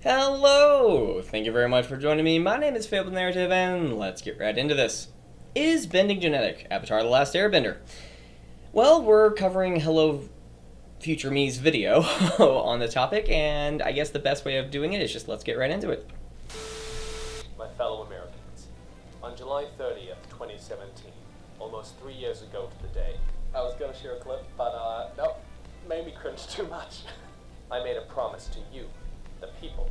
Hello! Thank you very much for joining me. My name is Fabled Narrative, and let's get right into this. Is bending genetic? Avatar The Last Airbender. Well, we're covering Hello Future Me's video on the topic, and I guess the best way of doing it is just let's get right into it. My fellow Americans, on July 30th, 2017, almost 3 years ago to the day, I was going to share a clip, but nope, made me cringe too much. I made a promise to you, the people,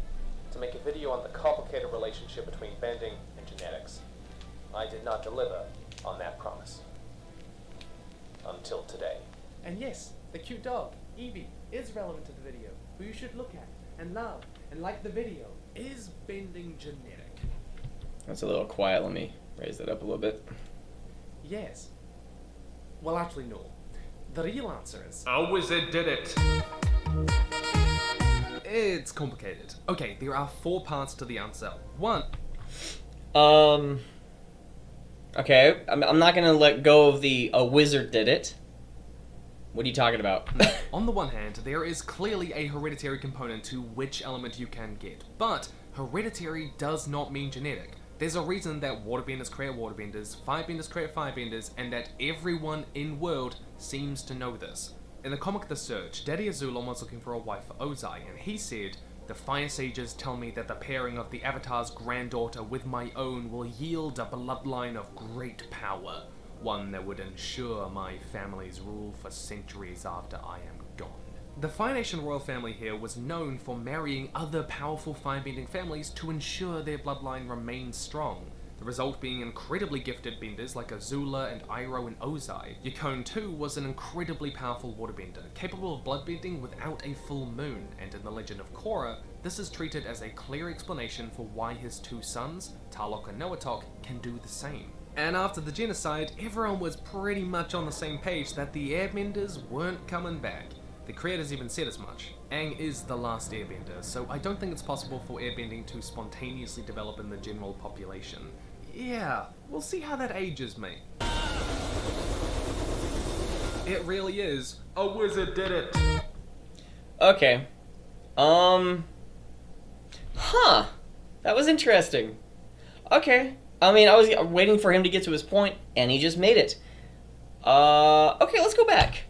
to make a video on the complicated relationship between bending and genetics. I did not deliver on that promise. Until today. And yes, the cute dog, Evie, is relevant to the video, who you should look at, and love, and like the video. Is bending genetic? That's a little quiet. Let me raise that up a little bit. Yes. Well, actually, no. The real answer is... A wizard did it! It's complicated. Okay, there are 4 parts to the answer. 1. Okay, I'm not gonna let go of the a wizard did it. What are you talking about? On the one hand, there is clearly a hereditary component to which element you can get, but hereditary does not mean genetic. There's a reason that waterbenders create waterbenders, firebenders create firebenders, and that everyone in world seems to know this. In the comic The Surge, Daddy Azulon was looking for a wife for Ozai, and he said, "The Fire Sages tell me that the pairing of the Avatar's granddaughter with my own will yield a bloodline of great power, one that would ensure my family's rule for centuries after I am gone." The Fire Nation royal family here was known for marrying other powerful firebending families to ensure their bloodline remained strong. The result being incredibly gifted benders like Azula and Iroh and Ozai. Yukon too was an incredibly powerful waterbender, capable of bloodbending without a full moon, and in the legend of Korra, this is treated as a clear explanation for why his 2 sons, Tarlok and Noatok, can do the same. And after the genocide, everyone was pretty much on the same page that the airbenders weren't coming back. The creators even said as much. Aang is the last airbender, so I don't think it's possible for airbending to spontaneously develop in the general population. Yeah, we'll see how that ages, mate. It really is. A wizard did it! Okay. That was interesting. Okay. I mean, I was waiting for him to get to his point, and he just made it. Okay, let's go back.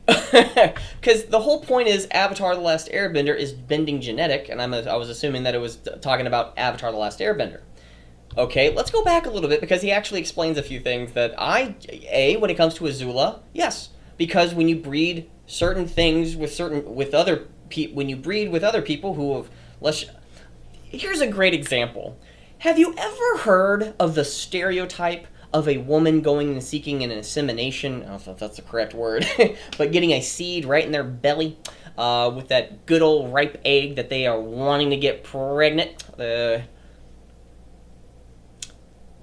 Because the whole point is Avatar The Last Airbender is bending genetic, and I was assuming that it was talking about Avatar The Last Airbender. Okay, let's go back a little bit, because he actually explains a few things that when it comes to Azula, yes. Because when you breed certain things with other people who have here's a great example. Have you ever heard of the stereotype of a woman going and seeking an insemination? I don't know if that's the correct word, but getting a seed right in their belly with that good old ripe egg that they are wanting to get pregnant.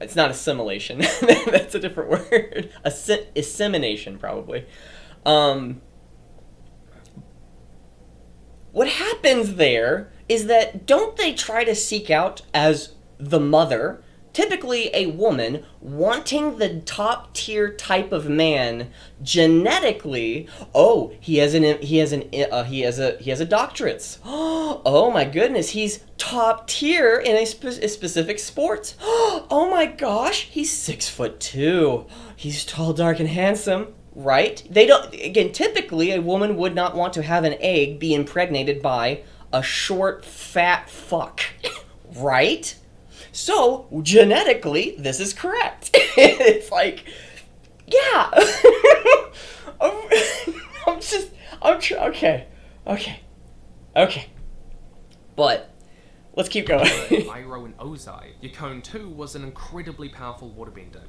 It's not assimilation. That's a different word. Assimilation, probably. What happens there is that don't they try to seek out as the mother, typically a woman, wanting the top tier type of man genetically? Oh, he has a doctorate. Oh my goodness, he's top tier in a specific sport. Oh my gosh, he's 6'2". He's tall, dark, and handsome. Right? Typically a woman would not want to have an egg be impregnated by a short, fat fuck. Right? So, genetically, this is correct. It's like, yeah. Okay. But, let's keep going. Iroh and Ozai. Yukon too was an incredibly powerful waterbender.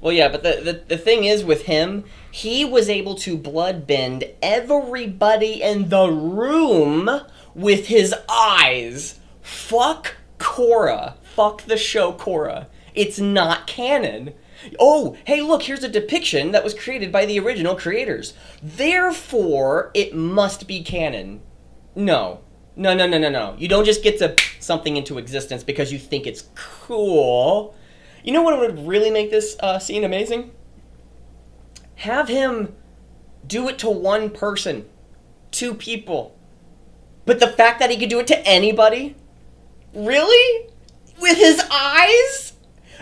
Well, yeah, but the thing is with him, he was able to bloodbend everybody in the room with his eyes. Fuck Korra. Fuck the show Korra. It's not canon. Oh, hey, look, here's a depiction that was created by the original creators. Therefore, it must be canon. No. You don't just get to something into existence because you think it's cool. You know what would really make this scene amazing? Have him do it to one person. 2 people. But the fact that he could do it to anybody, Really? With his eyes?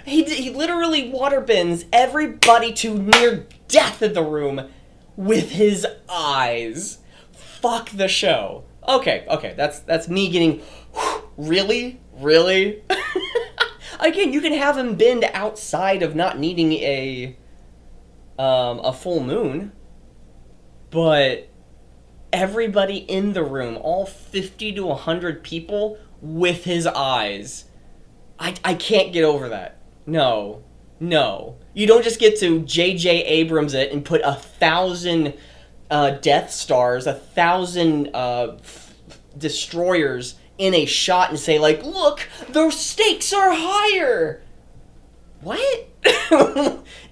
He literally waterbends everybody to near death in the room with his eyes. Fuck the show. Okay, that's me getting, really? Again, you can have him bend outside of not needing a full moon, but everybody in the room, all 50 to 100 people, with his eyes. I can't get over that. No. You don't just get to J.J. Abrams it and put 1,000 Death Stars, 1,000 destroyers in a shot and say, like, look, the stakes are higher. What?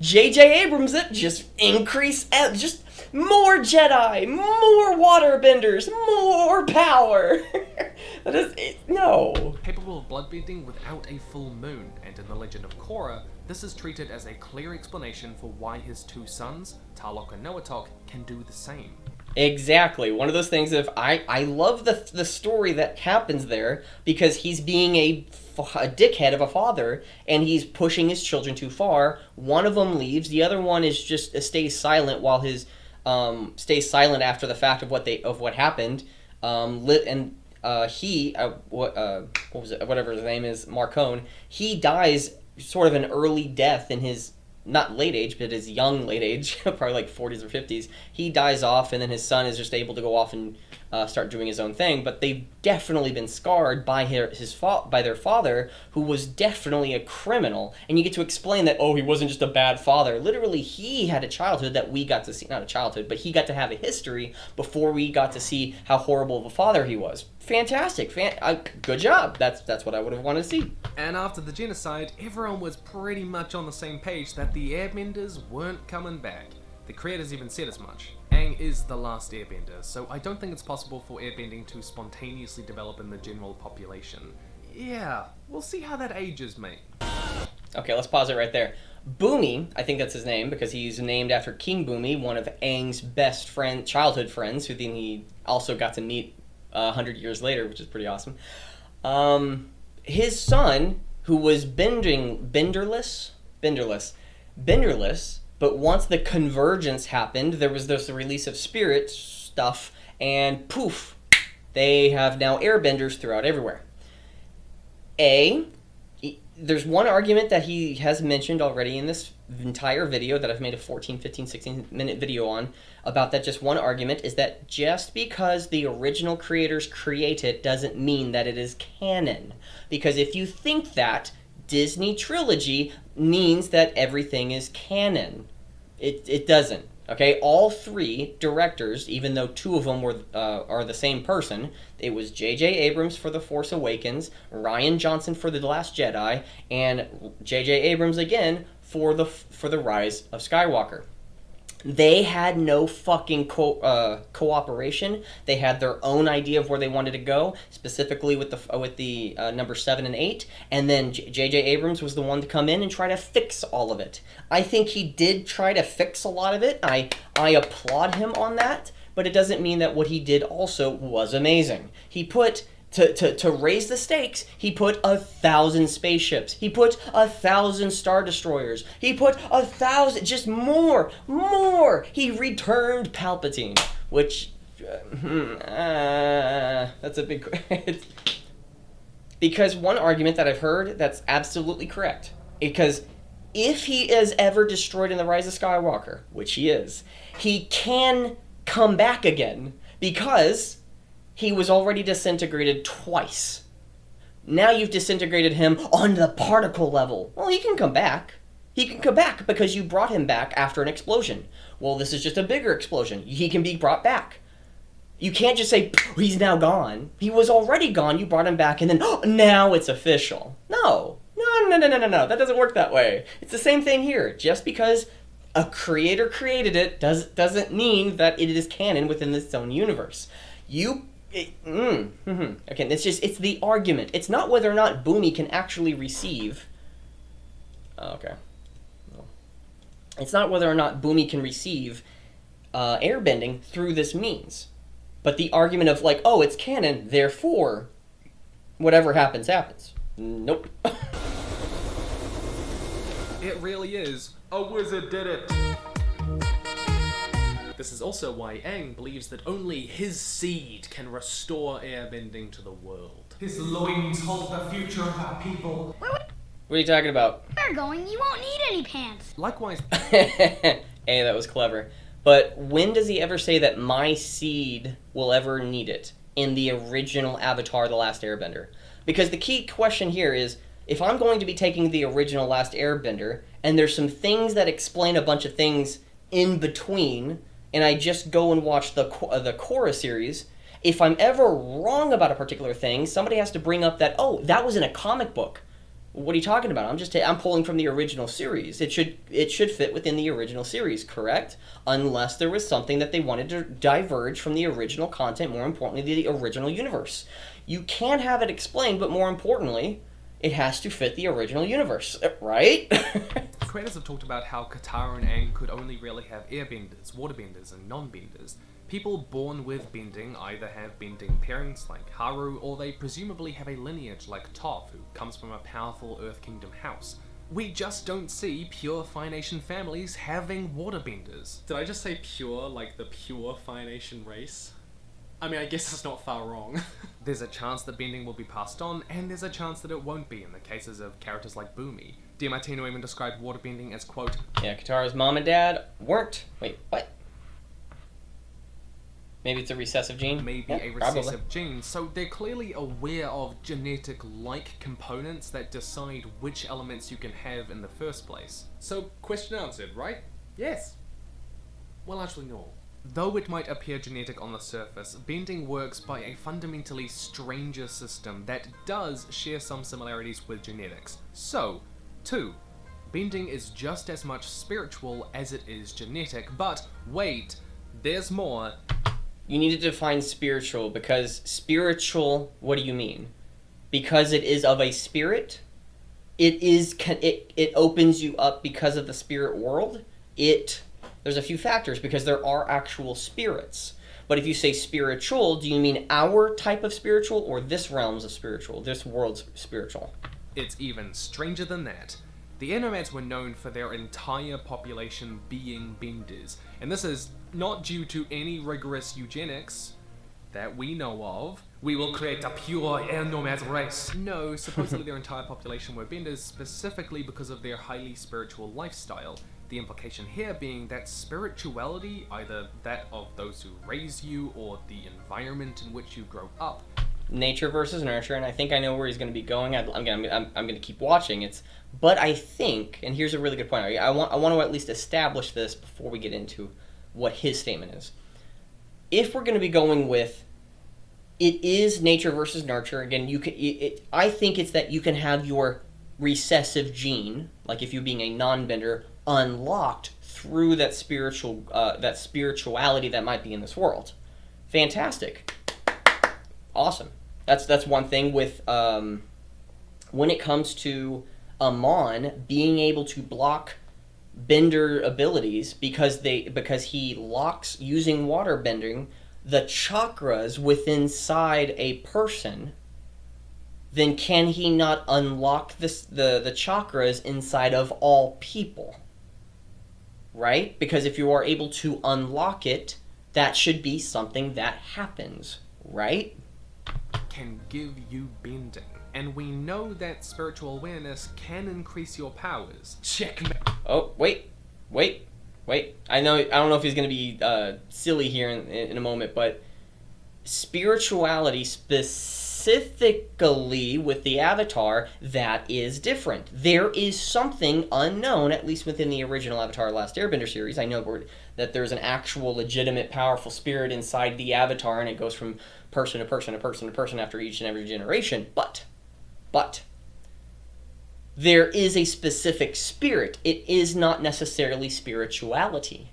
J.J. Abrams it, just increase, just more Jedi, more waterbenders, more power. No. Capable of bloodbending without a full moon, and in the Legend of Korra, this is treated as a clear explanation for why his two sons, Tarlok and Noatok, can do the same. Exactly. One of those things of, I love the story that happens there, because he's being a dickhead of a father, and he's pushing his children too far. One of them leaves, the other one is just stays silent while his stays silent after the fact of what happened. What was it? Whatever his name is, Marcone. He dies sort of an early death in his, not late age, but his young late age, probably like 40s or 50s. He dies off, and then his son is just able to go off and start doing his own thing. But they've definitely been scarred by by their father, who was definitely a criminal. And you get to explain that, oh, he wasn't just a bad father. Literally, he had a childhood that we got to see. Not a childhood, but he got to have a history before we got to see how horrible of a father he was. Fantastic. Good job. That's what I would have wanted to see. And after the genocide, everyone was pretty much on the same page that the airbenders weren't coming back. The creators even said as much. Aang is the last airbender, so I don't think it's possible for airbending to spontaneously develop in the general population. Yeah, we'll see how that ages, mate. Okay, let's pause it right there. Boomy, I think that's his name, because he's named after King Boomy, one of Aang's best childhood friends, who then he also got to meet 100 years later, which is pretty awesome. His son, who was benderless, but once the convergence happened, there was this release of spirit stuff, and poof, they have now airbenders throughout everywhere. There's one argument that he has mentioned already in this entire video that I've made a 14, 15, 16 minute video on, about that just one argument, is that just because the original creators create it doesn't mean that it is canon. Because if you think that, Disney trilogy means that everything is canon. It doesn't. Okay, all three directors, even though two of them are the same person, it was J.J. Abrams for The Force Awakens, Rian Johnson for The Last Jedi, and J.J. Abrams again for the Rise of Skywalker. They had no fucking cooperation. They had their own idea of where they wanted to go, specifically with the number 7 and 8, and then J.J. Abrams was the one to come in and try to fix all of it. I think he did try to fix a lot of it. I applaud him on that, but it doesn't mean that what he did also was amazing. He put... To raise the stakes, he put 1,000 spaceships. He put 1,000 Star Destroyers. He put 1,000, just more. He returned Palpatine, which, that's a big... Because one argument that I've heard that's absolutely correct, because if he is ever destroyed in The Rise of Skywalker, which he is, he can come back again, because... he was already disintegrated twice. Now you've disintegrated him on the particle level. Well, he can come back. He can come back because you brought him back after an explosion. Well, this is just a bigger explosion. He can be brought back. You can't just say, he's now gone. He was already gone, you brought him back, and then, now it's official. No. That doesn't work that way. It's the same thing here. Just because a creator created it doesn't mean that it is canon within its own universe. Okay, it's the argument. It's not whether or not Boomy can actually receive... okay. It's not whether or not Boomy can receive airbending through this means. But the argument of, like, oh, it's canon, therefore Whatever happens, happens. Nope. It really is. A wizard did it. This is also why Aang believes that only his seed can restore airbending to the world. His loins hold the future of our people. What are you talking about? Where you're going, you won't need any pants. Likewise, Hey, that was clever. But when does he ever say that my seed will ever need it in the original Avatar: The Last Airbender? Because the key question here is, if I'm going to be taking the original Last Airbender, and there's some things that explain a bunch of things in between, and I just go and watch the Korra series, if I'm ever wrong about a particular thing, somebody has to bring up that, oh, that was in a comic book. What are you talking about? I'm pulling from the original series. It should fit within the original series, correct? Unless there was something that they wanted to diverge from the original content, more importantly, the original universe. You can have it explained, but more importantly, it has to fit the original universe, right? creators have talked about how Katara and Aang could only really have airbenders, waterbenders, and non-benders. People born with bending either have bending parents like Haru, or they presumably have a lineage like Toph, who comes from a powerful Earth Kingdom house. We just don't see pure Fire Nation families having waterbenders. Did I just say pure, like the pure Fire Nation race? I mean, I guess that's not far wrong. There's a chance that bending will be passed on, and there's a chance that it won't be in the cases of characters like Boomy. DiMartino even described waterbending as, quote, yeah, Katara's mom and dad weren't. Wait, what? Maybe it's a recessive gene? maybe Yeah, a probably. recessive gene, so they're clearly aware of genetic-like components that decide which elements you can have in the first place. So, question answered, right? Yes. Well, actually, no. Though it might appear genetic on the surface, bending works by a fundamentally stranger system that does share some similarities with genetics. So, 2. Bending is just as much spiritual as it is genetic, but wait, there's more. You need to define spiritual, because spiritual, what do you mean? Because it is of a spirit? It opens you up because of the spirit world? There's a few factors, because there are actual spirits. But if you say spiritual, do you mean our type of spiritual, or this realm's of spiritual, this world's spiritual? It's even stranger than that. The air nomads were known for their entire population being benders, and this is not due to any rigorous eugenics that we know of. We will create a pure air nomad race. No, supposedly their entire population were benders specifically because of their highly spiritual lifestyle. The implication here being that spirituality, either that of those who raise you or the environment in which you grow up, Nature versus nurture, and I think I know where he's going to be going. I'm going to keep watching. But I think, and here's a really good point. I want to at least establish this before we get into what his statement is. If we're going to be going with, it is nature versus nurture. Again, I think it's that you can have your recessive gene, like if you being a non-bender, unlocked through that spirituality that might be in this world. Fantastic. Awesome. That's one thing with when it comes to Amon being able to block bender abilities because he locks, using water bending, the chakras within inside a person. Then can he not unlock the chakras inside of all people? Right? Because if you are able to unlock it, that should be something that happens, right? can give you bending. And we know that spiritual awareness can increase your powers. Checkmate. Oh, wait. I don't know if he's going to be silly here in a moment, but spirituality specifically with the Avatar, that is different. There is something unknown, at least within the original Avatar Last Airbender series. I know that there's an actual legitimate powerful spirit inside the Avatar, and it goes from person to person to person to person after each and every generation. But there is a specific spirit. It is not necessarily spirituality.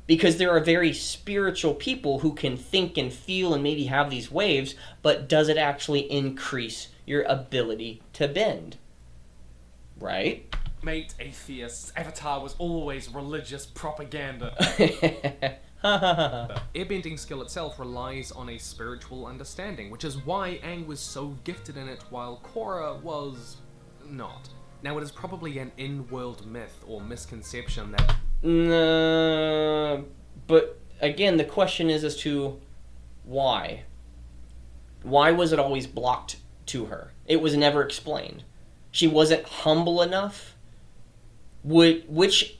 Because there are very spiritual people who can think and feel and maybe have these waves, but does it actually increase your ability to bend? Right? Mate, atheists, Avatar was always religious propaganda. Airbending skill itself relies on a spiritual understanding, which is why Aang was so gifted in it while Korra was not. Now, it is probably an in-world myth or misconception that... But again, the question is as to why. Why was it always blocked to her? It was never explained. She wasn't humble enough? Which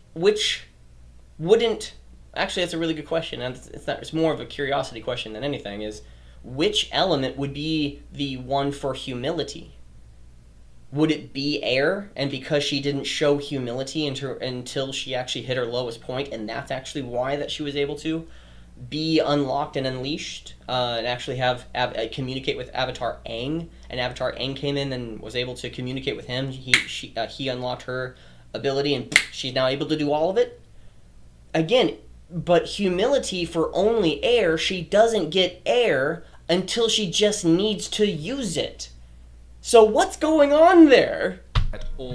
wouldn't... Actually, that's a really good question, and it's more of a curiosity question than anything, is which element would be the one for humility? Would it be air, and because she didn't show humility until she actually hit her lowest point, and that's actually why that she was able to be unlocked and unleashed, and actually have communicate with Avatar Aang, and Avatar Aang came in and was able to communicate with him. He unlocked her ability, and she's now able to do all of it? Again, but humility for only air, she doesn't get air until she just needs to use it. So what's going on there?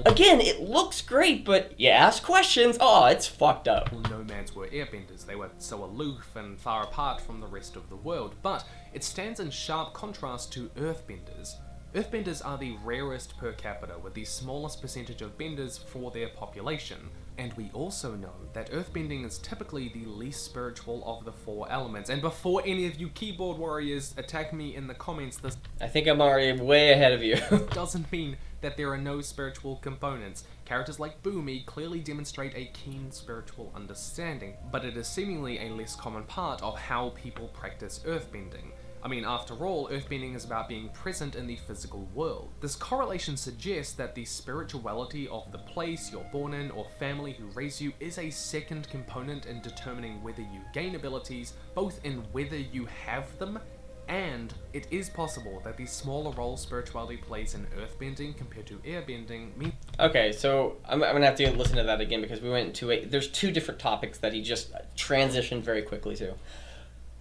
Again, it looks great, but you ask questions, it's fucked up. Nomads were airbenders. They were so aloof and far apart from the rest of the world, but it stands in sharp contrast to earthbenders. Earthbenders are the rarest per capita, with the smallest percentage of benders for their population. And we also know that earthbending is typically the least spiritual of the four elements. And before any of you keyboard warriors attack me in the comments, this I think I'm already way ahead of you. doesn't mean that there are no spiritual components. Characters like Boomy clearly demonstrate a keen spiritual understanding, but it is seemingly a less common part of how people practice earthbending. I mean, after all, earthbending is about being present in the physical world. This correlation suggests that the spirituality of the place you're born in or family who raise you is a second component in determining whether you gain abilities, both in whether you have them, and it is possible that the smaller role spirituality plays in earthbending compared to airbending means... Okay, so I'm gonna have to listen to that again because we went into there's two different topics that he just transitioned very quickly to.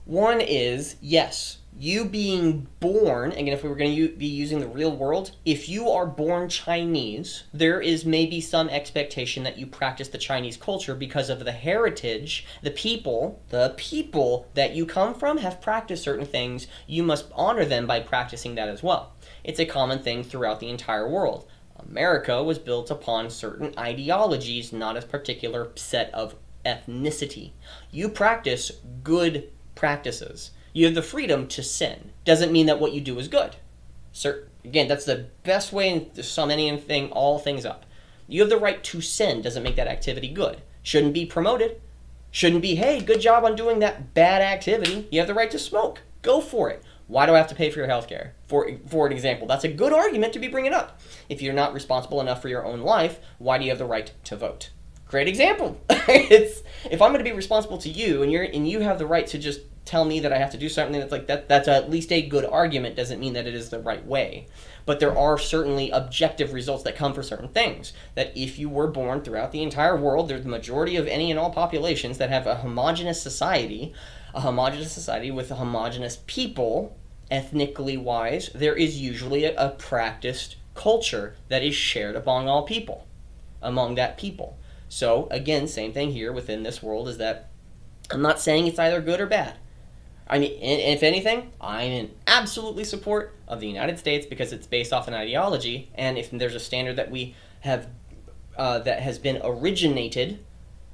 One is, yes, you being born, again, if we were going to be using the real world, if you are born Chinese, there is maybe some expectation that you practice the Chinese culture because of the heritage, the people that you come from have practiced certain things. You must honor them by practicing that as well. It's a common thing throughout the entire world. America was built upon certain ideologies, not a particular set of ethnicity. You practice good practices. You have the freedom to sin. Doesn't mean that what you do is good. Again, that's the best way to sum all things up. You have the right to sin. Doesn't make that activity good. Shouldn't be promoted. Shouldn't be, hey, good job on doing that bad activity. You have the right to smoke. Go for it. Why do I have to pay for your health care? For an example, that's a good argument to be bringing up. If you're not responsible enough for your own life, why do you have the right to vote? Great example. If I'm going to be responsible to you, and you have the right to just tell me that I have to do something that's like that's at least a good argument, doesn't mean that it is the right way. But there are certainly objective results that come for certain things. That if you were born throughout the entire world, there's the majority of any and all populations that have a homogenous society with a homogenous people, ethnically wise, there is usually a practiced culture that is shared among all people, among that people. So, again, same thing here within this world is that I'm not saying it's either good or bad. I mean, if anything, I'm in absolutely support of the United States because it's based off an ideology, and if there's a standard that we have that has been originated,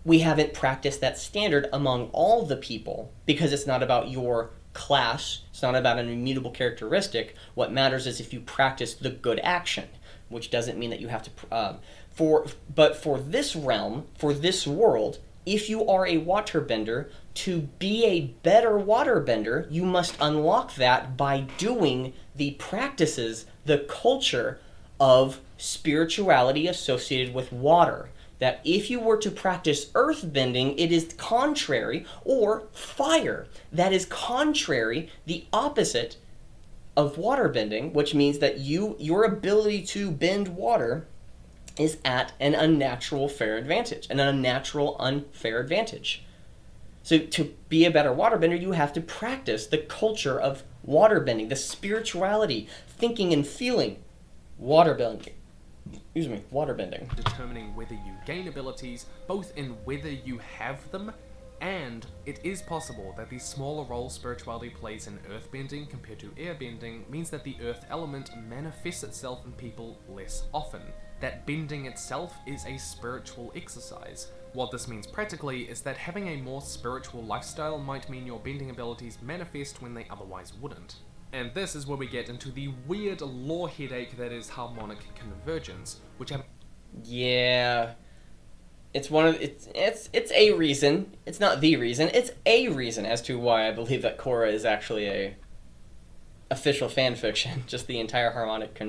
we haven't practiced that standard among all the people because it's not about your class, it's not about an immutable characteristic. What matters is if you practice the good action, which doesn't mean that you have to... But for this realm, for this world, if you are a waterbender, to be a better waterbender, you must unlock that by doing the practices, the culture of spirituality associated with water. That if you were to practice earthbending, it is contrary, or fire, that is contrary, the opposite of waterbending, which means that your ability to bend water is at an unnatural unfair advantage. So to be a better waterbender, you have to practice the culture of waterbending, the spirituality, thinking and feeling waterbending. Waterbending. Determining whether you gain abilities, both in whether you have them And it is possible that the smaller role spirituality plays in earthbending compared to airbending means that the earth element manifests itself in people less often, that bending itself is a spiritual exercise. What this means practically is that having a more spiritual lifestyle might mean your bending abilities manifest when they otherwise wouldn't. And this is where we get into the weird lore headache that is harmonic convergence, which Yeah. It's a reason. It's not the reason. It's a reason as to why I believe that Korra is actually a official fan fiction. Just the entire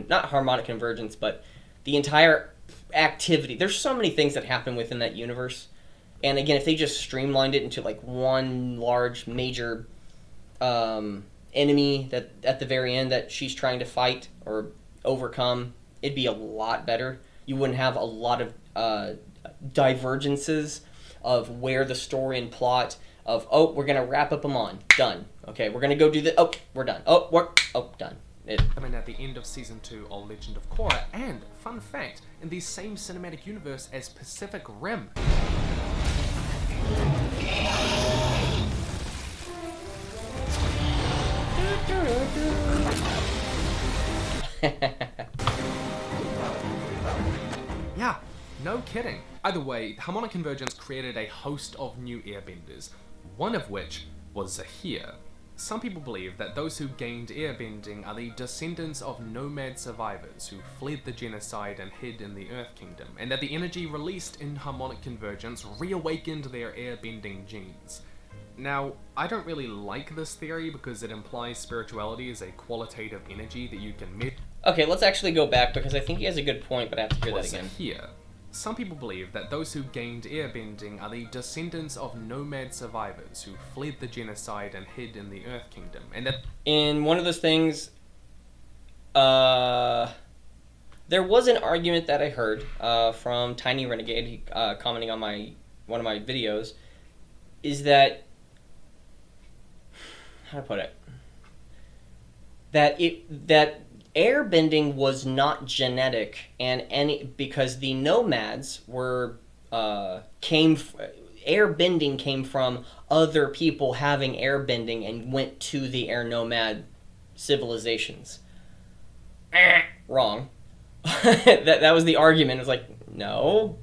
not harmonic convergence, but the entire activity. There's so many things that happen within that universe. And again, if they just streamlined it into like one large major enemy that at the very end that she's trying to fight or overcome, it'd be a lot better. You wouldn't have a lot of divergences of where the story and plot of, oh, we're gonna wrap up them on, done. Okay, we're gonna go do the, oh, we're done. Done. I mean, at the end of Season 2 of Legend of Korra, and, fun fact, in the same cinematic universe as Pacific Rim. Yeah, no kidding. Either way, harmonic convergence created a host of new airbenders, one of which was Zahir. Some people believe that those who gained airbending are the descendants of nomad survivors who fled the genocide and hid in the Earth Kingdom, and that the energy released in harmonic convergence reawakened their airbending genes. Now, I don't really like this theory because it implies spirituality is a qualitative energy that you can measure. Okay, let's actually go back because I think he has a good point, but I have to hear that again. Here. Some people believe that those who gained airbending are the descendants of nomad survivors who fled the genocide and hid in the Earth Kingdom, and that in one of those things, there was an argument that I heard from Tiny Renegade, commenting on one of my videos, is that, how to put it, that airbending was not genetic, and because the nomads were airbending came from other people having airbending and went to the air nomad civilizations. Wrong. that was the argument. It was like, no.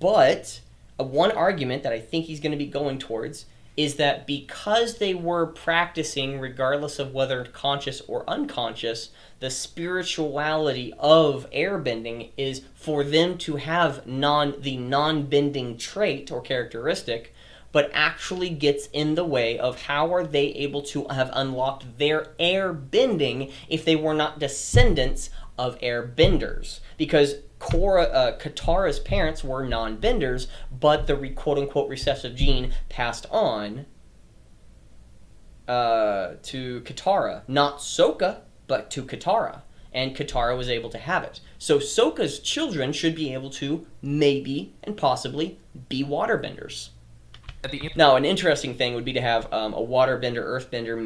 But one argument that I think he's going to be going towards is that because they were practicing, regardless of whether conscious or unconscious, the spirituality of airbending is for them to have the non-bending trait or characteristic, but actually gets in the way of how are they able to have unlocked their airbending if they were not descendants of airbenders. Because Katara's parents were non-benders, but the quote-unquote recessive gene passed on to Katara. Not Sokka, but to Katara. And Katara was able to have it. So Sokka's children should be able to, maybe and possibly, be waterbenders. Now, an interesting thing would be to have a waterbender, earthbender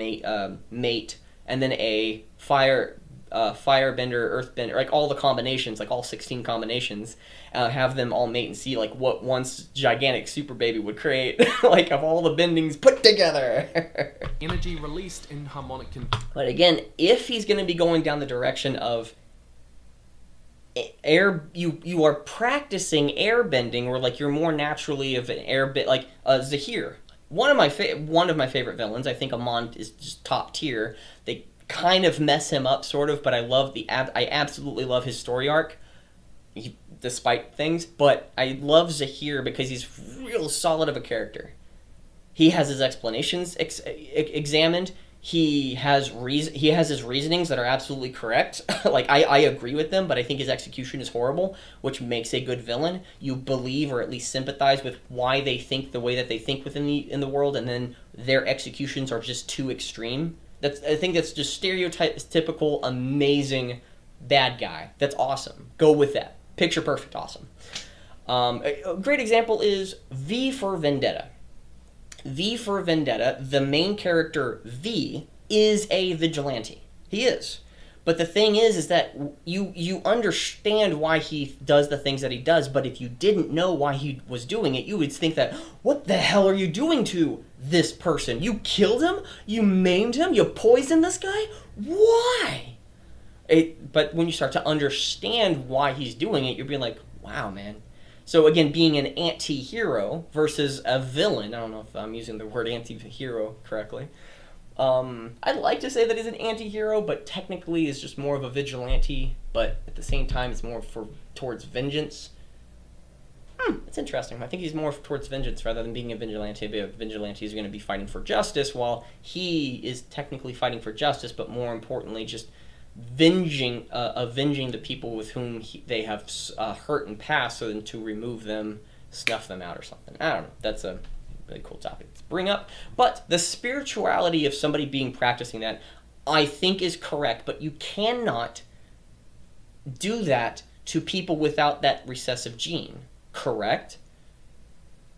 mate, and then a firebender, earthbender, like all the combinations, like all 16 combinations, have them all mate and see like what once gigantic super baby would create, like of all the bendings put together. Energy released in harmonic But again, if he's going to be going down the direction of you are practicing airbending, or like you're more naturally of an airbend, like Zahir. One of my favorite villains. I think Amon is just top tier. They kind of mess him up, sort of, but I love I absolutely love his story arc, despite things. But I love Zahir because he's real solid of a character. He has his explanations examined. He has his reasonings that are absolutely correct. Like, I agree with them, but I think his execution is horrible, which makes a good villain. You believe or at least sympathize with why they think the way that they think in the world, and then their executions are just too extreme. I think that's just stereotypical, amazing bad guy. That's awesome. Go with that. Picture perfect awesome. A great example is V for Vendetta. V for Vendetta, the main character V, is a vigilante. He is. But the thing is that you understand why he does the things that he does, but if you didn't know why he was doing it, you would think that, what the hell are you doing to this person? You killed him? You maimed him? You poisoned this guy? Why? But when you start to understand why he's doing it, you're being like, wow, man. So again, being an anti-hero versus a villain, I don't know if I'm using the word anti-hero correctly. I'd like to say that he's an anti-hero, but technically is just more of a vigilante, but at the same time it's more towards vengeance. It's interesting. I think he's more towards vengeance rather than being a vigilante. A vigilante is going to be fighting for justice, while he is technically fighting for justice, but more importantly just avenging the people with whom they have hurt in past, so then to remove them, snuff them out or something. I don't know. That's a really cool topic to bring up. But the spirituality of somebody practicing that, I think is correct, but you cannot do that to people without that recessive gene, correct?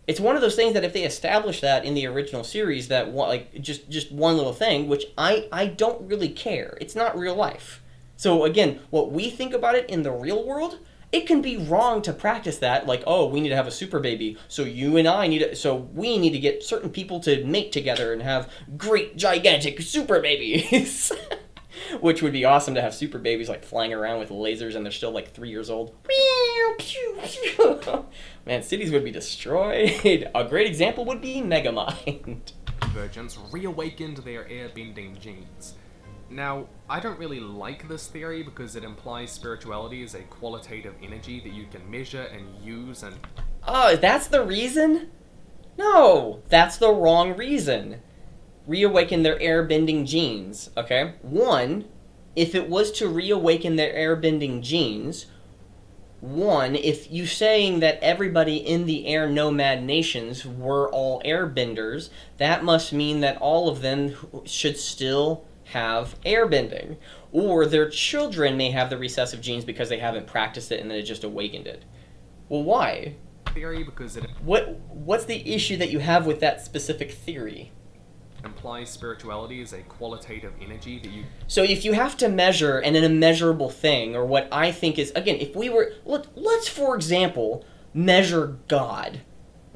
It's one of those things that if they establish that in the original series, that just one little thing, which I don't really care. It's not real life. So again, what we think about it in the real world, it can be wrong to practice that, like, oh, we need to have a super baby, so you and I we need to get certain people to mate together and have great, gigantic super babies. Which would be awesome to have super babies like flying around with lasers and they're still like 3 years old. Man, cities would be destroyed. A great example would be Megamind. Convergence reawakened their airbending genes. Now, I don't really like this theory because it implies spirituality is a qualitative energy that you can measure and use and... Oh, that's the reason? No, that's the wrong reason. Reawaken their airbending genes, okay? One, if it was to reawaken their airbending genes, if you saying that everybody in the air nomad nations were all airbenders, that must mean that all of them should still have airbending. Or their children may have the recessive genes because they haven't practiced it and then it just awakened it. Well, why? Theory because it... What's the issue that you have with that specific theory? Implies spirituality is a qualitative energy that you... So if you have to measure an immeasurable thing, or what I think is, again, if we were... Let's, for example, measure God.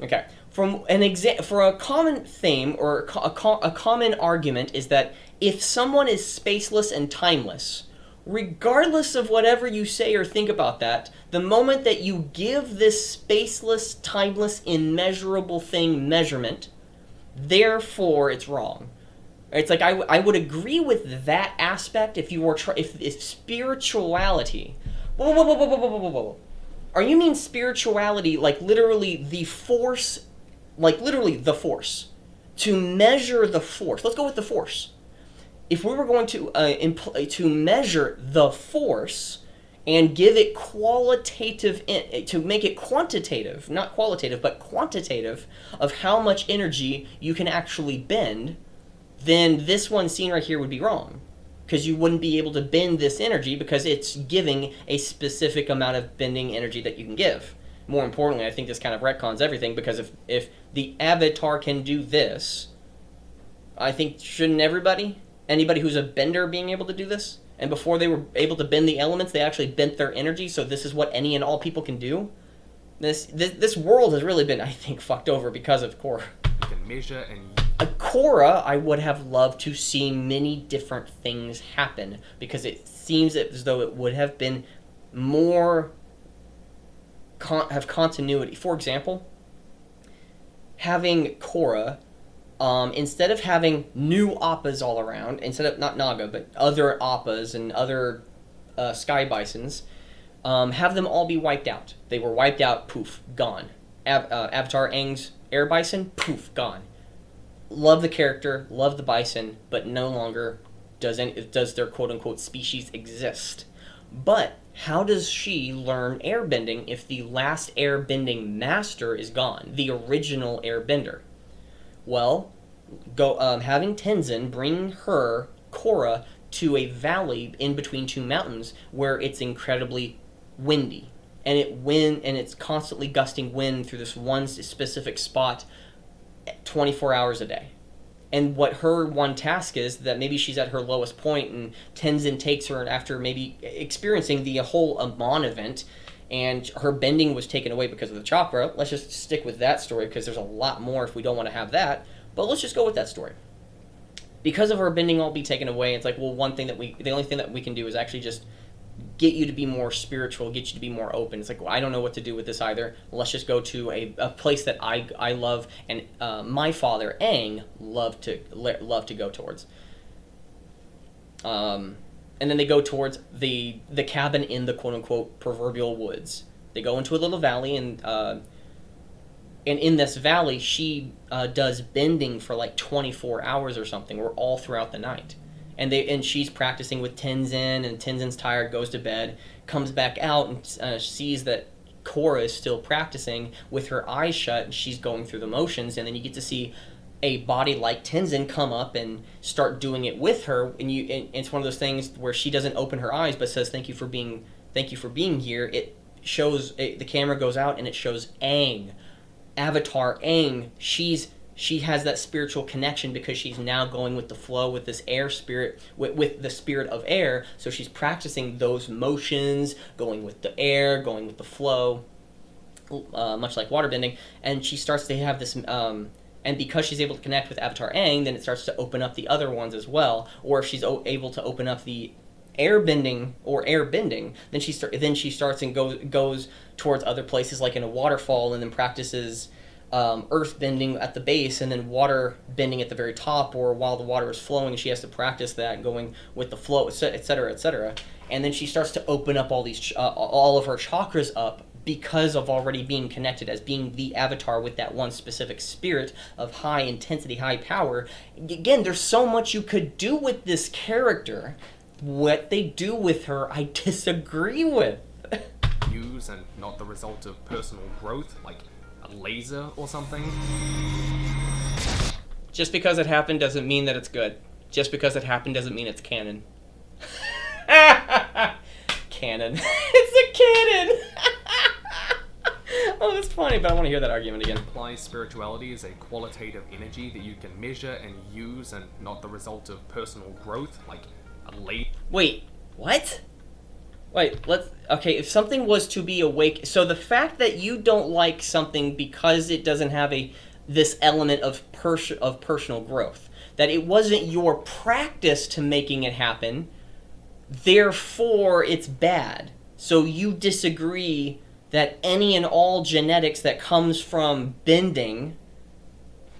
Okay. For a common theme, or a common argument is that if someone is spaceless and timeless, regardless of whatever you say or think about that, the moment that you give this spaceless, timeless, immeasurable thing measurement, therefore it's wrong. It's like I would agree with that aspect if you were if spirituality. Whoa. Are you mean spirituality like literally the force, like literally the force, to measure the force? Let's go with the force. If we were going to measure the force and give it qualitative, to make it quantitative, not qualitative, but quantitative, of how much energy you can actually bend, then this one scene right here would be wrong. Because you wouldn't be able to bend this energy because it's giving a specific amount of bending energy that you can give. More importantly, I think this kind of retcons everything, because if the Avatar can do this, I think shouldn't anybody who's a bender being able to do this? And before they were able to bend the elements, they actually bent their energy, so this is what any and all people can do? This world has really been, I think, fucked over because of Korra. You can measure and... Korra, I would have loved to see many different things happen, because it seems as though it would have been more... have continuity. For example, having Korra... instead of having new Appas all around, instead of, not Naga, but other Appas and other Sky Bisons, have them all be wiped out. They were wiped out, poof, gone. Avatar Aang's Air Bison, poof, gone. Love the character, love the Bison, but no longer does their quote-unquote species exist. But how does she learn airbending if the last airbending master is gone, the original airbender? Well, having Tenzin bring her, Korra, to a valley in between two mountains where it's incredibly windy. And it's constantly gusting wind through this one specific spot 24 hours a day. And what her one task is, that maybe she's at her lowest point, and Tenzin takes her after maybe experiencing the whole Amon event, and her bending was taken away because of the chakra. Let's just stick with that story, because there's a lot more if we don't want to have that. But let's just go with that story. Because of her bending all be taken away, it's like, well, the only thing that we can do is actually just get you to be more spiritual, get you to be more open. It's like, well, I don't know what to do with this either. Let's just go to a place that I love, and my father, Aang, loved to go towards. And then they go towards the cabin in the quote-unquote proverbial woods. They go into a little valley, and in this valley, she does bending for like 24 hours or something, or all throughout the night. And she's practicing with Tenzin, and Tenzin's tired, goes to bed, comes back out, and sees that Korra is still practicing with her eyes shut, and she's going through the motions, and then you get to see a body like Tenzin come up and start doing it with her, and it's one of those things where she doesn't open her eyes, but says, thank you for being here. It shows, the camera goes out, and it shows Aang, Avatar Aang. She has that spiritual connection because she's now going with the flow with this air spirit, with the spirit of air. So she's practicing those motions, going with the air, going with the flow, much like waterbending. And she starts to have this, and because she's able to connect with Avatar Aang, then it starts to open up the other ones as well. Or if she's able to open up the airbending, then she starts and goes towards other places, like in a waterfall, and then practices earth bending at the base, and then water bending at the very top, or while the water is flowing, she has to practice that, going with the flow, etc., etc. And then she starts to open up all of her chakras up, because of already being connected as being the avatar with that one specific spirit of high intensity, high power. Again, there's so much you could do with this character. What they do with her, I disagree with. Use and not the result of personal growth, like a laser or something. Just because it happened doesn't mean that it's good. Just because it happened doesn't mean it's canon. Canon. It's a canon! Oh, that's funny, but I want to hear that argument again. Implies spirituality is a qualitative energy that you can measure and use, and not the result of personal growth, like a laser. Wait, what? Wait, okay, if something was to be awake, so the fact that you don't like something because it doesn't have this element of personal growth, that it wasn't your practice to making it happen, therefore it's bad. So you disagree that any and all genetics that comes from bending.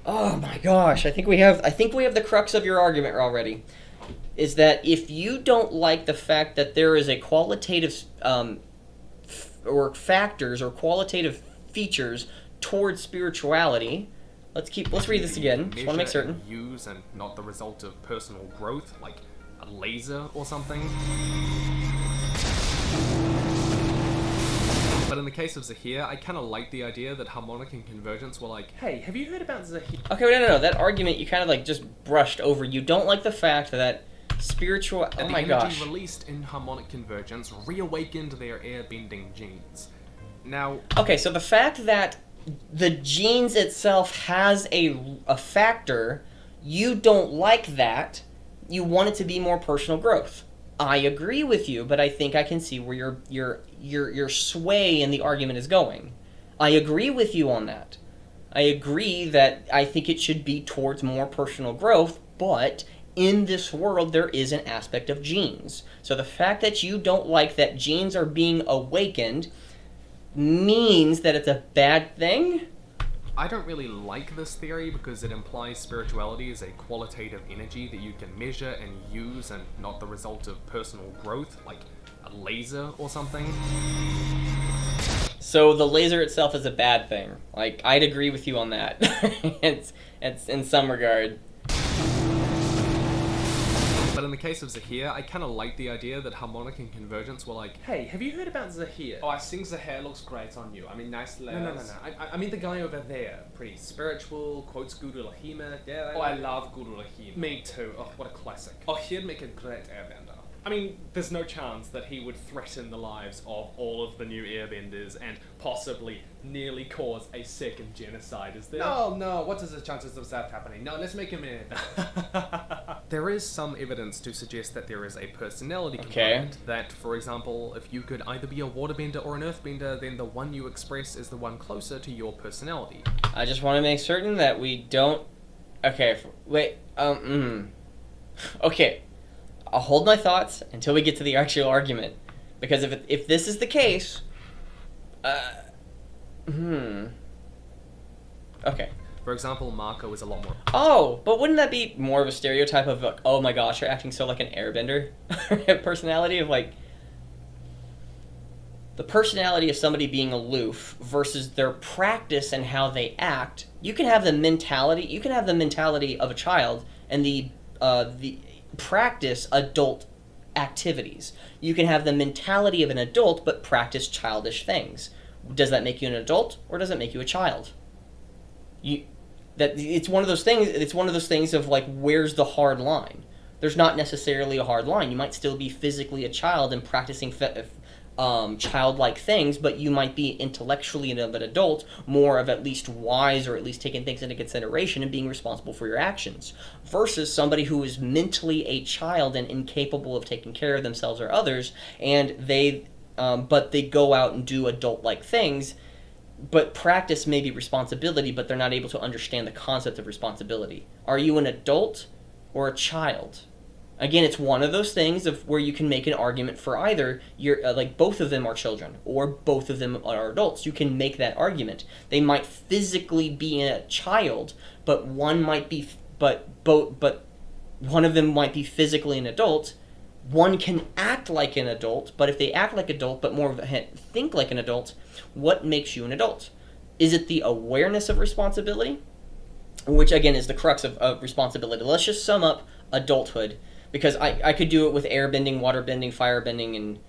Oh my gosh, I think we have the crux of your argument already. Is that if you don't like the fact that there is a qualitative or factors or qualitative features towards spirituality, let's read this again. Just want to make certain. Use and not the result of personal growth, like a laser or something. But in the case of Zahir, I kind of like the idea that harmonic and convergence were like, hey, have you heard about Zahir? Okay, no. That argument you kind of like just brushed over. You don't like the fact that spiritual. Oh my gosh. The energy released in harmonic convergence reawakened their air-bending genes. Now. Okay, so the fact that the genes itself has a factor, you don't like that. You want it to be more personal growth. I agree with you, but I think I can see where your sway in the argument is going. I agree with you on that. I agree that I think it should be towards more personal growth, but in this world there is an aspect of genes. So the fact that you don't like that genes are being awakened means that it's a bad thing? I don't really like this theory because it implies spirituality is a qualitative energy that you can measure and use, and not the result of personal growth, like a laser or something. So the laser itself is a bad thing. Like, I'd agree with you on that. it's in some regard. But in the case of Zahir, I kind of like the idea that harmonic and convergence were like, hey, have you heard about Zahir? Oh, I think the hair looks great on you. I mean, nice layers. No. I mean the guy over there. Pretty spiritual, quotes Guru Lahima. Yeah. Oh, I love Guru Lahim. Me too. Oh, what a classic. Oh, he'd make a great airbender. I mean, there's no chance that he would threaten the lives of all of the new airbenders and possibly nearly cause a second genocide, is there? No, what is the chances of that happening? No, let's make him in. There is some evidence to suggest that there is a personality component. That, for example, if you could either be a waterbender or an earthbender, then the one you express is the one closer to your personality. I just want to make certain that we don't... Okay, wait, Okay, I'll hold my thoughts until we get to the actual argument. Because if this is the case... Okay. For example, Marco is a lot more... Oh, but wouldn't that be more of a stereotype of, like, oh my gosh, you're acting so like an airbender personality of, like... The personality of somebody being aloof versus their practice and how they act. You can have the mentality of a child and the practice adult activities. You can have the mentality of an adult but practice childish things. Does that make you an adult or does it make you a child? It's one of those things. It's one of those things of, like, where's the hard line? There's not necessarily a hard line. You might still be physically a child and practicing childlike things, but you might be intellectually an adult, more of at least wise or at least taking things into consideration and being responsible for your actions, versus somebody who is mentally a child and incapable of taking care of themselves or others, and but they go out and do adult-like things, but practice maybe responsibility, but they're not able to understand the concept of responsibility. Are you an adult or a child? Again, it's one of those things of where you can make an argument for either like both of them are children or both of them are adults. You can make that argument. They might physically be a child, but one might be but one of them might be physically an adult. One can act like an adult, but if they act like an adult but more of a think like an adult, what makes you an adult? Is it the awareness of responsibility? Which again is the crux of responsibility. Let's just sum up adulthood. Because I could do it with air bending, water bending, fire bending, and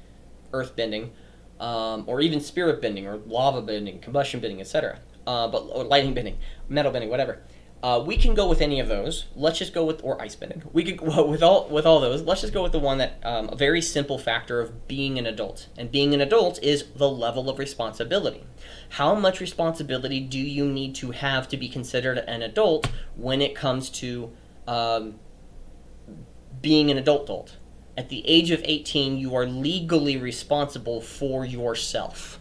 earth bending, or even spirit bending, or lava bending, combustion bending, etc. Or lightning bending, metal bending, whatever. We can go with any of those. Let's just go with, or ice bending. We could with all those. Let's just go with the one that a very simple factor of being an adult. And being an adult is the level of responsibility. How much responsibility do you need to have to be considered an adult when it comes to being an adult? At the age of 18, you are legally responsible for yourself.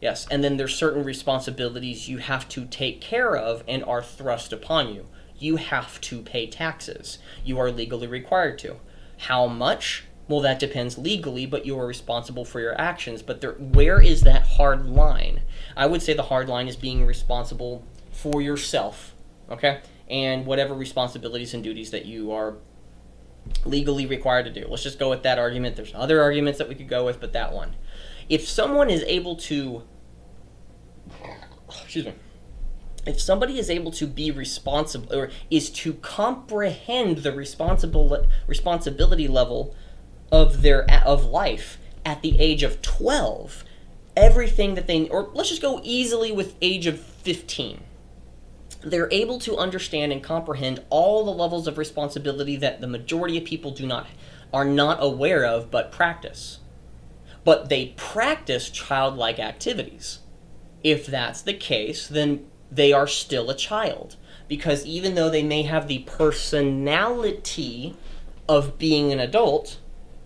Yes, and then there's certain responsibilities you have to take care of and are thrust upon you. You have to pay taxes. You are legally required to. How much? Well, that depends legally, but you are responsible for your actions. But where is that hard line? I would say the hard line is being responsible for yourself, okay? And whatever responsibilities and duties that you are legally required to do. Let's just go with that argument. There's other arguments that we could go with, but that one. If someone is able to... If somebody is able to be responsible, or is to comprehend the responsibility level of life at the age of 12, everything that they... Or let's just go easily with age of 15. They're able to understand and comprehend all the levels of responsibility that the majority of people are not aware of but practice. But they practice childlike activities. If that's the case, then they are still a child. Because even though they may have the personality of being an adult,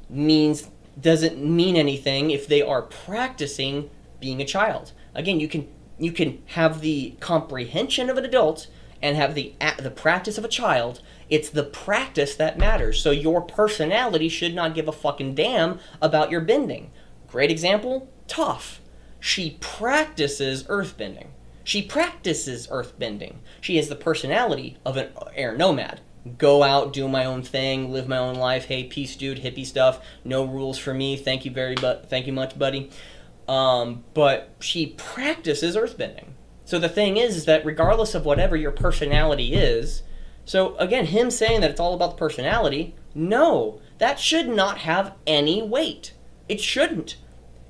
doesn't mean anything if they are practicing being a child. Again, you can have the comprehension of an adult and have the practice of a child. It's the practice that matters. So your personality should not give a fucking damn about your bending. Great example, Toph. She practices earthbending. She has the personality of an air nomad. Go out, do my own thing, live my own life. Hey, peace, dude, hippie stuff. No rules for me. Thank you much, buddy. But she practices earthbending. So the thing is that regardless of whatever your personality is, so again, him saying that it's all about the personality, no, that should not have any weight. It shouldn't.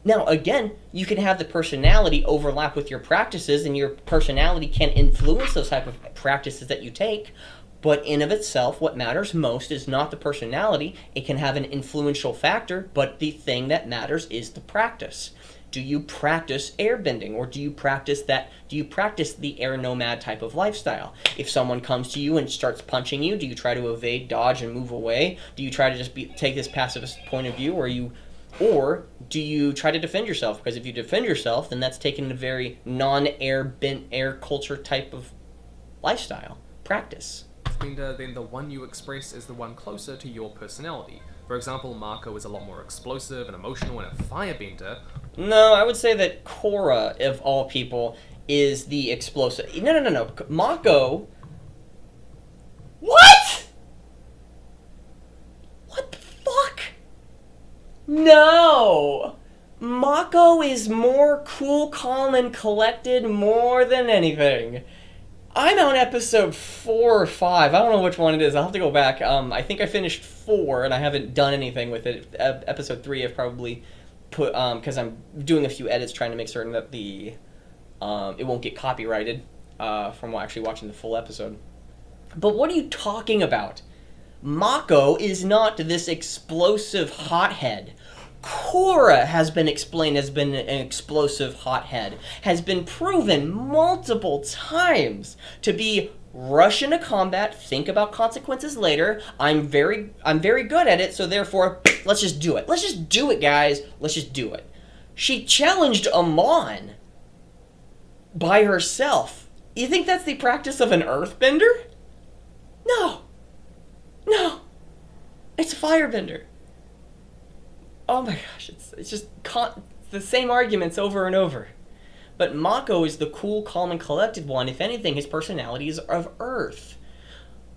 Now, again, you can have the personality overlap with your practices, and your personality can influence those type of practices that you take, But in of itself, what matters most is not the personality. It can have an influential factor, but the thing that matters is the practice. Do you practice airbending, or do you practice the air nomad type of lifestyle? If someone comes to you and starts punching you, do you try to evade, dodge, and move away? Do you try to just take this pacifist point of view, or do you try to defend yourself? Because if you defend yourself, then that's taking a very air culture type of lifestyle practice. Then the one you express is the one closer to your personality. For example, Marco is a lot more explosive and emotional and a firebender. No, I would say that Korra, of all people, is the explosive. No. Mako. What? What the fuck? No. Mako is more cool, calm, and collected more than anything. I'm on episode 4 or 5. I don't know which one it is. I'll have to go back. I think I finished 4, and I haven't done anything with it. Episode 3 I've probably put, because I'm doing a few edits trying to make certain that it won't get copyrighted from actually watching the full episode. But what are you talking about? Mako is not this explosive hothead. Korra has been explained as been an explosive hothead, has been proven multiple times to be rush into combat, think about consequences later. I'm very good at it, so therefore, let's just do it. Let's just do it, guys. Let's just do it. She challenged Amon by herself. You think that's the practice of an earthbender? No. It's a firebender. Oh my gosh, it's just the same arguments over and over. But Mako is the cool, calm, and collected one. If anything, his personality is of Earth.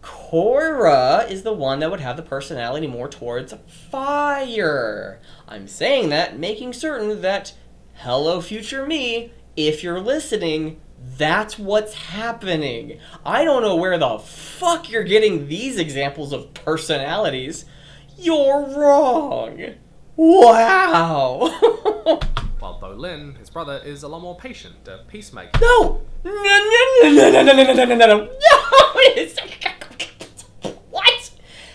Korra is the one that would have the personality more towards fire. I'm saying that, making certain that, hello future me, if you're listening, that's what's happening. I don't know where the fuck you're getting these examples of personalities. You're wrong. Wow! While Bolin, his brother, is a lot more patient, a peacemaker. No! What?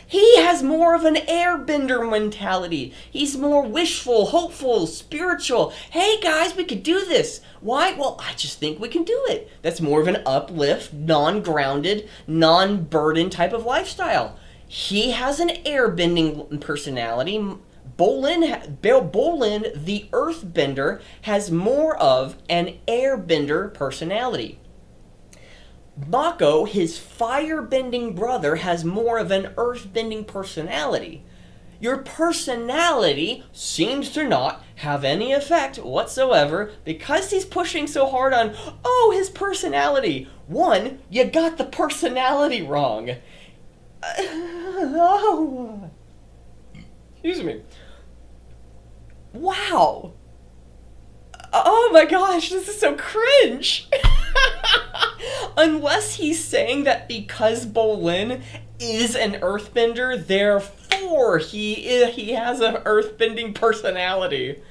He has more of an airbender mentality. He's more wishful, hopeful, spiritual. Hey guys, we could do this. Why? Well, I just think we can do it. That's more of an uplift, non-grounded, non-burden type of lifestyle. He has an airbending personality. Bolin, the earthbender, has more of an airbender personality. Mako, his firebending brother, has more of an earthbending personality. Your personality seems to not have any effect whatsoever because he's pushing so hard on, his personality. One, you got the personality wrong. Excuse me. Wow. Oh my gosh, this is so cringe. Unless he's saying that because Bolin is an earthbender, therefore he has an earthbending personality.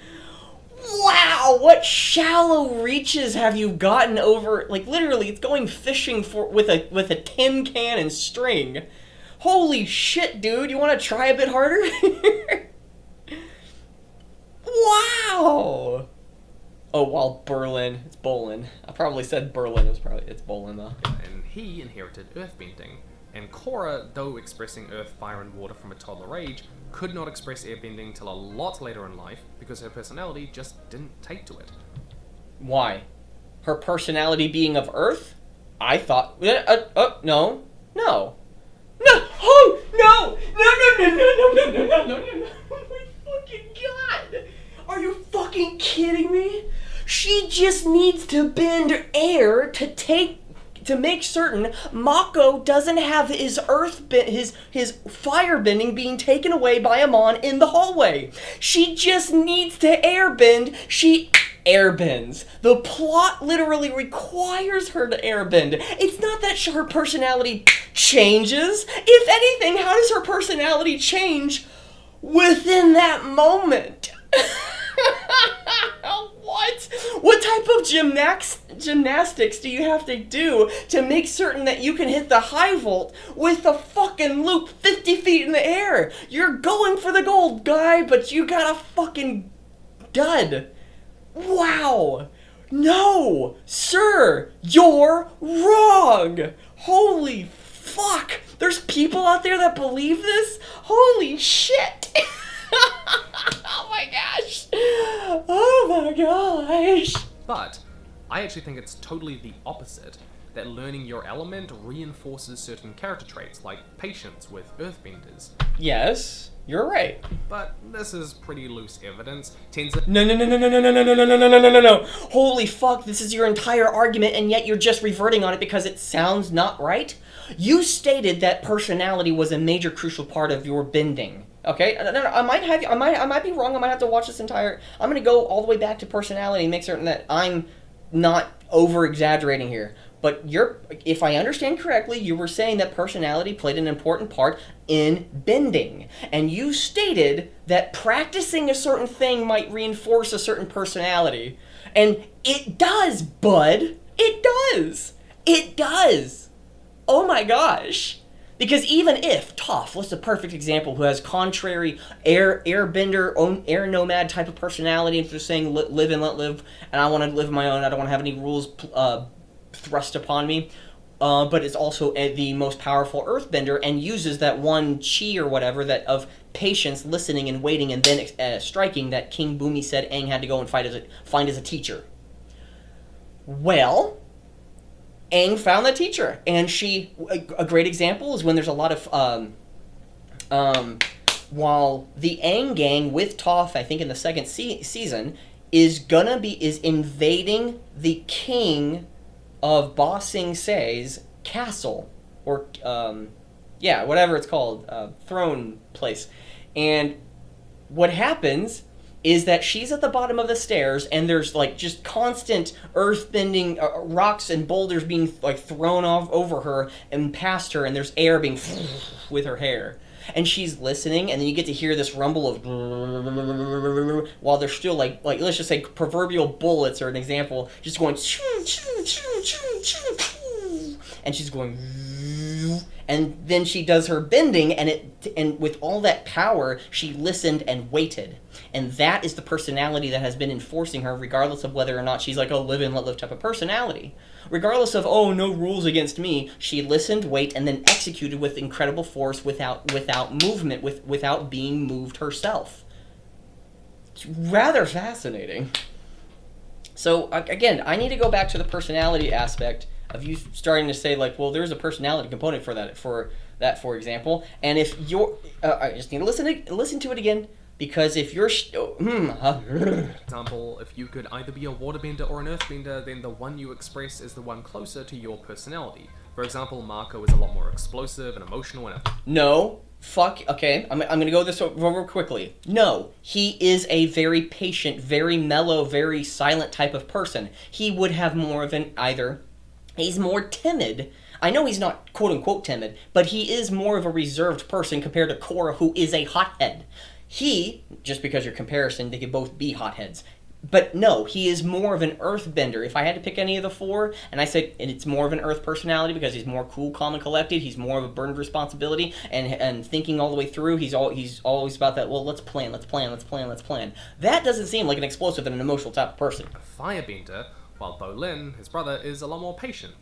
Wow, what shallow reaches have you gotten over? Like literally, it's going fishing with a tin can and string. Holy shit, dude! You want to try a bit harder? Wow. Oh, while it's Bolin. I probably said Berlin. It's Bolin though. And he inherited earthbending. And Korra, though expressing earth, fire, and water from a toddler age, could not express airbending till a lot later in life because her personality just didn't take to it. Why? Her personality being of Earth? I thought. No. Oh no! No! Oh my fucking god! Are you fucking kidding me? She just needs to bend air to make certain Mako doesn't have his firebending being taken away by Amon in the hallway. She just needs to airbend. She airbends. The plot literally requires her to airbend. It's not that her personality changes. If anything, how does her personality change within that moment? What? What type of gymnastics do you have to do to make certain that you can hit the high volt with the fucking loop 50 feet in the air? You're going for the gold, guy, but you got a fucking dud. Wow. No, sir, you're wrong. Holy fuck. There's people out there that believe this? Holy shit. Oh my gosh. Oh my gosh. But I actually think it's totally the opposite, that learning your element reinforces certain character traits, like patience with earthbenders. Yes, you're right. But this is pretty loose evidence. No. Holy fuck, this is your entire argument, and yet you're just reverting on it because it sounds not right? You stated that personality was a major crucial part of your bending. Okay, no, I might be wrong. I might have to watch this entire. I'm gonna go all the way back to personality and make certain that I'm not over exaggerating here. But if I understand correctly, you were saying that personality played an important part in bending, and you stated that practicing a certain thing might reinforce a certain personality, and it does, bud. It does. It does. Oh my gosh. Because even if Toph was a perfect example who has contrary airbender, air nomad type of personality, and just saying live and let live, and I want to live my own, I don't want to have any rules thrust upon me, but is also the most powerful earthbender and uses that one chi or whatever that of patience, listening and waiting, and then striking that King Boomy said Aang had to go and find as a teacher. Well, Aang found that teacher, and a great example is when there's a lot of, while the Aang gang with Toph, I think in the second season, is invading the king of Ba Sing Se's castle, or, whatever it's called, throne place, and what happens is that she's at the bottom of the stairs, and there's like just constant earth-bending rocks and boulders being like thrown off over her and past her, and there's air being with her hair. And she's listening, and then you get to hear this rumble of while they're still like let's just say proverbial bullets are an example, just going and she's going, and then she does her bending, and with all that power, she listened and waited. And that is the personality that has been enforcing her, regardless of whether or not she's like a live and let live type of personality. Regardless of, oh, no rules against me, she listened, waited, and then executed with incredible force without movement, without being moved herself. It's rather fascinating. So, again, I need to go back to the personality aspect of you starting to say, like, well, there's a personality component for that, for example. And if you're... I just need to listen to it again. Because if you're... example, if you could either be a waterbender or an earthbender, then the one you express is the one closer to your personality. For example, Marco is a lot more explosive and emotional and... No. Fuck. Okay, I'm going to go this over quickly. No. He is a very patient, very mellow, very silent type of person. He would have more of an either... He's more timid. I know he's not quote-unquote timid, but he is more of a reserved person compared to Korra, who is a hothead. He, just because your comparison, they could both be hotheads. But no, he is more of an earthbender. If I had to pick any of the four, and I said it's more of an earth personality because he's more cool, calm, and collected, he's more of a burden of responsibility, and thinking all the way through, he's always about that, well, let's plan. That doesn't seem like an explosive and an emotional type of person. Firebender, while Bolin, his brother, is a lot more patient,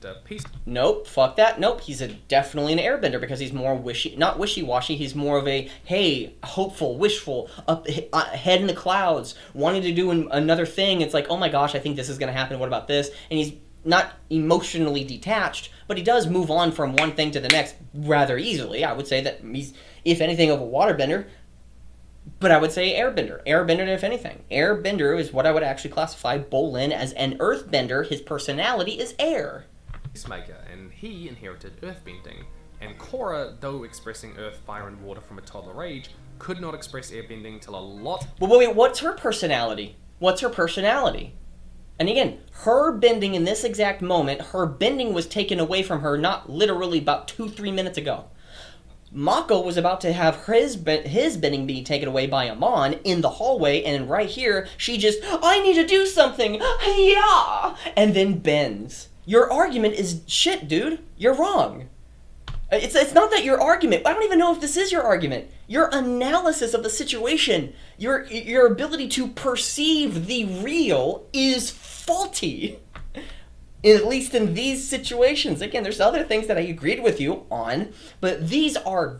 Nope, fuck that. Nope, he's definitely an airbender because he's more not wishy-washy. He's more of a, hey, hopeful, wishful, head in the clouds, wanting to do another thing. It's like, oh my gosh, I think this is going to happen. What about this? And he's not emotionally detached, but he does move on from one thing to the next rather easily. I would say that he's, if anything, of a waterbender. But I would say airbender. Airbender, if anything. Airbender is what I would actually classify Bolin as an earthbender. His personality is air. Peacemaker, and he inherited earthbending. And Korra, though expressing earth, fire, and water from a toddler age, could not express airbending till a lot... Wait, what's her personality? And again, her bending in this exact moment, her bending was taken away from her not literally about 2-3 minutes ago. Mako was about to have his bending being taken away by Amon in the hallway, and right here, she just, I need to do something, yeah, and then bends. Your argument is shit, dude. You're wrong. It's not that your argument, I don't even know if this is your argument. Your analysis of the situation, your ability to perceive the real is faulty. At least in these situations. Again, there's other things that I agreed with you on, but these are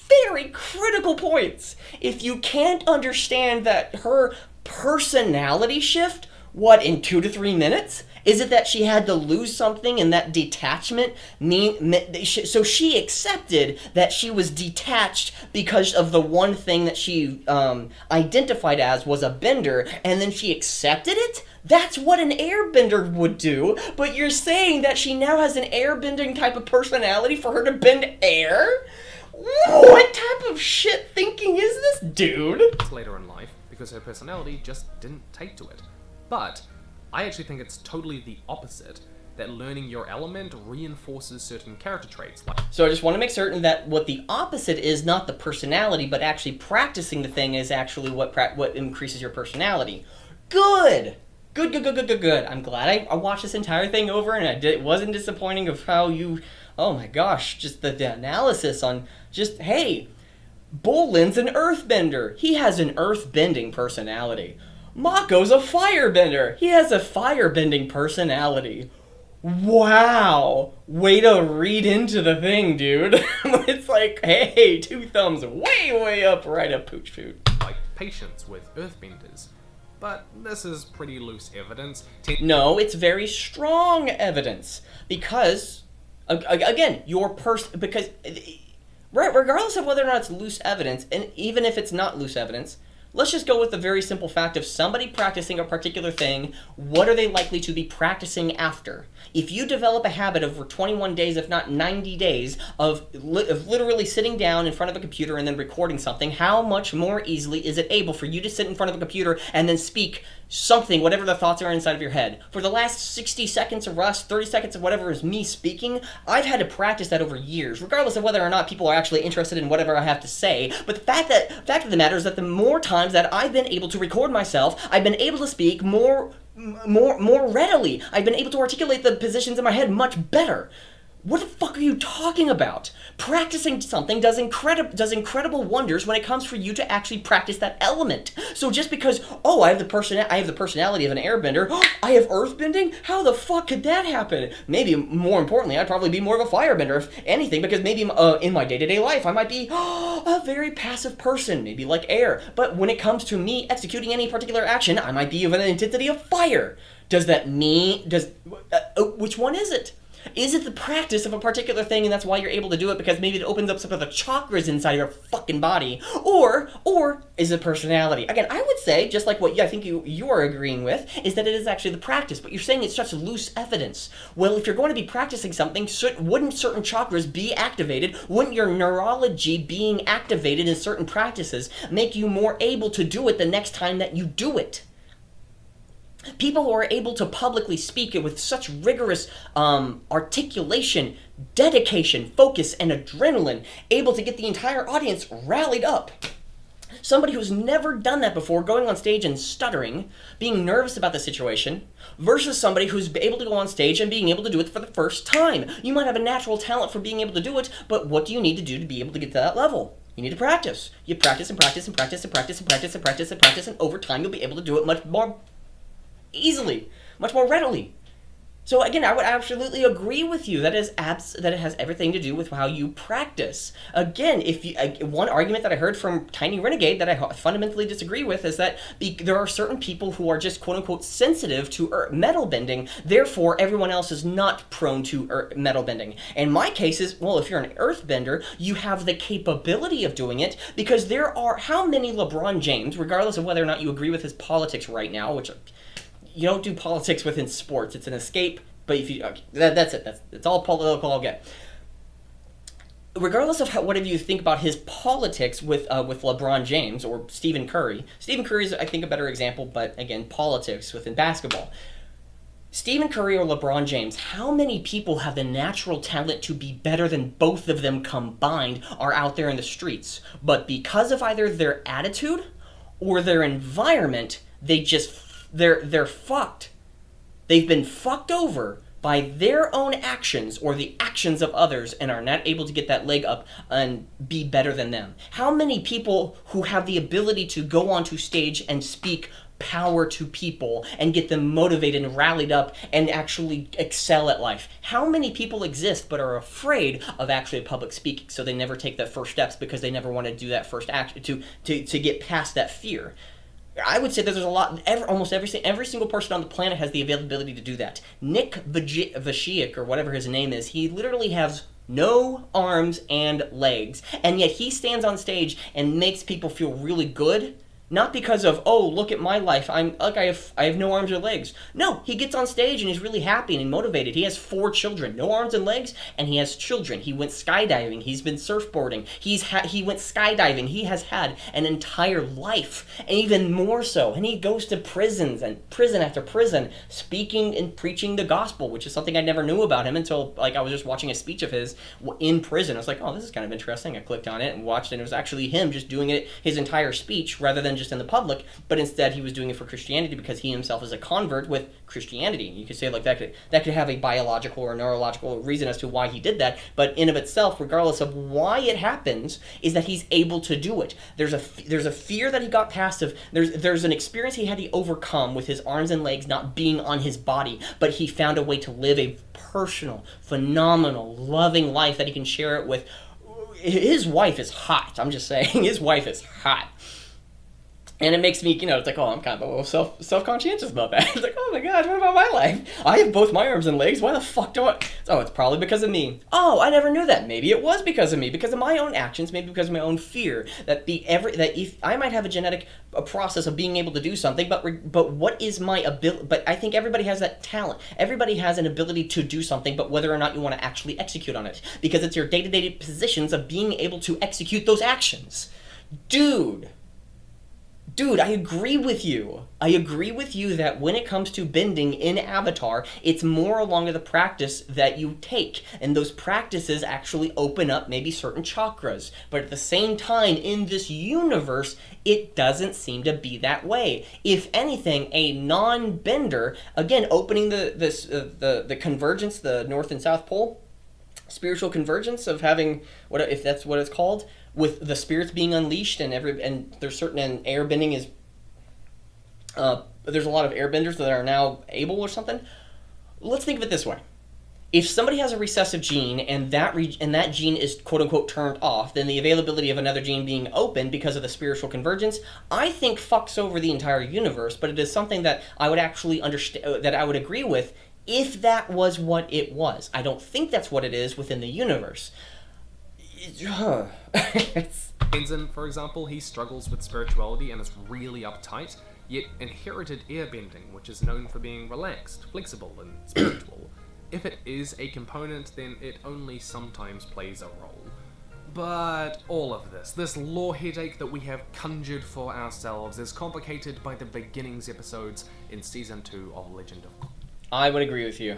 very critical points. If you can't understand that her personality shift, what, in 2 to 3 minutes? Is it that she had to lose something and that detachment so she accepted that she was detached because of the one thing that she identified as was a bender, and then she accepted it? That's what an airbender would do, but you're saying that she now has an airbending type of personality for her to bend air? What type of shit thinking is this, dude? Later in life, because her personality just didn't take to it. But I actually think it's totally the opposite, that learning your element reinforces certain character traits. So I just want to make certain that what the opposite is not the personality, but actually practicing the thing is actually what increases your personality. Good! Good. I'm glad I watched this entire thing over, and it wasn't disappointing of how you, oh my gosh, just the analysis on just, hey, Bolin's an earthbender. He has an earthbending personality. Mako's a firebender. He has a firebending personality. Wow. Way to read into the thing, dude. It's like, hey, 2 thumbs way up, right up pooch poot. Like patience with earthbenders. But this is pretty loose evidence. No, it's very strong evidence. Because, again, because, regardless of whether or not it's loose evidence, and even if it's not loose evidence, let's just go with the very simple fact of somebody practicing a particular thing, what are they likely to be practicing after? If you develop a habit over 21 days, if not 90 days, of literally sitting down in front of a computer and then recording something, how much more easily is it able for you to sit in front of a computer and then speak something, whatever the thoughts are inside of your head? For the last 60 seconds of Russ, 30 seconds of whatever is me speaking, I've had to practice that over years, regardless of whether or not people are actually interested in whatever I have to say. But the fact of the matter is that the more times that I've been able to record myself, I've been able to speak more readily. I've been able to articulate the positions in my head much better. What the fuck are you talking about? Practicing something does incredible wonders when it comes for you to actually practice that element. So just because, I have the personality of an airbender, I have earthbending? How the fuck could that happen? Maybe, more importantly, I'd probably be more of a firebender, if anything, because maybe in my day-to-day life, I might be a very passive person, maybe like air. But when it comes to me executing any particular action, I might be of an intensity of fire. Does that mean, which one is it? Is it the practice of a particular thing and that's why you're able to do it because maybe it opens up some of the chakras inside your fucking body? Or is it personality? Again, I would say, just like what I think you are agreeing with, is that it is actually the practice, but you're saying it's such loose evidence. Well, if you're going to be practicing something, wouldn't certain chakras be activated? Wouldn't your neurology being activated in certain practices make you more able to do it the next time that you do it? People who are able to publicly speak it with such rigorous articulation, dedication, focus, and adrenaline, able to get the entire audience rallied up. Somebody who's never done that before, going on stage and stuttering, being nervous about the situation, versus somebody who's able to go on stage and being able to do it for the first time. You might have a natural talent for being able to do it, but what do you need to do to be able to get to that level? You need to practice. You practice and practice and practice and practice and practice and practice and practice, and over time you'll be able to do it much more easily, much more readily. So again, I would absolutely agree with you that it has everything to do with how you practice. Again, one argument that I heard from Tiny Renegade that I fundamentally disagree with is that there are certain people who are just quote-unquote sensitive to metal bending, therefore everyone else is not prone to metal bending. And my case is, well, if you're an earthbender, you have the capability of doing it, because there are how many LeBron James, regardless of whether or not you agree with his politics right now, which you don't do politics within sports. It's an escape, but if you that's it. That's all political I'll get. Regardless of whatever you think about his politics with LeBron James or Stephen Curry. Stephen Curry is, I think, a better example, but again, politics within basketball. Stephen Curry or LeBron James, how many people have the natural talent to be better than both of them combined are out there in the streets? But because of either their attitude or their environment, they're fucked. They've been fucked over by their own actions or the actions of others and are not able to get that leg up and be better than them. How many people who have the ability to go onto stage and speak power to people and get them motivated and rallied up and actually excel at life? How many people exist but are afraid of actually public speaking, so they never take the first steps because they never want to do that first action to get past that fear? I would say that there's a lot. Almost every single person on the planet has the availability to do that. Nick Vujicic, or whatever his name is, he literally has no arms and legs, and yet he stands on stage and makes people feel really good. Not because of, oh, look at my life, I have no arms or legs. No, he gets on stage and he's really happy and he's He has 4 children, no arms and legs, and he has children. He went skydiving, he's been surfboarding, he went skydiving, he has had an entire life, and even more so. And he goes to prisons and prison after prison, speaking and preaching the gospel, which is something I never knew about him until I was just watching a speech of his in prison. I was like, oh, this is kind of interesting. I clicked on it and watched it, and it was actually him just doing it, his entire speech, rather than just in the public, but instead he was doing it for Christianity because he himself is a convert with Christianity. You could say like that could have a biological or neurological reason as to why he did that, but in of itself, regardless of why it happens, is that he's able to do it. There's a fear that he got past of there's an experience he had to overcome with his arms and legs not being on his body, but he found a way to live a personal, phenomenal, loving life that he can share it with. His wife is hot. I'm just saying, his wife is hot. And it makes me, it's like, oh, I'm kind of a little self-conscientious about that. It's like, oh my gosh, what about my life? I have both my arms and legs. Why the fuck do I? Oh, it's probably because of me. Oh, I never knew that. Maybe it was because of me, because of my own actions, maybe because of my own fear. That if I might have a genetic process of being able to do something, but what is my ability? But I think everybody has that talent. Everybody has an ability to do something, but whether or not you want to actually execute on it, because it's your day-to-day positions of being able to execute those actions. Dude, I agree with you. I agree with you that when it comes to bending in Avatar, it's more along the practice that you take. And those practices actually open up maybe certain chakras. But at the same time, in this universe, it doesn't seem to be that way. If anything, a non-bender, again, opening the convergence, the North and South Pole, spiritual convergence of having, if that's what it's called, with the spirits being unleashed and there's certain airbending is there's a lot of airbenders that are now able or something. Let's think of it this way. If somebody has a recessive gene and that gene is quote unquote turned off, then the availability of another gene being open because of the spiritual convergence, I think fucks over the entire universe, but it is something that I would actually understand, that I would agree with if that was what it was. I don't think that's what it is within the universe. Tenzin, for example, he struggles with spirituality and is really uptight, yet inherited airbending, which is known for being relaxed, flexible, and spiritual. If it is a component, then it only sometimes plays a role. But all of this lore headache that we have conjured for ourselves is complicated by the beginnings episodes in Season 2 of Legend of Korra. I would agree with you.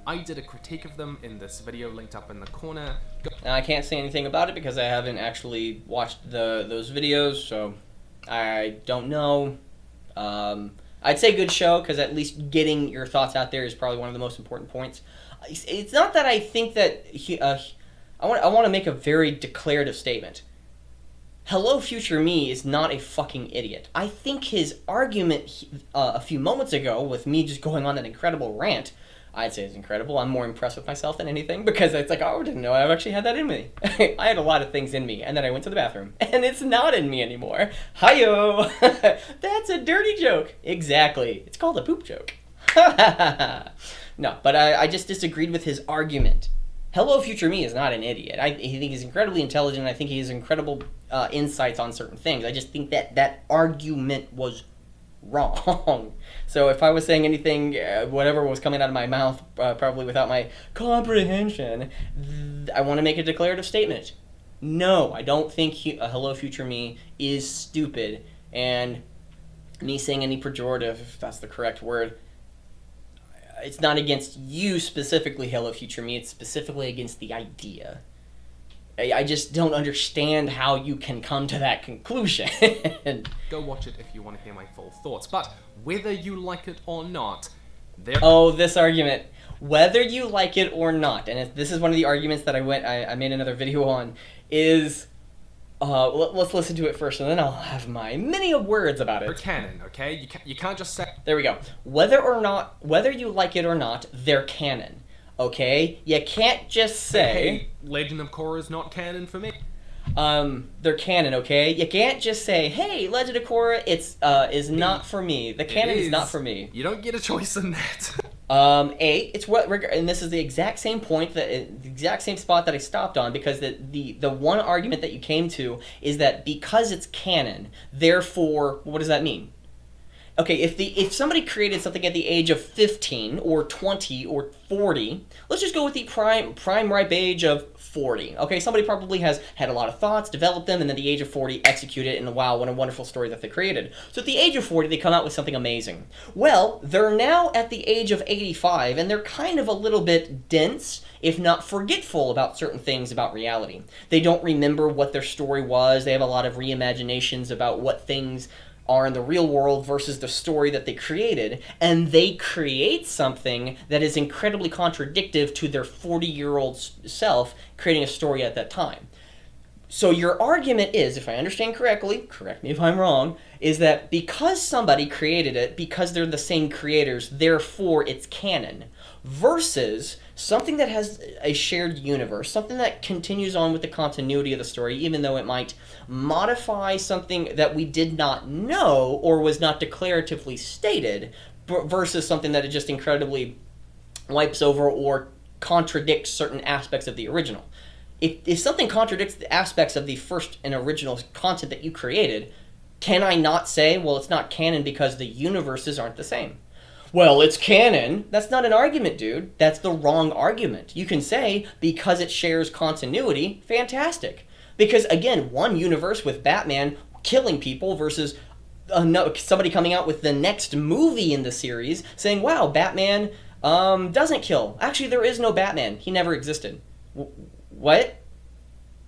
I did a critique of them in this video linked up in the corner. Now, I can't say anything about it because I haven't actually watched those videos, so I don't know. I'd say good show because at least getting your thoughts out there is probably one of the most important points. It's not that I think that I want to make a very declarative statement. Hello Future Me is not a fucking idiot. I think his argument a few moments ago with me just going on that incredible rant, I'd say it's incredible. I'm more impressed with myself than anything because it's like, oh, I didn't know I've actually had that in me. I had a lot of things in me, and then I went to the bathroom, and it's not in me anymore. Hi-yo! That's a dirty joke. Exactly. It's called a poop joke. No, but I just disagreed with his argument. Hello Future Me is not an idiot. I think he's incredibly intelligent. I think he has incredible insights on certain things. I just think that argument was wrong. So if I was saying anything, whatever was coming out of my mouth, probably without my comprehension, I want to make a declarative statement. No, I don't think Hello Future Me is stupid. And me saying any pejorative, if that's the correct word, it's not against you specifically, Hello Future Me. It's specifically against the idea. I just don't understand how you can come to that conclusion. Go watch it if you want to hear my full thoughts. But whether you like it or not, this argument. Whether you like it or not, and this is one of the arguments that I made another video on, is... let's listen to it first, and then I'll have my many words about it. They're canon, okay? You can't just say... There we go. Whether you like it or not, they're canon. Okay? You can't just say... Hey, Legend of Korra is not canon for me. They're canon, okay? You can't just say, hey, Legend of Korra, is not for me. The canon is not for me. You don't get a choice in that. It's what, and this is the exact same point, the exact same spot that I stopped on, because the one argument that you came to is that because it's canon, therefore, what does that mean? Okay, if somebody created something at the age of 15 or 20 or 40, let's just go with the prime ripe age of 40. Okay, somebody probably has had a lot of thoughts, developed them, and then at the age of 40 execute it, and wow, what a wonderful story that they created. So at the age of 40, they come out with something amazing. Well, they're now at the age of 85, and they're kind of a little bit dense, if not forgetful about certain things about reality. They don't remember what their story was. They have a lot of reimaginations about what things are in the real world versus the story that they created, and they create something that is incredibly contradictive to their 40-year-old self creating a story at that time. So your argument is, if I understand correctly, correct me if I'm wrong, is that because somebody created it, because they're the same creators, therefore it's canon, versus something that has a shared universe, something that continues on with the continuity of the story, even though it might modify something that we did not know or was not declaratively stated, versus something that it just incredibly wipes over or contradicts certain aspects of the original. If something contradicts the aspects of the first and original content that you created, can I not say, well, it's not canon because the universes aren't the same? Well, it's canon. That's not an argument, dude. That's the wrong argument. You can say, because it shares continuity, fantastic. Because, again, one universe with Batman killing people versus somebody coming out with the next movie in the series saying, wow, Batman doesn't kill. Actually, there is no Batman. He never existed. What?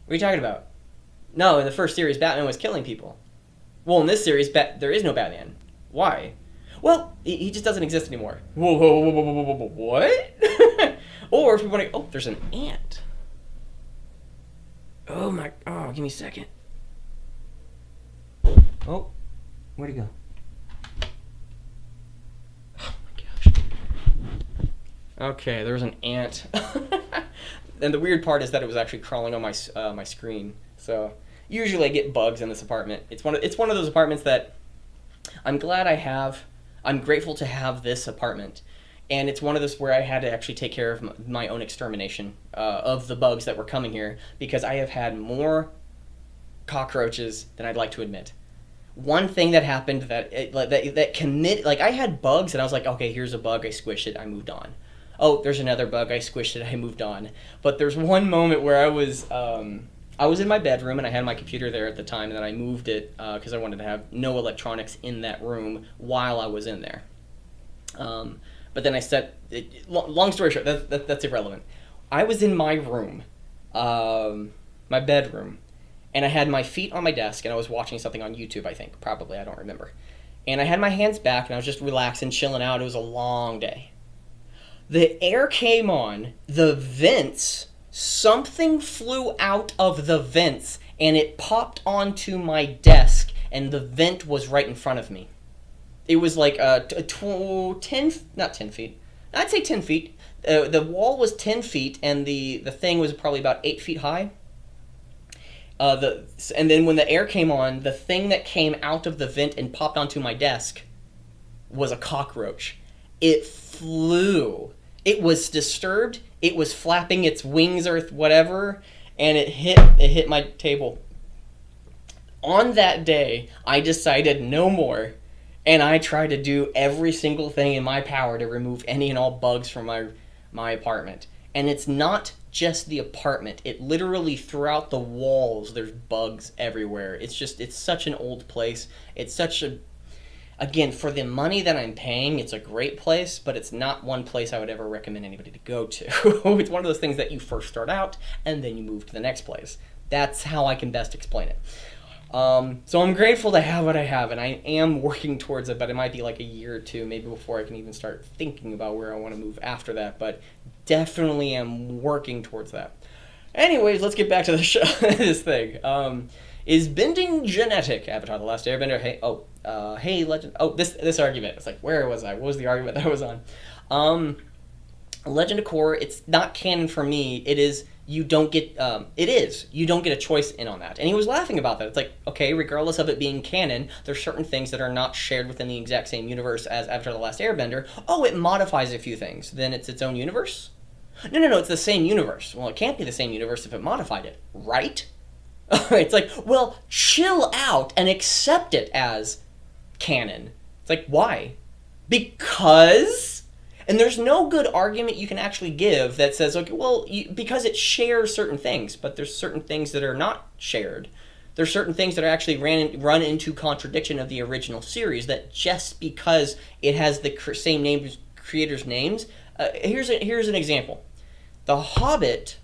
What are you talking about? No, in the first series, Batman was killing people. Well, in this series, there is no Batman. Why? Well, he just doesn't exist anymore. Whoa, what? Or if we want to... Oh, there's an ant. Oh, give me a second. Oh, where'd he go? Oh, my gosh. Okay, there was an ant. And the weird part is that it was actually crawling on my screen. So usually I get bugs in this apartment. It's one of those apartments that I'm glad I have. I'm grateful to have this apartment. And it's one of those where I had to actually take care of my own extermination of the bugs that were coming here, because I have had more cockroaches than I'd like to admit. One thing that happened I had bugs and I was like, okay, here's a bug, I squished it, I moved on. Oh, there's another bug, I squished it, I moved on. But there's one moment where I was in my bedroom and I had my computer there at the time, and then I moved it because I wanted to have no electronics in that room while I was in there. But then I said, long story short, that's irrelevant. I was in my room, my bedroom, and I had my feet on my desk and I was watching something on YouTube, I think, probably, I don't remember. And I had my hands back and I was just relaxing, chilling out. It was a long day. The air came on, the vents, something flew out of the vents and it popped onto my desk, and the vent was right in front of me. It was like 10 feet. I'd say 10 feet. The wall was 10 feet and the thing was probably about 8 feet high. And then when the air came on, the thing that came out of the vent and popped onto my desk was a cockroach. It flew. It was disturbed. It was flapping its wings or whatever, and it hit my table. On that day, I decided no more, and I tried to do every single thing in my power to remove any and all bugs from my apartment. And it's not just the apartment. It literally, throughout the walls, there's bugs everywhere. It's such an old place. It's such a... again, for the money that I'm paying, it's a great place, but it's not one place I would ever recommend anybody to go to. It's one of those things that you first start out, and then you move to the next place. That's how I can best explain it. So I'm grateful to have what I have, and I am working towards it, but it might be like a year or two, maybe before I can even start thinking about where I want to move after that, but definitely am working towards that. Anyways, let's get back to the show, this thing. Is bending genetic? Avatar: The Last Airbender. Hey, Legend. Oh, this argument. It's like, where was I? What was the argument that I was on? Legend of Korra, it's not canon for me. It is. You don't get. You don't get a choice in on that. And he was laughing about that. It's like, okay, regardless of it being canon, there's certain things that are not shared within the exact same universe as Avatar: The Last Airbender. Oh, it modifies a few things. Then it's its own universe? No, it's the same universe. Well, it can't be the same universe if it modified it, right? It's like, well, chill out and accept it as canon. It's like, why? Because? And there's no good argument you can actually give that says, okay, well, because it shares certain things, but there's certain things that are not shared. There's certain things that are actually run into contradiction of the original series, that just because it has the same names, creators' names. Here's an example. The Hobbit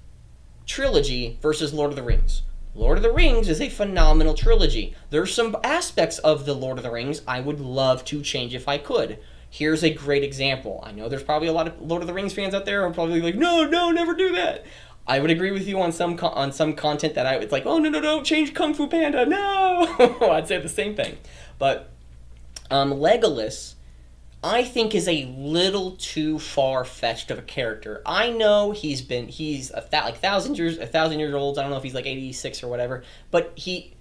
trilogy versus Lord of the Rings. Lord of the Rings is a phenomenal trilogy. There's some aspects of the Lord of the Rings I would love to change if I could. Here's a great example. I know there's probably a lot of Lord of the Rings fans out there who are probably like, no, never do that. I would agree with you on some content that it's like, oh, no, change Kung Fu Panda, no! I'd say the same thing. But Legolas, I think, is a little too far-fetched of a character. I know he's a thousand years old. I don't know if he's like 86 or whatever, but he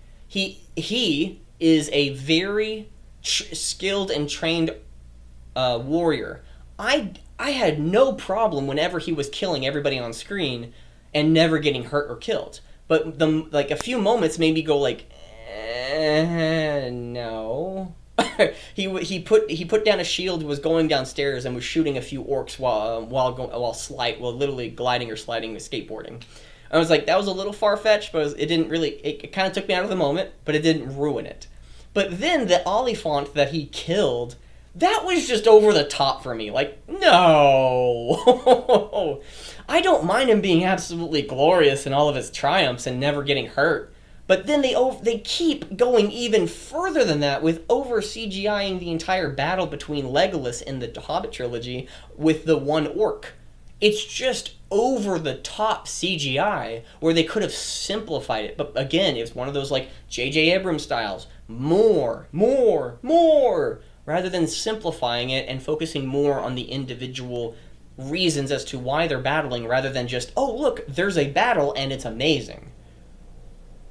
is a very skilled and trained warrior. I had no problem whenever he was killing everybody on screen and never getting hurt or killed. But a few moments made me go like, no. He put down a shield, was going downstairs, and was shooting a few orcs while literally gliding or sliding skateboarding. I was like, that was a little far fetched, but it didn't really. It kind of took me out of the moment, but it didn't ruin it. But then the Oliphant that he killed, that was just over the top for me. Like, no. I don't mind him being absolutely glorious in all of his triumphs and never getting hurt. But then they keep going even further than that with over CGIing the entire battle between Legolas in the Hobbit trilogy with the one orc. It's just over the top CGI where they could have simplified it. But again, it's one of those like J.J. Abrams styles. More. Rather than simplifying it and focusing more on the individual reasons as to why they're battling, rather than just, oh, look, there's a battle and it's amazing.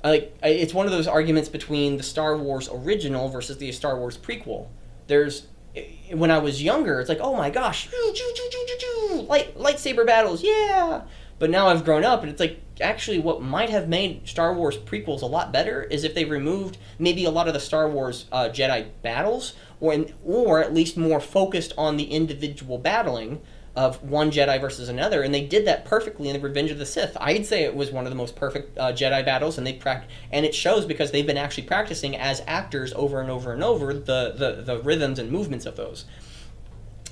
It's one of those arguments between the Star Wars original versus the Star Wars prequel. When I was younger, it's like, oh my gosh, lightsaber battles, yeah! But now I've grown up, and it's like, actually what might have made Star Wars prequels a lot better is if they removed maybe a lot of the Star Wars Jedi battles, or at least more focused on the individual battling of one Jedi versus another, and they did that perfectly in the Revenge of the Sith. I'd say it was one of the most perfect Jedi battles, and and it shows because they've been actually practicing as actors over and over and over the rhythms and movements of those.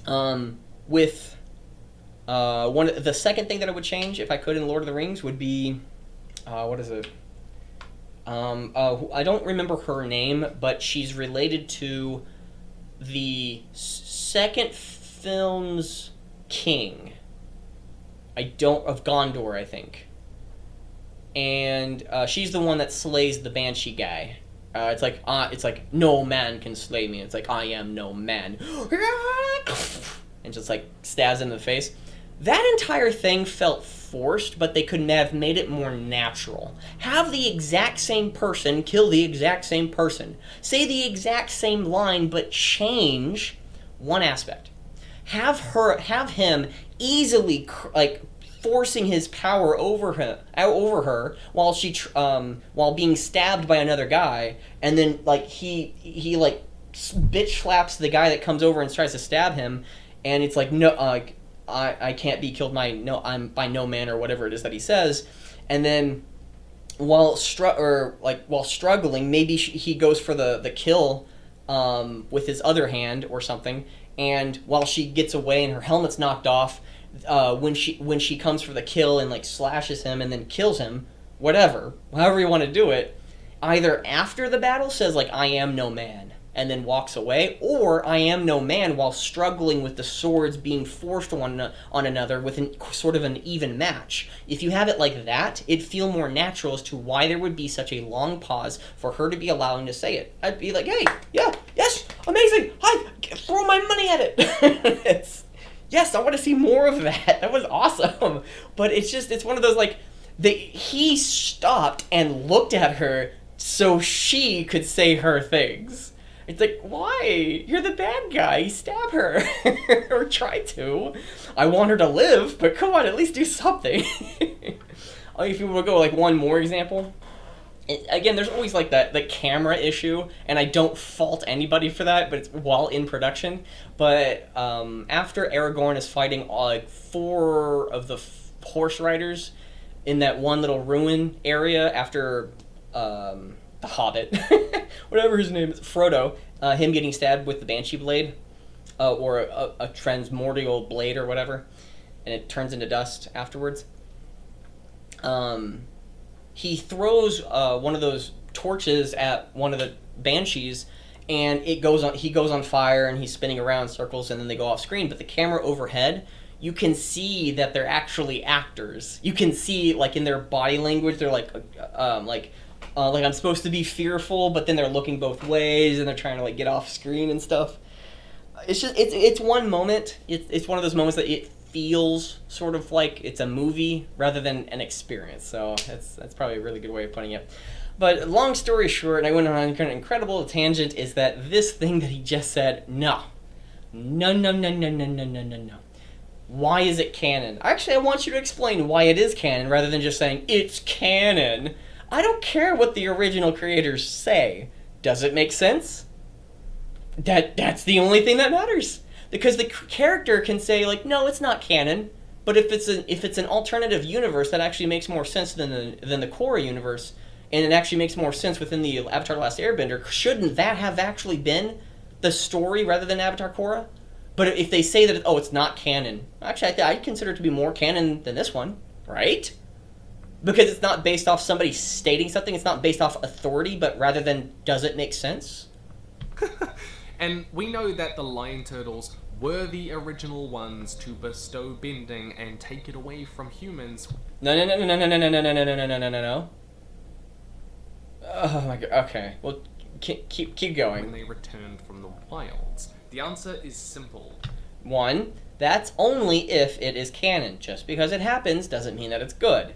The second thing that I would change if I could in Lord of the Rings would be, what is it? I don't remember her name, but she's related to the second film's king. Of Gondor, I think. And she's the one that slays the Banshee guy. It's like no man can slay me. It's like I am no man. And just like stabs him in the face. That entire thing felt forced, but they could have made it more natural. Have the exact same person kill the exact same person. Say the exact same line, but change one aspect. Have him easily forcing his power over her while being stabbed by another guy, and then he bitch slaps the guy that comes over and tries to stab him, and it's like, no, I can't be killed by no man, or whatever it is that he says, and then while struggling, maybe he goes for the kill with his other hand or something, and while she gets away and her helmet's knocked off, when she comes for the kill and like slashes him and then kills him, whatever, however you want to do it, either after the battle says like I am no man and then walks away, or I am no man while struggling with the swords being forced on another with sort of an even match. If you have it like that, it'd feel more natural as to why there would be such a long pause for her to be allowing to say it. I'd be like, hey, yeah, yes, amazing, hi, throw my money at it. Yes, I want to see more of that. That was awesome. But it's one of those like, he stopped and looked at her so she could say her things. It's like, why? You're the bad guy. Stab her. Or try to. I want her to live, but come on, at least do something. If you want to go like one more example. Again, there's always like the camera issue, and I don't fault anybody for that, but it's while in production. But after Aragorn is fighting like 4 of the horse riders in that one little ruin area after the Hobbit, whatever his name is, Frodo, him getting stabbed with the Banshee blade, or a transmortal blade or whatever, and it turns into dust afterwards. He throws one of those torches at one of the Banshees, and he goes on fire, and he's spinning around in circles, and then they go off screen. But the camera overhead, you can see that they're actually actors. You can see, like, in their body language, they're like I'm supposed to be fearful, but then they're looking both ways, and they're trying to like get off screen and stuff. It's one moment. It's one of those moments that it feels sort of like it's a movie rather than an experience. So that's probably a really good way of putting it. But long story short, and I went on an incredible tangent, is that this thing that he just said, no. Why is it canon? Actually, I want you to explain why it is canon rather than just saying it's canon. I don't care what the original creators say. Does it make sense? That's the only thing that matters. Because the character can say, like, no, it's not canon. But if it's an alternative universe, that actually makes more sense than the Korra universe, and it actually makes more sense within the Avatar: The Last Airbender, shouldn't that have actually been the story rather than Avatar Korra? But if they say that, it's not canon, actually, I consider it to be more canon than this one, right? Because it's not based off somebody stating something, it's not based off authority, but rather than, does it make sense? And we know that the Lion Turtles were the original ones to bestow bending and take it away from humans. No. Oh my god, okay. Well, keep going. When they returned from the wilds. The answer is simple. 1, that's only if it is canon. Just because it happens doesn't mean that it's good.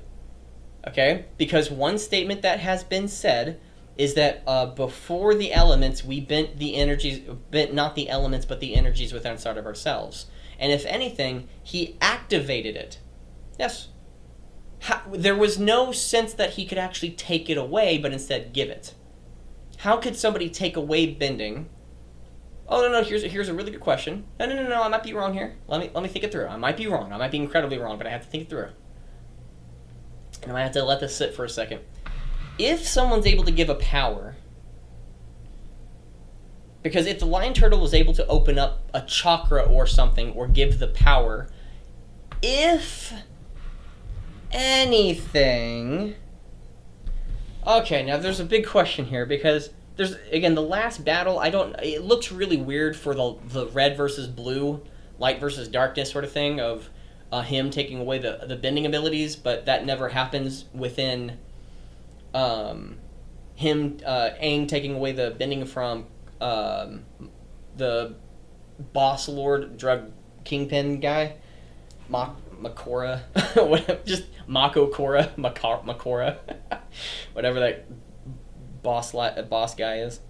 Okay? Because one statement that has been said is that before the elements, we bent the energies, not the elements, but the energies within inside of ourselves. And if anything, he activated it. Yes. There was no sense that he could actually take it away, but instead give it. How could somebody take away bending? Oh, no, here's a really good question. No, I might be wrong here. Let me think it through. I might be wrong. I might be incredibly wrong, but I have to think it through. And I might have to let this sit for a second. If someone's able to give a power, because if the lion turtle was able to open up a chakra or something, or give the power, if anything... Okay, now there's a big question here, because there's, again, the last battle, it looks really weird for the red versus blue, light versus darkness sort of thing, of him taking away the bending abilities, but that never happens within... Aang taking away the bending from the boss lord drug kingpin guy, Makora, just Mako Korra, Makora, whatever that boss guy is.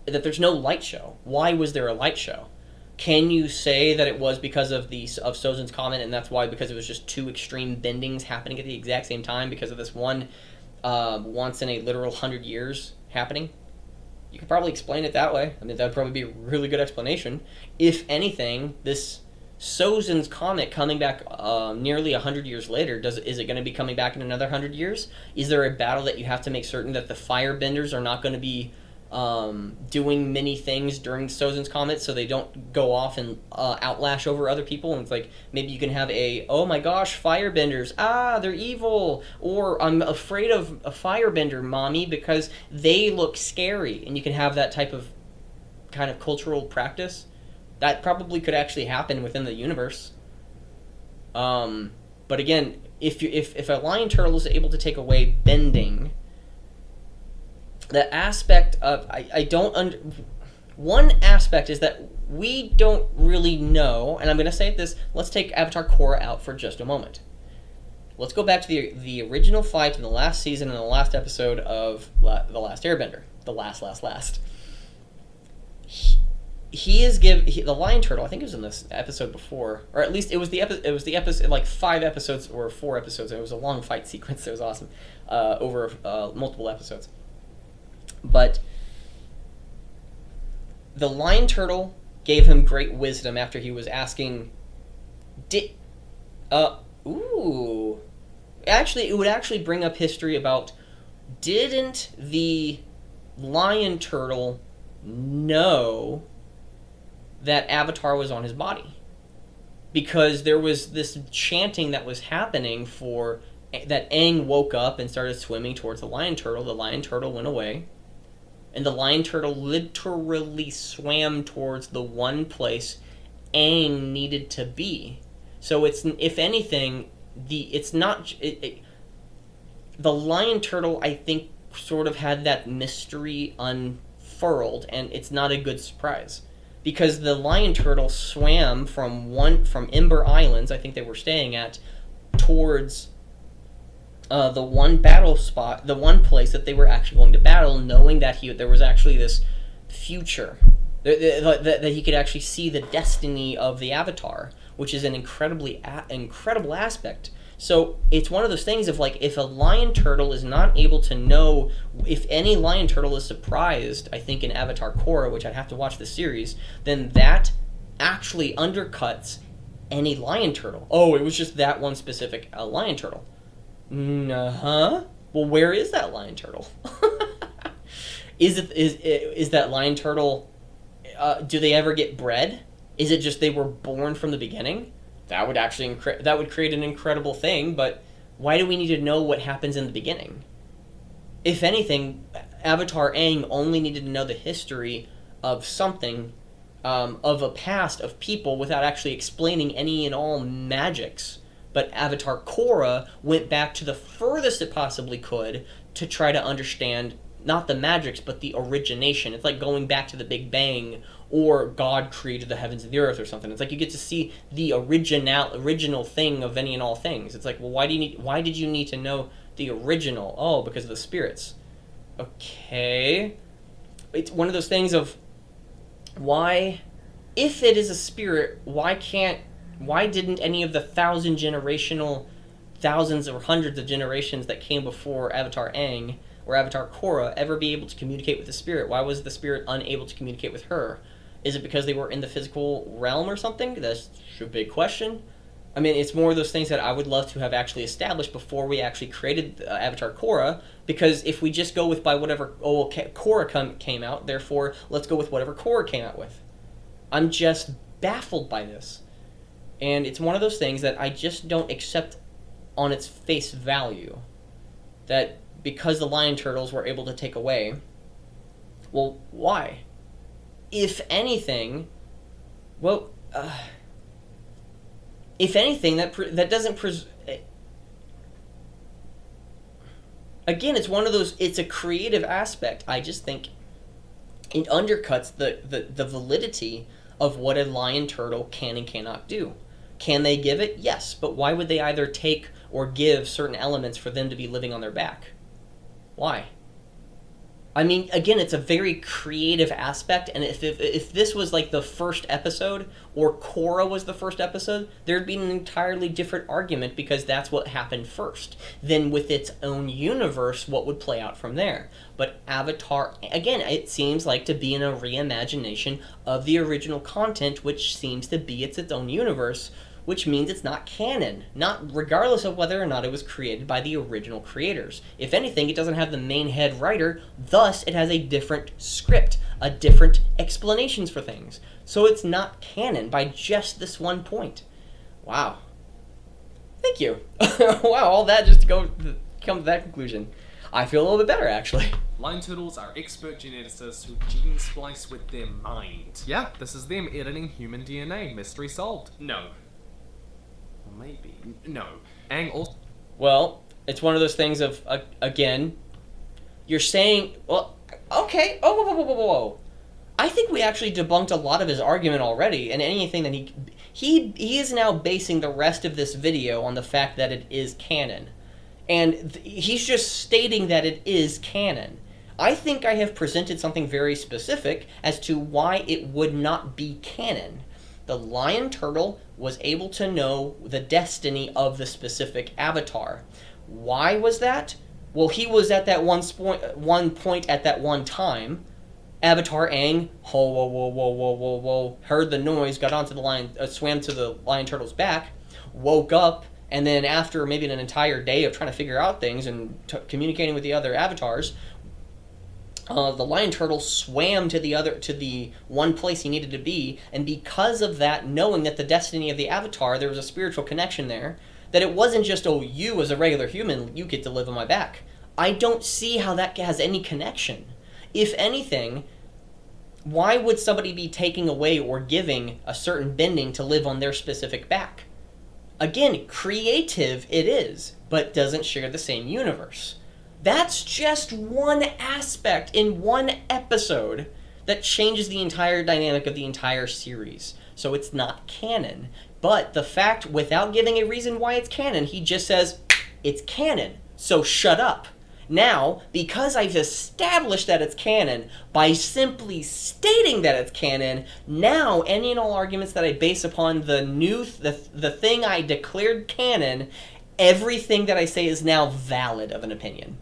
That there's no light show. Why was there a light show? Can you say that it was because of Sozin's comment, and that's why, because it was just 2 extreme bendings happening at the exact same time because of this one once in a literal 100 years happening? You could probably explain it that way. I mean, that would probably be a really good explanation. If anything, this Sozin's comet coming back nearly 100 years later, is it going to be coming back in another 100 years? Is there a battle that you have to make certain that the firebenders are not going to be doing many things during Sozin's Comet so they don't go off and outlash over other people. And it's like, maybe you can have oh my gosh, firebenders, they're evil, or I'm afraid of a firebender, mommy, because they look scary. And you can have that type of kind of cultural practice. That probably could actually happen within the universe. But again, if a lion turtle is able to take away bending, the aspect of one aspect is that we don't really know, and I'm going to say this, let's take Avatar Korra out for just a moment. Let's go back to the original fight in the last season and the last episode of The Last Airbender. The last. The lion turtle, I think it was in this episode before, or at least it was the episode, like 5 episodes or 4 episodes, and it was a long fight sequence. It was awesome, over multiple episodes. But the lion turtle gave him great wisdom after he was asking, actually, it would actually bring up history about, didn't the lion turtle know that Avatar was on his body? Because there was this chanting that was happening that Aang woke up and started swimming towards the lion turtle. The lion turtle went away, and the lion turtle literally swam towards the one place Aang needed to be. So it's, if anything, the lion turtle, I think, sort of had that mystery unfurled, and it's not a good surprise. Because the lion turtle swam from Ember Islands, I think they were staying at, towards the one battle spot, the one place that they were actually going to battle, knowing that there was actually this future, that he could actually see the destiny of the Avatar, which is an incredible aspect. So it's one of those things of, like, if a lion turtle is not able to know, if any lion turtle is surprised, I think in Avatar Korra, which I'd have to watch the series, then that actually undercuts any lion turtle. Oh, it was just that one specific lion turtle. Well, where is that lion turtle? Is that lion turtle, do they ever get bred? Is it just they were born from the beginning? That would actually that would create an incredible thing, but why do we need to know what happens in the beginning? If anything, Avatar Aang only needed to know the history of something, of a past of people, without actually explaining any and all magics. But Avatar Korra went back to the furthest it possibly could to try to understand not the magics, but the origination. It's like going back to the Big Bang, or God created the heavens and the earth, or something. It's like you get to see the original thing of any and all things. It's like, well, why did you need to know the original? Oh, because of the spirits. Okay. It's one of those things of, why, if it is a spirit, why didn't any of the thousands or hundreds of generations that came before Avatar Aang or Avatar Korra ever be able to communicate with the spirit? Why was the spirit unable to communicate with her? Is it because they were in the physical realm or something? That's a big question. I mean, it's more of those things that I would love to have actually established before we actually created Avatar Korra, because if we just go with by whatever Korra came out, therefore let's go with whatever Korra came out with. I'm just baffled by this. And it's one of those things that I just don't accept on its face value. That because the lion turtles were able to take away, well, why? If anything, that doesn't again, it's one of those, it's a creative aspect. I just think it undercuts the validity of what a lion turtle can and cannot do. Can they give it? Yes, but why would they either take or give certain elements for them to be living on their back? Why? I mean, again, it's a very creative aspect, and if this was like the first episode, or Korra was the first episode, there'd be an entirely different argument, because that's what happened first. Then with its own universe, what would play out from there? But Avatar, again, it seems like to be in a reimagination of the original content, which seems to be its own universe, which means it's not canon, not regardless of whether or not it was created by the original creators. If anything, it doesn't have the main head writer, thus it has a different script, a different explanations for things. So it's not canon by just this one point. Wow. Thank you. Wow, all that just to come to that conclusion. I feel a little bit better, actually. Lion turtles are expert geneticists who gene splice with their mind. Yeah, this is them editing human DNA. Mystery solved. No. Or maybe. No. Aang also... Well, it's one of those things of, again, you're saying, well, okay, oh, whoa. I think we actually debunked a lot of his argument already, and anything that he is now basing the rest of this video on the fact that it is canon. And he's just stating that it is canon. I think I have presented something very specific as to why it would not be canon. The lion turtle was able to know the destiny of the specific avatar. Why was that? Well, he was at that one point at that one time. Avatar Aang, whoa, heard the noise, got onto the lion, swam to the lion turtle's back, woke up, and then after maybe an entire day of trying to figure out things and communicating with the other avatars, the lion turtle swam to the one place he needed to be, and because of that, knowing that the destiny of the avatar, there was a spiritual connection there, that it wasn't just, oh, you as a regular human, you get to live on my back. I don't see how that has any connection. If anything, why would somebody be taking away or giving a certain bending to live on their specific back? Again, creative it is, but doesn't share the same universe. That's just one aspect in one episode that changes the entire dynamic of the entire series. So it's not canon. But the fact, without giving a reason why it's canon, he just says, it's canon, so shut up. Now, because I've established that it's canon, by simply stating that it's canon, now any and all arguments that I base upon the thing I declared canon, everything that I say is now valid of an opinion.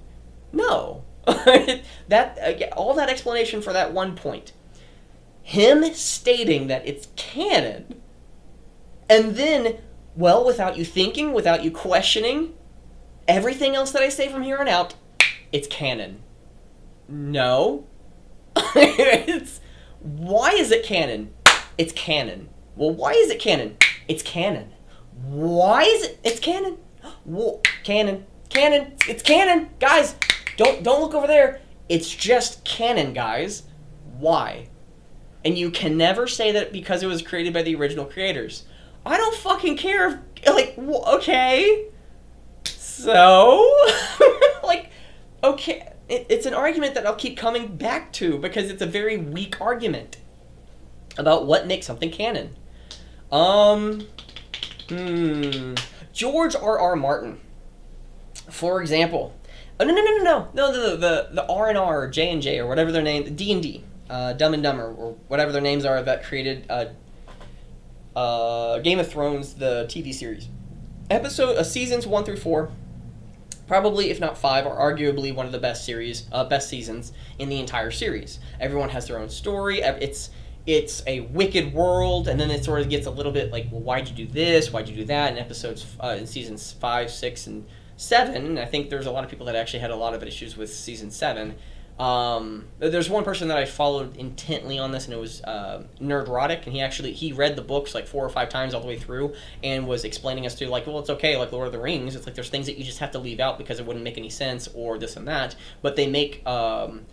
No. All that explanation for that one point. Him stating that it's canon, and then, well, without you thinking, without you questioning, everything else that I say from here on out, it's canon. No. Why is it canon? It's canon. Well, why is it canon? It's canon. Why is it? It's canon. Whoa, canon. It's canon, guys. Don't look over there. It's just canon, guys. Why? And you can never say that because it was created by the original creators. I don't fucking care if, okay. So, okay, it's an argument that I'll keep coming back to because it's a very weak argument about what makes something canon. George R.R. Martin, for example. Oh, no, the R&R or J&J or whatever their name, the D&D, Dumb and Dumber or whatever their names are that created Game of Thrones, the TV series. Seasons 1 through 4. Probably, if not 5, are arguably one of the best seasons in the entire series. Everyone has their own story. It's a wicked world, and then it sort of gets a little bit like, well, why'd you do this? Why'd you do that? In seasons 5, 6, and 7, I think there's a lot of people that actually had a lot of issues with season 7. There's one person that I followed intently on this, and it was Nerdrotic, and he read the books like 4 or 5 times all the way through, and was explaining us to well, it's okay, like Lord of the Rings, it's like there's things that you just have to leave out because it wouldn't make any sense, or this and that, but they make Eirion,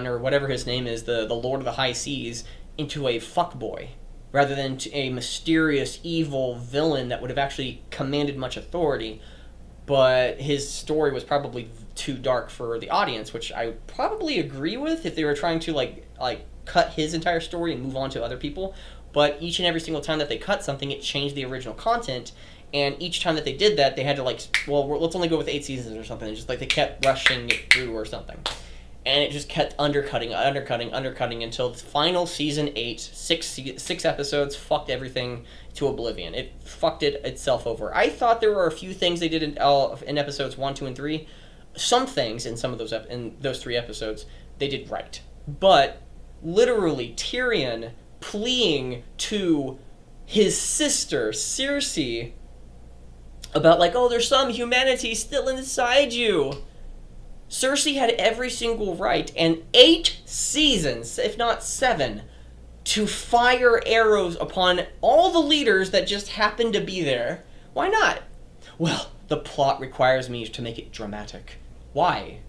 or whatever his name is, the Lord of the High Seas, into a fuckboy, rather than a mysterious, evil villain that would have actually commanded much authority. But his story was probably too dark for the audience, which I probably agree with if they were trying to like cut his entire story and move on to other people. But each and every single time that they cut something, it changed the original content. And each time that they did that, they had to let's only go with 8 seasons or something. It's just like they kept rushing it through or something. And it just kept undercutting until the final season 8, 6 episodes, fucked everything to oblivion. It fucked it itself over. I thought there were a few things they did in episodes 1, 2, and 3. Some things in some of those 3 episodes they did right. But literally Tyrion pleading to his sister, Circe, about like, oh, there's some humanity still inside you. Circe had every single right and 8 seasons, if not 7, to fire arrows upon all the leaders that just happened to be there. Why not? Well, the plot requires me to make it dramatic. Why?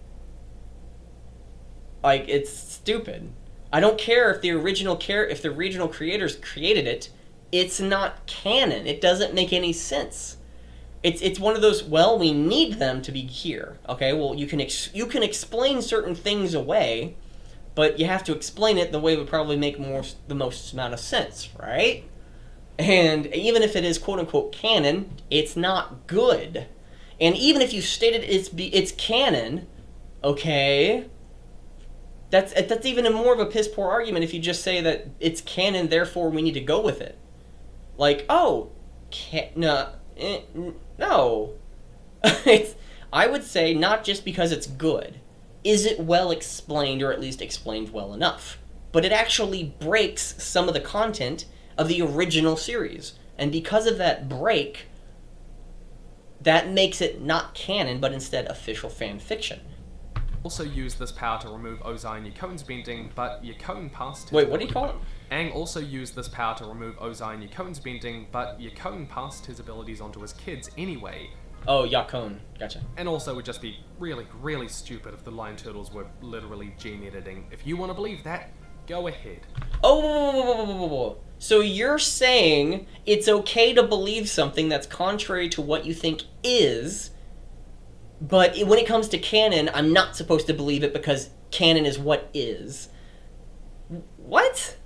Like, it's stupid. I don't care if the original creators created it. It's not canon. It doesn't make any sense. It's one of those, well, we need them to be here. Okay, well, you can explain certain things away, but you have to explain it the way it would probably make the most amount of sense, right? And even if it is quote-unquote canon, it's not good. And even if you stated it's canon, okay, that's even a more of a piss-poor argument if you just say that it's canon, therefore we need to go with it. Like, oh, no. I would say not just because it's good. Is it well explained, or at least explained well enough? But it actually breaks some of the content of the original series. And because of that break, that makes it not canon, but instead official fan fiction. Also used this power to remove Ozai and Yakone's bending, but Yakone passed his... Wait, what do you call it? Aang also used this power to remove Ozai and Yakone's bending, but Yakone passed his abilities onto his kids anyway. Oh, Yakone. Gotcha. And also, it would just be really, really stupid if the Lion Turtles were literally gene editing. If you want to believe that, go ahead. Oh, so you're saying it's okay to believe something that's contrary to what you think is, but when it comes to canon, I'm not supposed to believe it because canon is what is. What?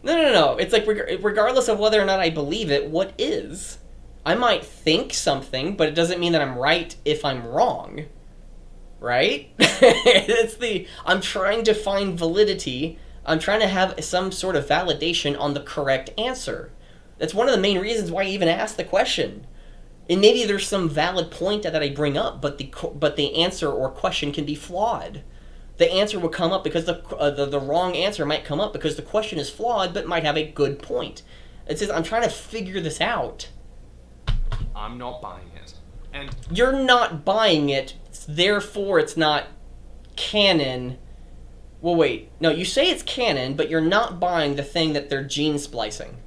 No. It's like, regardless of whether or not I believe it, what is? I might think something, but it doesn't mean that I'm right if I'm wrong. Right? I'm trying to find validity. I'm trying to have some sort of validation on the correct answer. That's one of the main reasons why I even asked the question. And maybe there's some valid point that I bring up, but the answer or question can be flawed. The answer will come up because the wrong answer might come up because the question is flawed, but might have a good point. It says I'm trying to figure this out. I'm not buying it. And you're not buying it, therefore it's not canon. Well, wait. No, you say it's canon, but you're not buying the thing that they're gene splicing.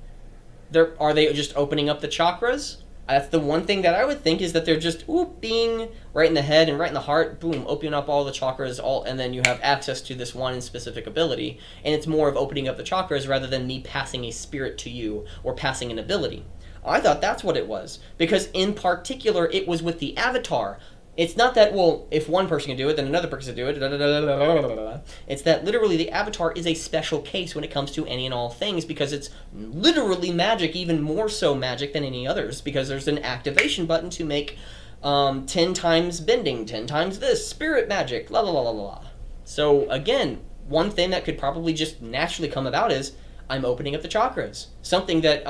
Are they just opening up the chakras? That's the one thing that I would think is that they're just being right in the head and right in the heart, boom, opening up all the chakras, and then you have access to this one specific ability. And it's more of opening up the chakras rather than me passing a spirit to you or passing an ability. I thought that's what it was. Because in particular, it was with the Avatar. It's not that, well, if one person can do it, then another person can do it. It's that literally the Avatar is a special case when it comes to any and all things because it's literally magic, even more so magic than any others, because there's an activation button to make 10 times bending, 10 times this, spirit magic, la la la la la. So, again, one thing that could probably just naturally come about is I'm opening up the chakras. Something that,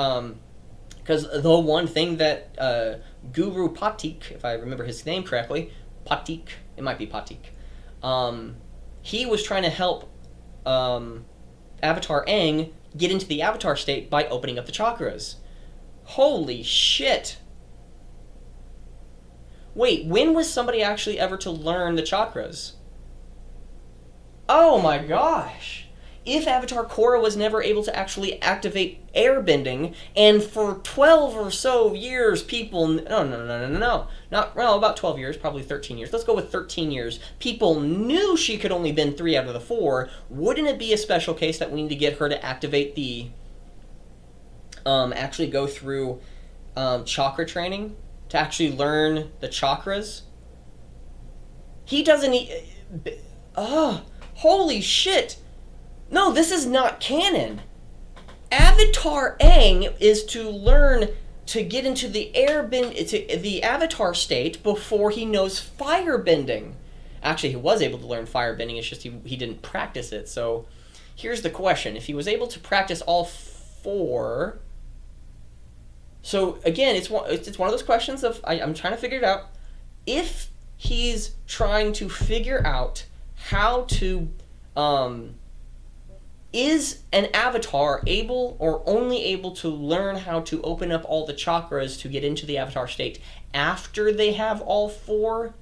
because the one thing that Guru Patik, if I remember his name correctly, Patik, it might be Patik, he was trying to help Avatar Aang get into the Avatar state by opening up the chakras. Holy shit. Wait, when was somebody actually ever to learn the chakras? Oh my gosh. If Avatar Korra was never able to actually activate airbending, and for 12 or so years people... about 12 years, probably 13 years. Let's go with 13 years. People knew she could only bend 3 out of the 4. Wouldn't it be a special case that we need to get her to activate the... actually go through chakra training? To actually learn the chakras? He doesn't... holy shit! No, this is not canon. Avatar Aang is to learn to get into the the Avatar state before he knows firebending. Actually, he was able to learn firebending, it's just he didn't practice it. So, here's the question. If he was able to practice all 4... So, again, it's one of those questions of... I'm trying to figure it out. If he's trying to figure out how to... is an avatar able or only able to learn how to open up all the chakras to get into the avatar state after they have all 4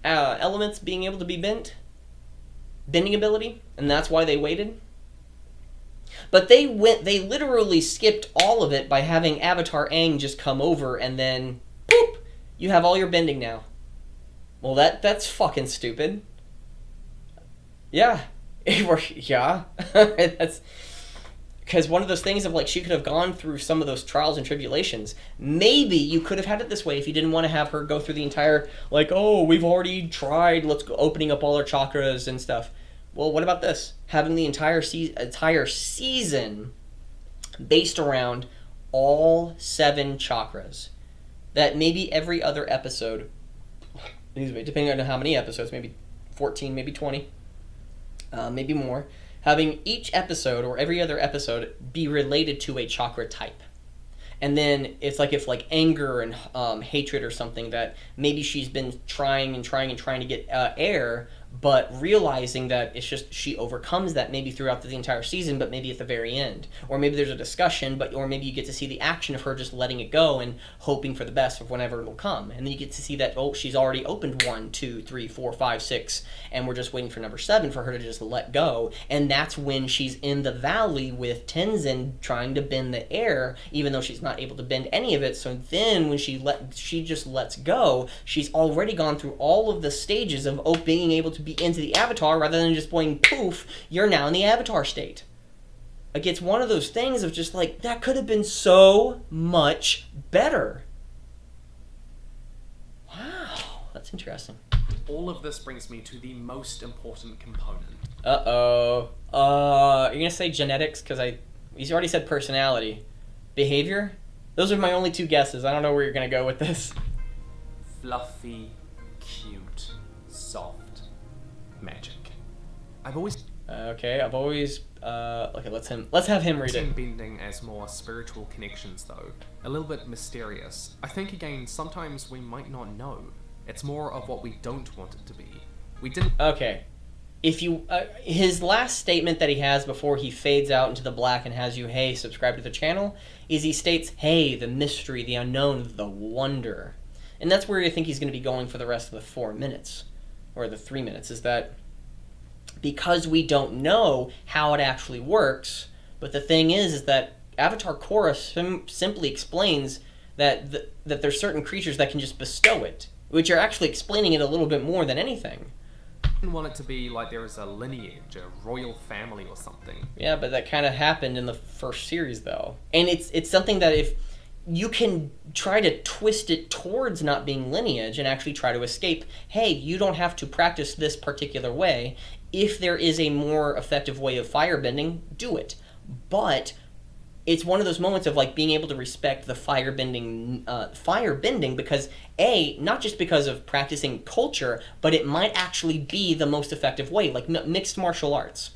elements being able to be bending ability, and that's why they waited? But they literally skipped all of it by having Avatar Aang just come over and then, boop, you have all your bending now. Well, that's fucking stupid. Yeah. Yeah. That's... Because one of those things of, like, she could have gone through some of those trials and tribulations. Maybe you could have had it this way if you didn't want to have her go through the entire, like, oh, we've already tried, let's go opening up all our chakras and stuff. Well, what about this? Having the entire season based around all 7 chakras. That maybe every other episode, depending on how many episodes, maybe 14, maybe 20, maybe more, having each episode or every other episode be related to a chakra type. And then it's like if, like, anger and hatred or something, that maybe she's been trying to get air, but realizing that it's just she overcomes that maybe throughout the entire season, but maybe at the very end. Or maybe there's a discussion, or maybe you get to see the action of her just letting it go and hoping for the best of whenever it'll come. And then you get to see that, oh, she's already opened 1, 2, 3, 4, 5, 6, and we're just waiting for number 7 for her to just let go. And that's when she's in the valley with Tenzin trying to bend the air, even though she's not able to bend any of it. So then when she just lets go, she's already gone through all of the stages of being able to be into the avatar, rather than just going poof, you're now in the avatar state. Like, it's one of those things of just like, that could have been so much better. Wow, that's interesting. All of this brings me to the most important component. You're gonna say genetics? Because he's already said personality. Behavior? Those are my only 2 guesses. I don't know where you're gonna go with this. Fluffy, cute, soft magic. Okay, let's have him read seen it. bending as more spiritual connections, though. A little bit mysterious. I think, again, sometimes we might not know. It's more of what we don't want it to be. We didn't... Okay. If you... his last statement that he has before he fades out into the black and has you, hey, subscribe to the channel, is he states, hey, the mystery, the unknown, the wonder. And that's where I think he's going to be going for the rest of the 4 minutes. Or the 3 minutes, is that because we don't know how it actually works, but the thing is that Avatar Korra simply explains that that there's certain creatures that can just bestow it, which are actually explaining it a little bit more than anything. I didn't want it to be like there is a lineage, a royal family or something. Yeah, but that kind of happened in the first series, though. And it's something that if you can try to twist it towards not being lineage and actually try to escape, hey, you don't have to practice this particular way. If there is a more effective way of firebending, do it. But it's one of those moments of, like, being able to respect the firebending because, A, not just because of practicing culture, but it might actually be the most effective way, like mixed martial arts.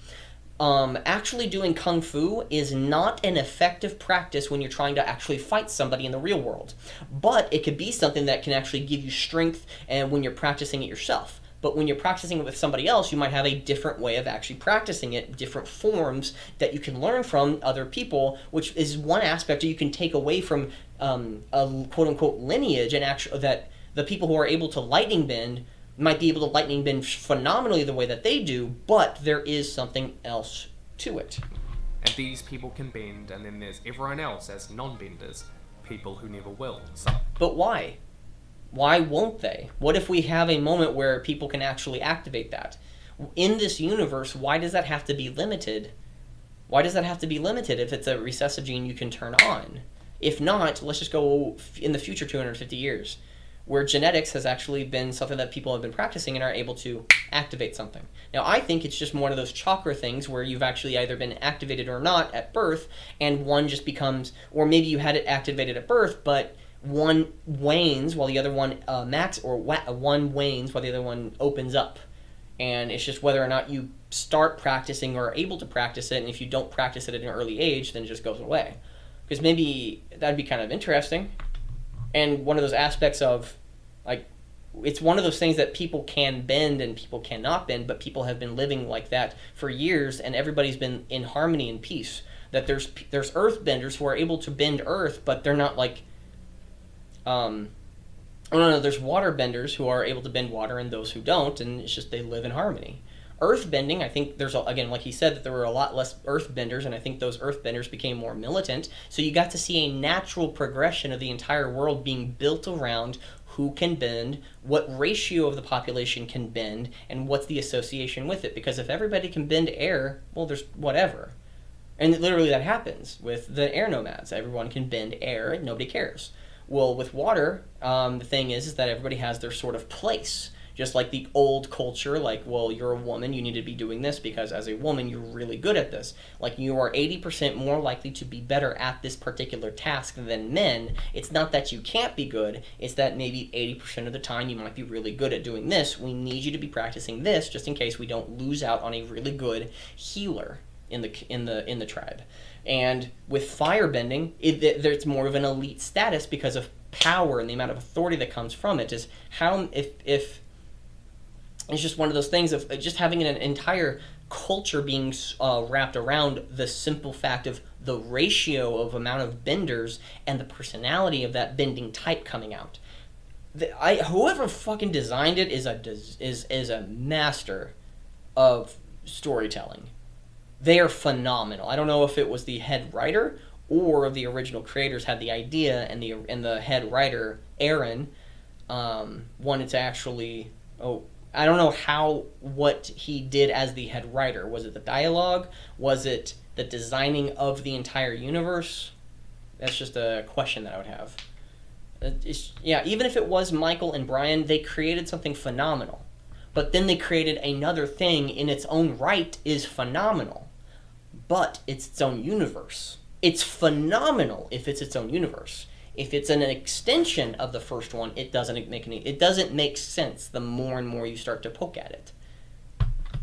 Actually doing kung fu is not an effective practice when you're trying to actually fight somebody in the real world. But it could be something that can actually give you strength and when you're practicing it yourself. But when you're practicing it with somebody else, you might have a different way of actually practicing it, different forms that you can learn from other people, which is one aspect that you can take away from a quote-unquote lineage, and actually that the people who are able to lightning bend might be able to lightning bend phenomenally the way that they do, but there is something else to it. And these people can bend, and then there's everyone else as non-benders, people who never will. So. But why? Why won't they? What if we have a moment where people can actually activate that? In this universe, why does that have to be limited? Why does that have to be limited if it's a recessive gene you can turn on? If not, let's just go in the future 250 years, where genetics has actually been something that people have been practicing and are able to activate something. Now, I think it's just one of those chakra things where you've actually either been activated or not at birth, and one just becomes, or maybe you had it activated at birth, but one wanes while the other one one wanes while the other one opens up. And it's just whether or not you start practicing or are able to practice it, and if you don't practice it at an early age, then it just goes away. Because maybe that'd be kind of interesting. And one of those aspects of, like, it's one of those things that people can bend and people cannot bend, but people have been living like that for years, and everybody's been in harmony and peace. That there's earthbenders who are able to bend earth, but they're not like, no, there's waterbenders who are able to bend water and those who don't, and it's just they live in harmony. Earthbending, I think there's, again, like he said, that there were a lot less earthbenders, and I think those earthbenders became more militant, so you got to see a natural progression of the entire world being built around who can bend, what ratio of the population can bend, and what's the association with it. Because if everybody can bend air, well, there's whatever. And literally that happens with the air nomads. Everyone can bend air and nobody cares. Well, with water, the thing is that everybody has their sort of place. Just like the old culture, like, well, you're a woman, you need to be doing this because as a woman, you're really good at this. Like, you are 80% more likely to be better at this particular task than men. It's not that you can't be good, it's that maybe 80% of the time you might be really good at doing this. We need you to be practicing this just in case we don't lose out on a really good healer in the tribe. And with firebending, it's more of an elite status because of power and the amount of authority that comes from it. Is how if it's just one of those things of just having an entire culture being wrapped around the simple fact of the ratio of amount of benders and the personality of that bending type coming out. Whoever fucking designed it is a master of storytelling. They are phenomenal. I don't know if it was the head writer or the original creators had the idea, and the head writer Aaron wanted to actually. I don't know what he did as the head writer. Was it the dialogue? Was it the designing of the entire universe? That's just a question that I would have. Even if it was Michael and Brian, they created something phenomenal. But then they created another thing in its own right is phenomenal. But it's its own universe. It's phenomenal if it's its own universe. If it's an extension of the first one, it doesn't make sense the more and more you start to poke at it.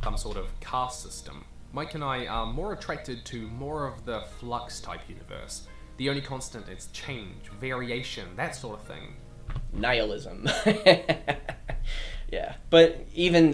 Some sort of caste system. Mike and I are more attracted to more of the flux type universe. The only constant is change, variation, that sort of thing. Nihilism. Yeah, but even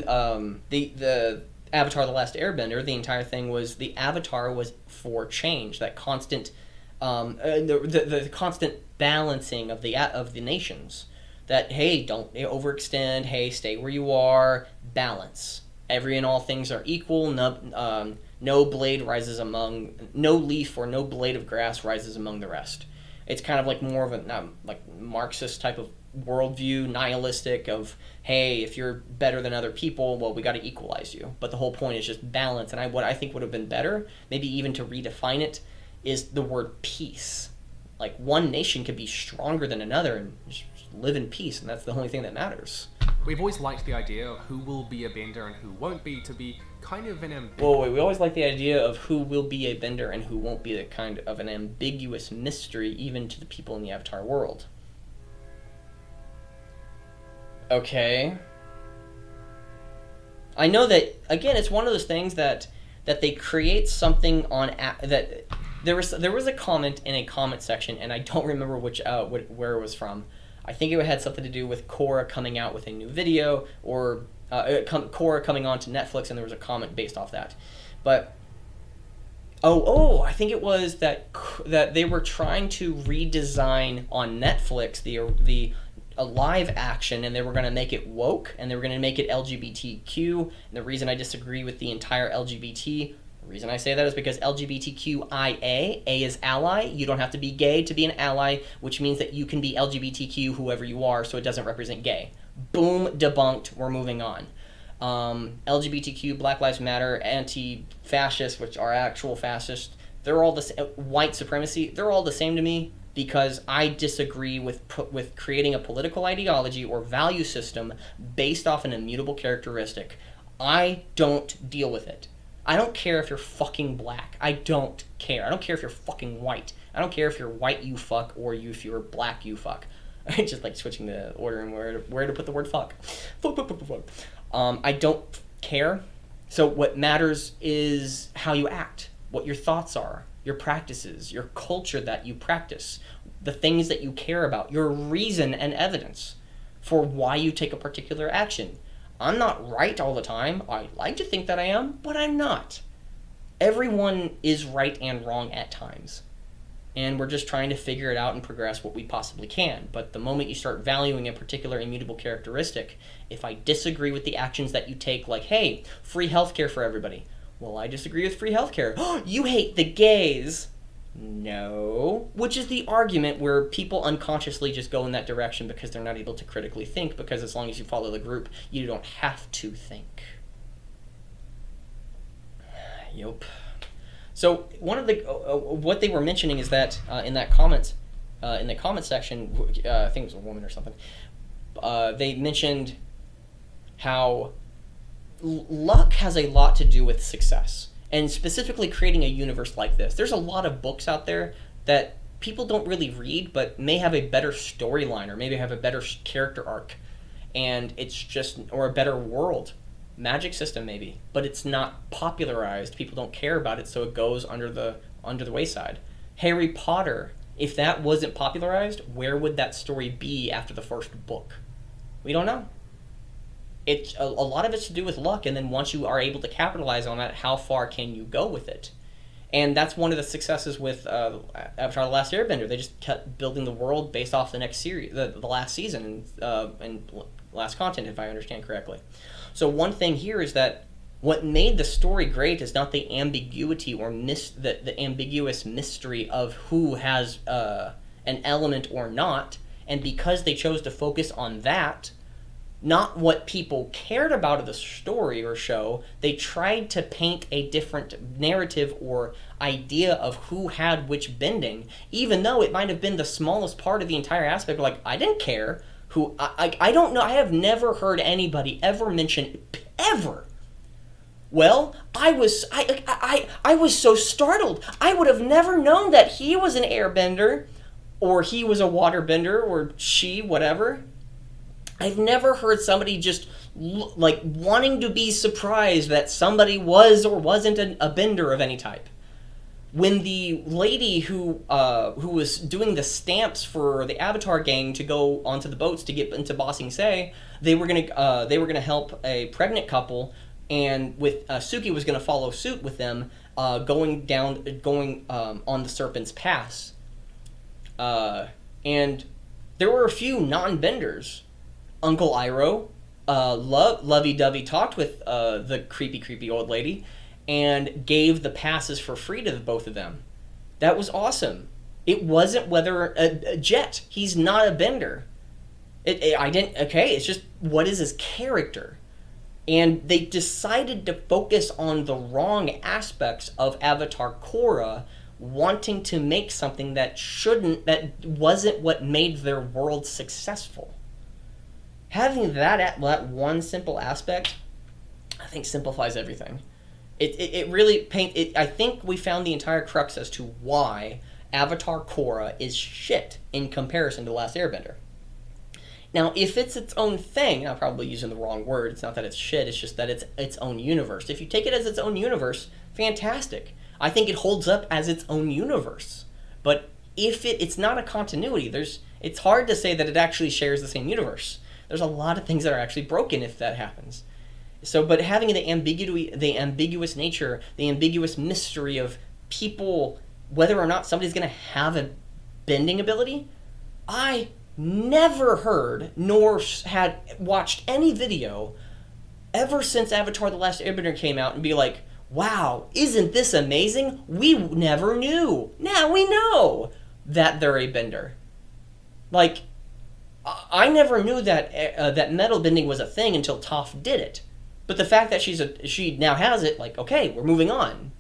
the Avatar: The Last Airbender, the entire thing was the Avatar was for change, that constant, the constant balancing of the nations. That, hey, don't overextend. Hey, stay where you are. Balance. Every and all things are equal. No blade rises among, no leaf or no blade of grass rises among the rest. It's kind of like more of a like Marxist type of worldview, nihilistic of, hey, if you're better than other people, well, we got to equalize you. But the whole point is just balance. And what I think would have been better, maybe even to redefine it, is the word peace. Like, one nation could be stronger than another and just live in peace, and that's the only thing that matters. We've always liked the idea of who will be a bender and who won't be to be kind of an we always like the idea of who will be a bender and who won't be, the kind of an ambiguous mystery even to the people in the Avatar world. Okay. I know that, again, it's one of those things that they create something on that. There was a comment in a comment section, and I don't remember where it was from. I think it had something to do with Korra coming out with a new video, or Korra coming on to Netflix, and there was a comment based off that. But I think it was that they were trying to redesign on Netflix the live action, and they were going to make it woke, and they were going to make it LGBTQ. And the reason I disagree with the entire LGBT. The reason I say that is because LGBTQIA, A is ally. You don't have to be gay to be an ally, which means that you can be LGBTQ whoever you are, so it doesn't represent gay. Boom, debunked, we're moving on. LGBTQ, Black Lives Matter, anti-fascists, which are actual fascists, they're all white supremacy, they're all the same to me, because I disagree with creating a political ideology or value system based off an immutable characteristic. I don't deal with it. I don't care if you're fucking black. I don't care. I don't care if you're fucking white. I don't care if you're white, you fuck, or if you're black, you fuck. I just like switching the order and where to put the word fuck. Fuck. I don't care. So what matters is how you act, what your thoughts are, your practices, your culture that you practice, the things that you care about, your reason and evidence. for why you take a particular action. I'm not right all the time. I like to think that I am, but I'm not. Everyone is right and wrong at times. And we're just trying to figure it out and progress what we possibly can. But the moment you start valuing a particular immutable characteristic, if I disagree with the actions that you take, like, hey, free healthcare for everybody. Well, I disagree with free healthcare. Oh, you hate the gays. No. Which is the argument where people unconsciously just go in that direction because they're not able to critically think, because as long as you follow the group, you don't have to think. Yup. So one of the what they were mentioning is that in the comment section, I think it was a woman or something, they mentioned how luck has a lot to do with success, and specifically creating a universe like this. There's a lot of books out there that people don't really read, but may have a better storyline, or maybe have a better character arc, and it's just, or a better world. Magic system maybe, but it's not popularized. People don't care about it, so it goes under the wayside. Harry Potter, if that wasn't popularized, where would that story be after the first book? We don't know. It's a lot of it's to do with luck, and then once you are able to capitalize on that, how far can you go with it? And that's one of the successes with Avatar: The Last Airbender. They just kept building the world based off the next series, the last season, and last content, if I understand correctly. So one thing here is that what made the story great is not the ambiguity or the ambiguous mystery of who has an element or not, and because they chose to focus on that, not what people cared about of the story or show, they tried to paint a different narrative or idea of who had which bending, even though it might have been the smallest part of the entire aspect. Like, I didn't care. I don't know. I have never heard anybody ever mention, ever. Well, I was so startled. I would have never known that he was an airbender, or he was a waterbender, or she, whatever. I've never heard somebody just like wanting to be surprised that somebody was or wasn't a bender of any type. When the lady who was doing the stamps for the Avatar gang to go onto the boats to get into Ba Sing Se, they were gonna help a pregnant couple, and with Suki was gonna follow suit with them, going on the Serpent's Pass, and there were a few non-benders. Uncle Iroh, lovey-dovey talked with the creepy old lady, and gave the passes for free to both of them. That was awesome. It wasn't whether a Jet. He's not a bender. It's just, what is his character? And they decided to focus on the wrong aspects of Avatar Korra, wanting to make something that wasn't what made their world successful. Having that one simple aspect, I think, simplifies everything. It really paints it. I think we found the entire crux as to why Avatar Korra is shit in comparison to The Last Airbender. Now, if it's its own thing, I'm probably using the wrong word. It's not that it's shit, it's just that it's its own universe. If you take it as its own universe, fantastic. I think it holds up as its own universe. But if it's not a continuity, it's hard to say that it actually shares the same universe. There's a lot of things that are actually broken if that happens. So, but having the ambiguous nature, the ambiguous mystery of people, whether or not somebody's going to have a bending ability, I never heard nor had watched any video ever since Avatar: The Last Airbender came out and be like, wow, isn't this amazing? We never knew. Now we know that they're a bender. Like, I never knew that metal bending was a thing until Toph did it. But the fact that she now has it, like, okay, we're moving on.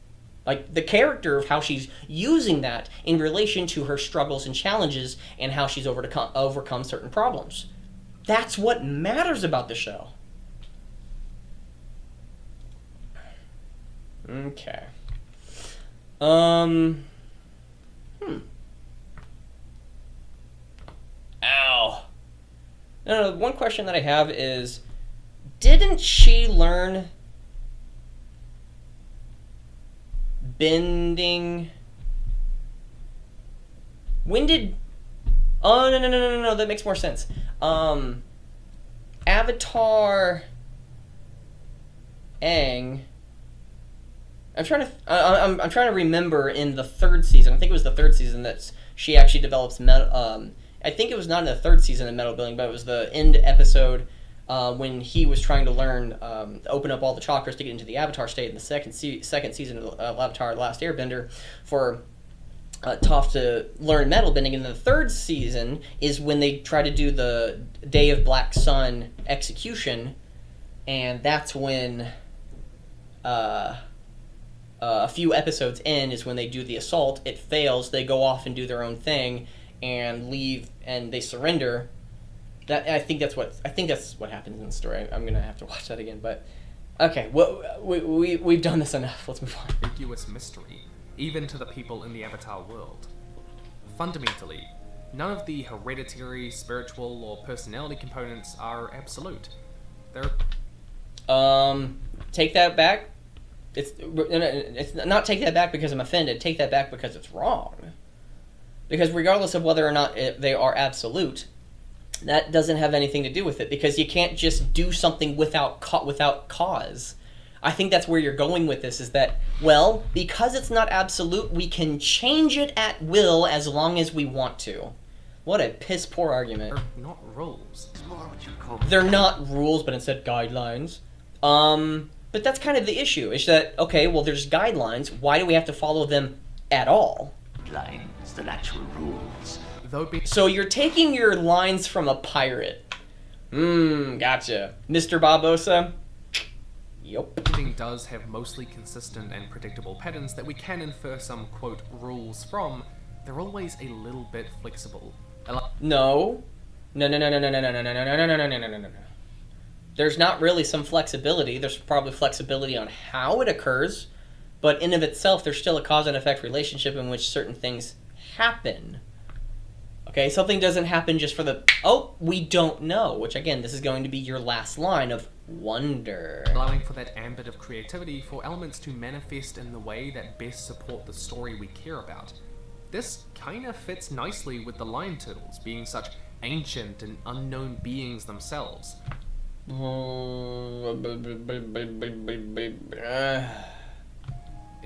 Like, the character of how she's using that in relation to her struggles and challenges and how she's overcome certain problems. That's what matters about the show. Okay. Ow. No, one question that I have is, didn't she learn bending? When did... Oh, no, that makes more sense. Avatar Aang. I'm trying to remember in the third season. I think it was the third season that she actually develops metal. I think it was not in the third season of Metal Building, but it was the end episode when he was trying to learn, open up all the chakras to get into the Avatar state in the second season of Avatar: The Last Airbender for Toph to learn metal bending. And the third season is when they try to do the Day of Black Sun execution, and that's when a few episodes in is when they do the assault. It fails. They go off and do their own thing and leave, and they surrender. I think that's what happens in the story. I'm gonna have to watch that again, but okay. Well, we've done this enough. Let's move on. Ambiguous mystery, even to the people in the Avatar world. Fundamentally, none of the hereditary, spiritual, or personality components are absolute. They're take that back. It's not take that back because I'm offended. Take that back because it's wrong. Because regardless of whether or not they are absolute, that doesn't have anything to do with it. Because you can't just do something without cause. I think that's where you're going with this. Is that, well, because it's not absolute, we can change it at will as long as we want to. What a piss poor argument. They're not rules. They're not rules, but instead guidelines. But that's kind of the issue. Is that, okay, well, there's guidelines. Why do we have to follow them at all? Lines than actual rules. So you're taking your lines from a pirate. Gotcha. Mr. Barbosa? Yup. Everything does have mostly consistent and predictable patterns that we can infer some, quote, rules from. They're always a little bit flexible. No. There's not really some flexibility. There's probably flexibility on how it occurs, but in of itself, there's still a cause and effect relationship in which certain things happen. Okay, something doesn't happen just for the, we don't know, which again, this is going to be your last line of wonder. Allowing for that ambit of creativity for elements to manifest in the way that best support the story we care about. This kind of fits nicely with the lion turtles being such ancient and unknown beings themselves. In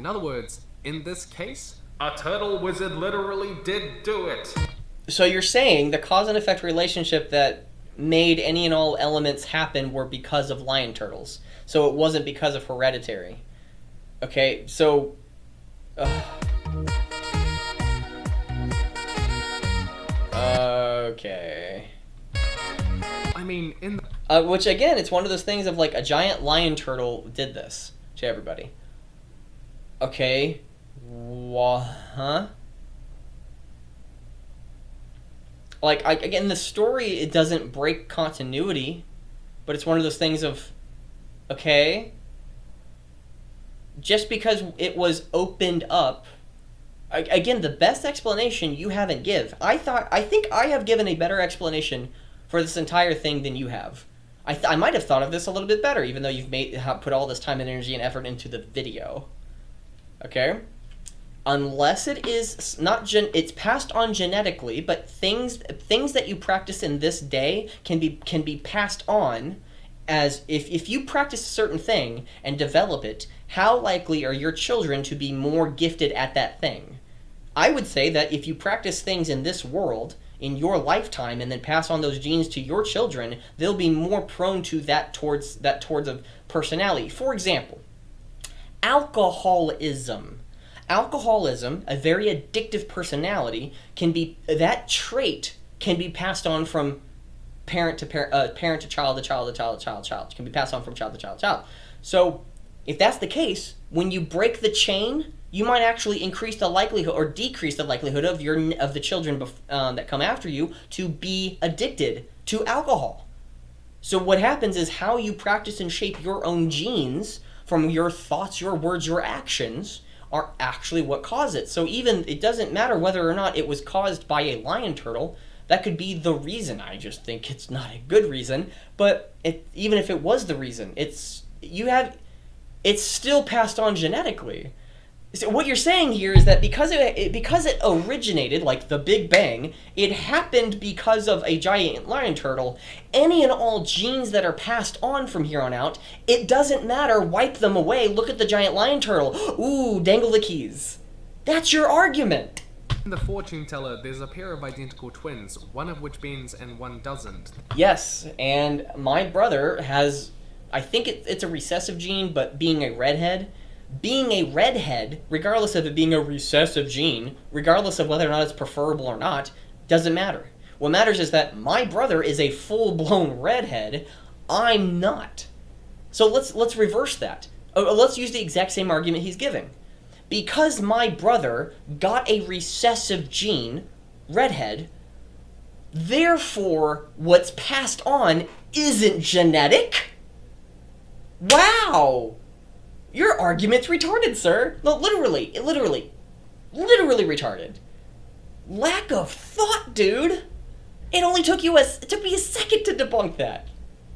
other words, in this case, a turtle wizard literally did do it. So you're saying the cause and effect relationship that made any and all elements happen were because of lion turtles. So it wasn't because of Hereditary. Okay, so... Okay... I mean, which again, it's one of those things of like a giant lion turtle did this to everybody. Okay, huh? Like again, the story, it doesn't break continuity, but it's one of those things of, okay, just because it was opened up. Again, the best explanation you haven't give. I think I have given a better explanation for this entire thing than you have. I might have thought of this a little bit better, even though you've put all this time and energy and effort into the video. Okay? Unless it is not it's passed on genetically, but things that you practice in this day can be passed on. As if you practice a certain thing and develop it, how likely are your children to be more gifted at that thing? I would say that if you practice things in this world in your lifetime and then pass on those genes to your children, they'll be more prone to that towards a personality. For example, alcoholism. Alcoholism, a very addictive personality, that trait can be passed on from parent to child to child to child to child to child. It can be passed on from child to child to child. So, if that's the case, when you break the chain, you might actually increase the likelihood or decrease the likelihood of the children that come after you to be addicted to alcohol. So what happens is how you practice and shape your own genes from your thoughts, your words, your actions are actually what cause it. So even it doesn't matter whether or not it was caused by a lion turtle. That could be the reason. I just think it's not a good reason. But even if it was the reason, it's still passed on genetically. So what you're saying here is that because it originated, like the Big Bang, it happened because of a giant lion turtle. Any and all genes that are passed on from here on out, it doesn't matter, wipe them away, look at the giant lion turtle. Ooh, dangle the keys. That's your argument. In the fortune teller, there's a pair of identical twins, one of which bends and one doesn't. Yes, and my brother has, I think it's a recessive gene, but being a redhead, regardless of it being a recessive gene, regardless of whether or not it's preferable or not, doesn't matter. What matters is that my brother is a full-blown redhead. I'm not. So let's reverse that. Let's use the exact same argument he's giving. Because my brother got a recessive gene, redhead, therefore what's passed on isn't genetic? Wow! Your argument's retarded, sir. No, literally retarded. Lack of thought, dude. It took me a second to debunk that.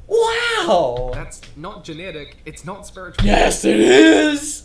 Wow. That's not genetic, it's not spiritual. Yes, it is.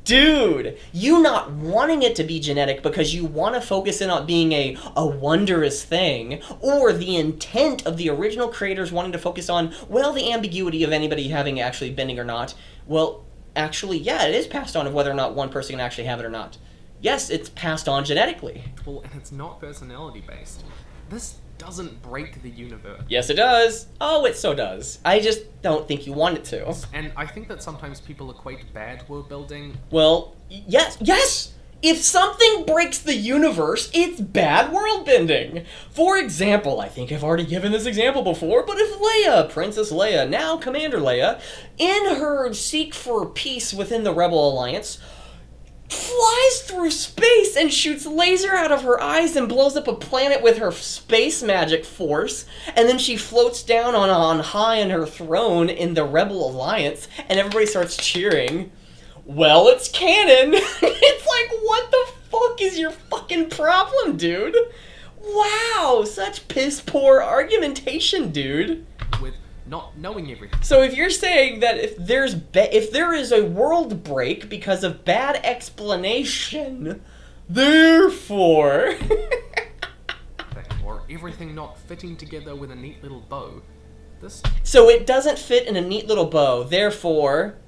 Dude, you not wanting it to be genetic because you want to focus in on being a wondrous thing, or the intent of the original creators wanting to focus on, well, the ambiguity of anybody having actually bending or not. Well, actually, yeah, it is passed on of whether or not one person can actually have it or not. Yes, it's passed on genetically. Well, and it's not personality based. This doesn't break the universe. Yes, it does. Oh, it so does. I just don't think you want it to. And I think that sometimes people equate bad world building. Well, yes! If something breaks the universe, it's bad world bending. For example, I think I've already given this example before, but if Leia, Princess Leia, now Commander Leia, in her seek for peace within the Rebel Alliance, flies through space and shoots laser out of her eyes and blows up a planet with her space magic force, and then she floats down on high on her throne in the Rebel Alliance, and everybody starts cheering. Well, it's canon. It's like, what the fuck is your fucking problem, dude? Wow, such piss poor argumentation, dude. With not knowing everything. So if you're saying that if there is a world break because of bad explanation, therefore or everything not fitting together with a neat little bow, this... So it doesn't fit in a neat little bow, therefore,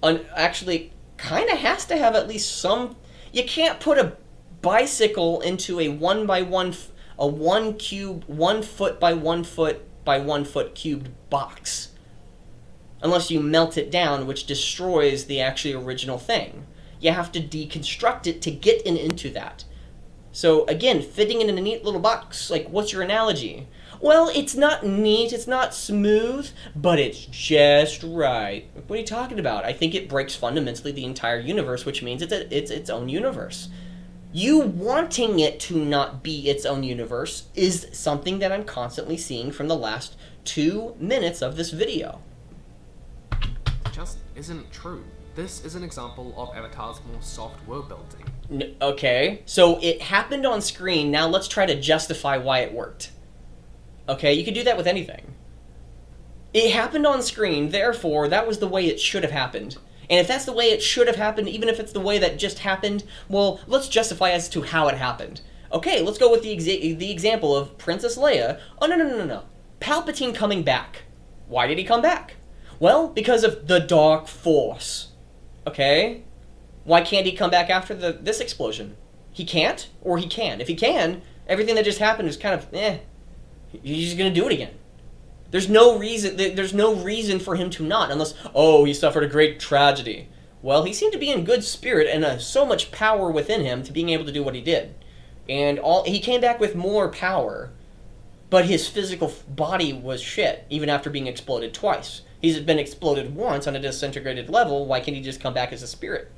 actually kind of has to have at least some... You can't put a bicycle into a 1 foot by 1 foot by 1 foot cubed box, unless you melt it down, which destroys the actually original thing. You have to deconstruct it to get into that. So again, fitting it in a neat little box, like, what's your analogy? Well, it's not neat, it's not smooth, but it's just right. What are you talking about? I think it breaks fundamentally the entire universe, which means it's its own universe. You wanting it to not be its own universe is something that I'm constantly seeing from the last 2 minutes of this video. It just isn't true. This is an example of Avatar's more soft world building. Okay, so it happened on screen, now let's try to justify why it worked. Okay, you could do that with anything. It happened on screen, therefore that was the way it should have happened. And if that's the way it should have happened, even if it's the way that just happened, well, let's justify as to how it happened. Okay, let's go with the example of Princess Leia. Oh, no. Palpatine coming back. Why did he come back? Well, because of the Dark Force. Okay? Why can't he come back after this explosion? He can't, or he can. If he can, everything that just happened is kind of, he's just gonna do it again. There's no reason for him to not, unless, he suffered a great tragedy. Well, he seemed to be in good spirit and so much power within him to being able to do what he did. And he came back with more power, but his physical body was shit, even after being exploded twice. He's been exploded once on a disintegrated level, why can't he just come back as a spirit?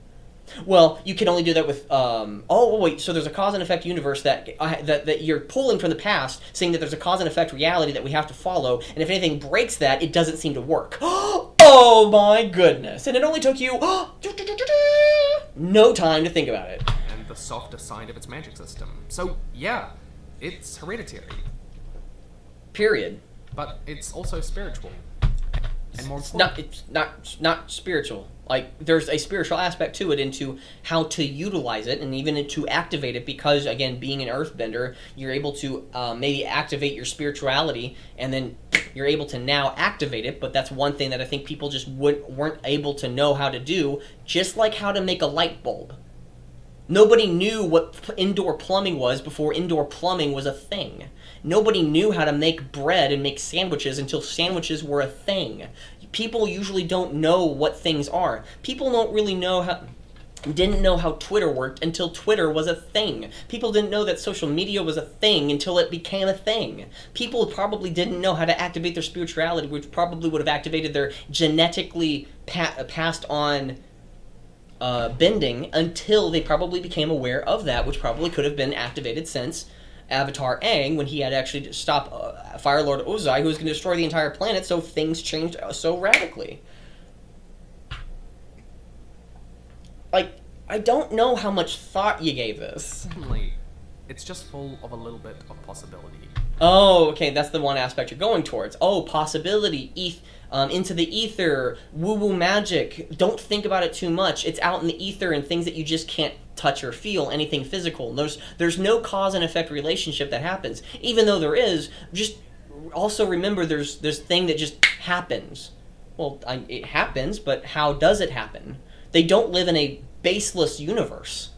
Well, you can only do that with, so there's a cause and effect universe that you're pulling from the past, saying that there's a cause and effect reality that we have to follow, and if anything breaks that, it doesn't seem to work. Oh my goodness! And it only took you no time to think about it. And the softer side of its magic system. So, yeah, it's hereditary. Period. But it's also spiritual. And more It's not spiritual. Like, there's a spiritual aspect to it, into how to utilize it and even to activate it, because, again, being an earthbender, you're able to maybe activate your spirituality, and then you're able to now activate it. But that's one thing that I think people just weren't able to know how to do, just like how to make a light bulb. Nobody knew what indoor plumbing was before indoor plumbing was a thing. Nobody knew how to make bread and make sandwiches until sandwiches were a thing. People usually don't know what things are. People don't really didn't know how Twitter worked until Twitter was a thing. People didn't know that social media was a thing until it became a thing. People probably didn't know how to activate their spirituality, which probably would have activated their genetically passed on bending, until they probably became aware of that, which probably could have been activated since Avatar Aang, when he had actually stopped Fire Lord Ozai, who was going to destroy the entire planet. So things changed so radically. Like, I don't know how much thought you gave this. Secondly, it's just full of a little bit of possibility. Oh, okay, that's the one aspect you're going towards. Oh, possibility, into the ether, woo-woo magic. Don't think about it too much. It's out in the ether and things that you just can't touch or feel, anything physical. There's no cause and effect relationship that happens. Even though there is, just also remember there's thing that just happens. Well, it happens, but how does it happen? They don't live in a baseless universe.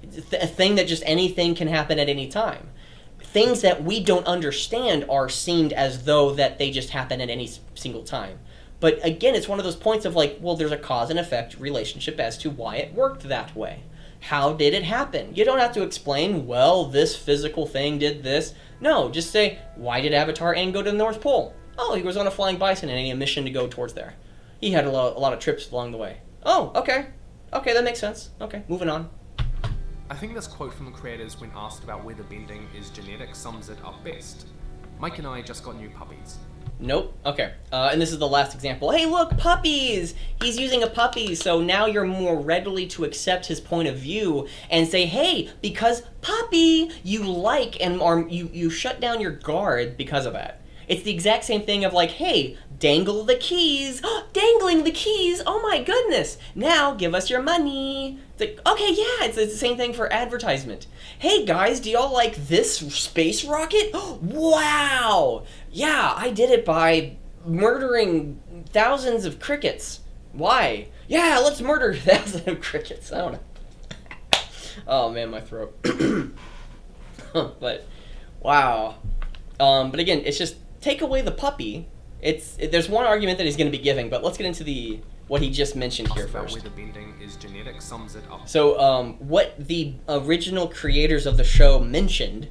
It's a thing that just anything can happen at any time. Things that we don't understand are seemed as though that they just happen at any single time. But again, it's one of those points of like, well, there's a cause and effect relationship as to why it worked that way. How did it happen? You don't have to explain, well, this physical thing did this. No, just say, why did Avatar Aang go to the North Pole? Oh, he was on a flying bison and he had a mission to go towards there. He had a lot of trips along the way. Oh, okay. Okay, that makes sense. Okay, moving on. I think this quote from the creators when asked about whether bending is genetic sums it up best. Mike and I just got new puppies. Nope. Okay. And this is the last example. Hey, look, puppies! He's using a puppy, so now you're more readily to accept his point of view and say, hey, because puppy, you like, and you shut down your guard because of that. It's the exact same thing of like, hey, dangle the keys. Dangling the keys. Oh my goodness. Now give us your money. It's like, okay, yeah, it's the same thing for advertisement. Hey guys, do y'all like this space rocket? Wow. Yeah, I did it by murdering thousands of crickets. Why? Yeah, let's murder thousands of crickets. I don't know. Oh man, my throat. But, wow. But again, it's just, take away the puppy. There's one argument that he's going to be giving, but let's get into what he just mentioned here first. Whether bending is genetic sums it up. So, what the original creators of the show mentioned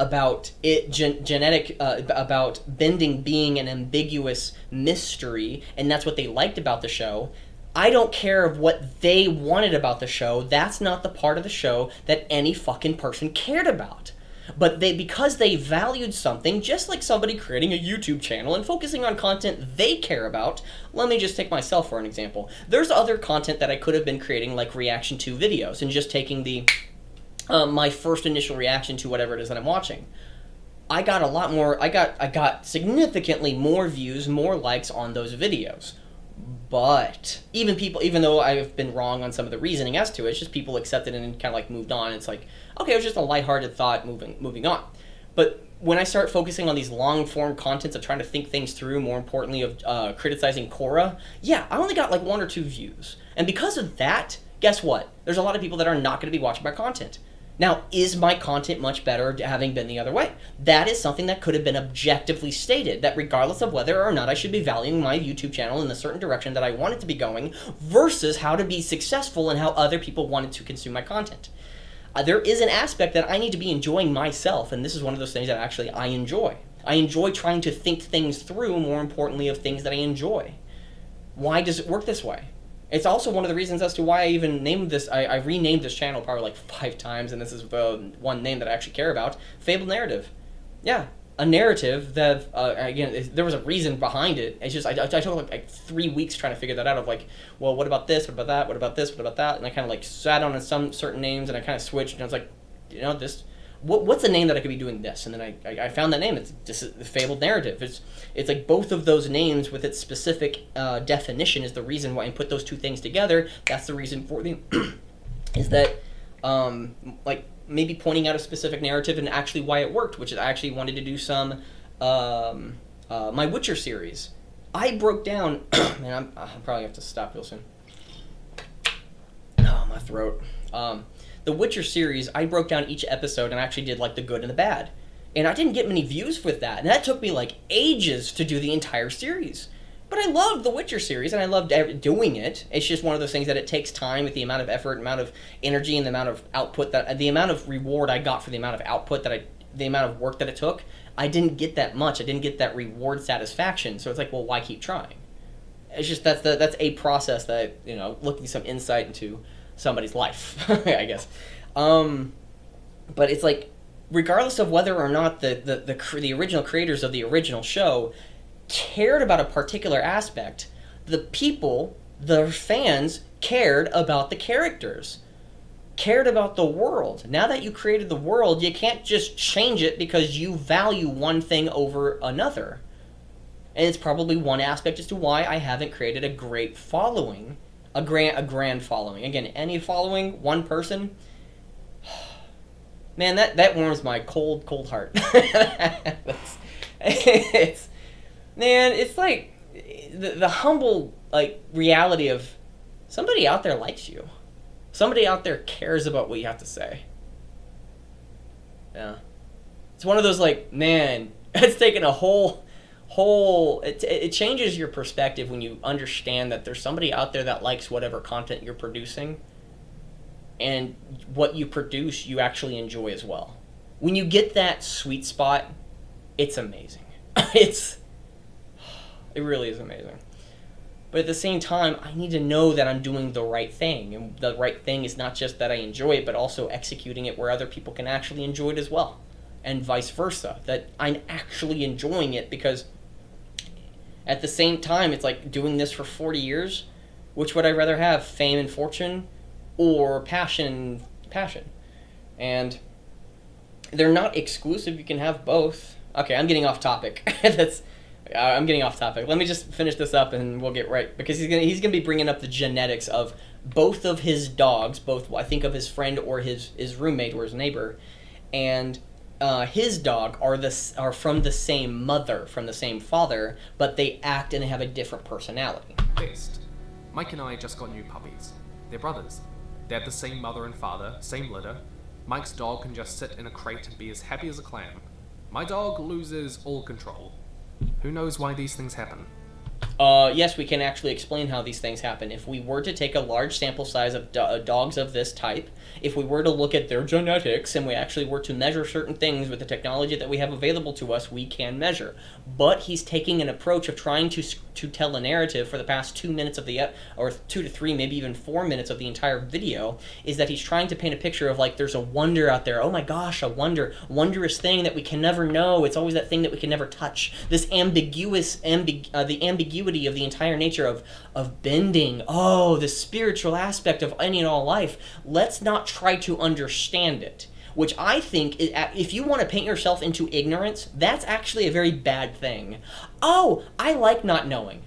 about it about bending being an ambiguous mystery, and that's what they liked about the show. I don't care of what they wanted about the show. That's not the part of the show that any fucking person cared about. But because they valued something, just like somebody creating a YouTube channel and focusing on content they care about. Let me just take myself for an example. There's other content that I could have been creating, like reaction to videos, and just taking my first initial reaction to whatever it is that I'm watching. I got a lot more. I got significantly more views, more likes on those videos. But even though I've been wrong on some of the reasoning as to it, it's just people accepted it and kind of like moved on. It's like, okay, it was just a lighthearted thought moving on. But when I start focusing on these long-form contents of trying to think things through, more importantly of criticizing Korra, yeah, I only got like 1 or 2 views. And because of that, guess what? There's a lot of people that are not going to be watching my content. Now, is my content much better having been the other way? That is something that could have been objectively stated, that regardless of whether or not I should be valuing my YouTube channel in the certain direction that I want it to be going, versus how to be successful and how other people wanted to consume my content. There is an aspect that I need to be enjoying myself, and this is one of those things that actually I enjoy. I enjoy trying to think things through, more importantly, of things that I enjoy. Why does it work this way? It's also one of the reasons as to why I even named this. I renamed this channel probably like 5 times, and this is the one name that I actually care about. Fabled Narrative. Yeah, a narrative that, again, there was a reason behind it. It's just, I took like 3 weeks trying to figure that out of like, well, what about this, what about that, what about this, what about that? And I kind of like sat on some certain names, and I kind of switched, and I was like, this, what's a name that I could be doing this? And then I found that name. It's just the fabled narrative. It's like both of those names with its specific definition is the reason why I put those two things together. That's the reason for the is that like maybe pointing out a specific narrative and actually why it worked, which is I actually wanted to do some my Witcher series. I broke down, man, I'll probably have to stop real soon. Oh, my throat. The Witcher series, I broke down each episode and actually did like the good and the bad. And I didn't get many views with that. And that took me like ages to do the entire series. But I loved the Witcher series and I loved doing it. It's just one of those things that it takes time with the amount of effort, amount of energy, and the amount of output the amount of reward I got for the amount of output the amount of work that it took. I didn't get that much. I didn't get that reward satisfaction. So it's like, well, why keep trying? It's just that's a process that, looking some insight into somebody's life, I guess. But it's like, regardless of whether or not the original creators of the original show cared about a particular aspect, the people, the fans, cared about the characters, cared about the world. Now that you created the world, you can't just change it because you value one thing over another. And it's probably one aspect as to why I haven't created a great following, a grand following. Again, any following, one person, man, that warms my cold heart. It's like the humble reality of somebody out there likes you. Somebody out there cares about what you have to say. Yeah. It's one of those man, it's taken a whole it changes your perspective when you understand that there's somebody out there that likes whatever content you're producing, and what you produce you actually enjoy as well. When you get that sweet spot, it's amazing. It really is amazing. But at the same time, I need to know that I'm doing the right thing. And the right thing is not just that I enjoy it, but also executing it where other people can actually enjoy it as well. And vice versa. That I'm actually enjoying it, because at the same time, it's like doing this for 40 years. Which would I rather have? Fame and fortune, or passion? And they're not exclusive. You can have both. Okay, I'm getting off topic. I'm getting off topic. Let me just finish this up and we'll get right, because he's gonna be bringing up the genetics of both of his dogs, both I think of his friend or his roommate or his neighbor, and his dog are from the same mother, from the same father, but they act and have a different personality. Best. Mike and I just got new puppies. They're brothers. They have the same mother and father, same litter. Mike's dog can just sit in a crate and be as happy as a clam. My dog loses all control. Who knows why these things happen? Yes, we can actually explain how these things happen. If we were to take a large sample size of dogs of this type, if we were to look at their genetics and we actually were to measure certain things with the technology that we have available to us, we can measure. But he's taking an approach of trying to tell a narrative for the past 2 minutes of or 2 to 3, maybe even 4 minutes of the entire video, is that he's trying to paint a picture of there's a wonder out there. Oh my gosh, a wondrous thing that we can never know. It's always that thing that we can never touch. This the ambiguity of the entire nature of bending. Oh, the spiritual aspect of any and all life. Let's not try to understand it. Which I think, if you want to paint yourself into ignorance, that's actually a very bad thing. Oh, I like not knowing.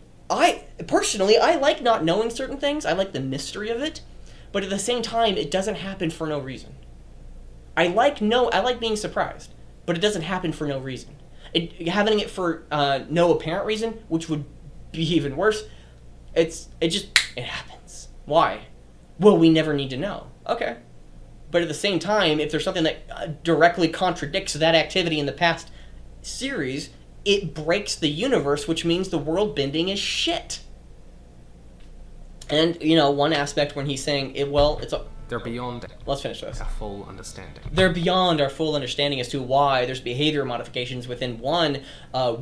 Personally, I like not knowing certain things. I like the mystery of it. But at the same time, it doesn't happen for no reason. I like being surprised, but it doesn't happen for no reason. Having it for no apparent reason, which would be even worse, it happens. Why? Well, we never need to know. Okay. But at the same time, if there's something that directly contradicts that activity in the past series, it breaks the universe, which means the world bending is shit. And, one aspect when he's saying, they're beyond let's finish this. our full understanding. They're beyond our full understanding as to why there's behavior modifications within one. Have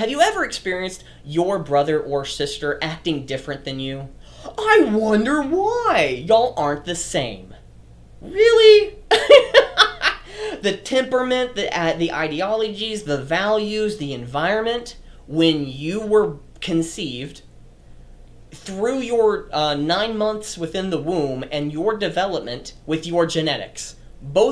you ever experienced your brother or sister acting different than you? I wonder why. Y'all aren't the same. Really? The temperament, the ideologies, the values, the environment, when you were conceived, through your 9 months within the womb and your development with your genetics, All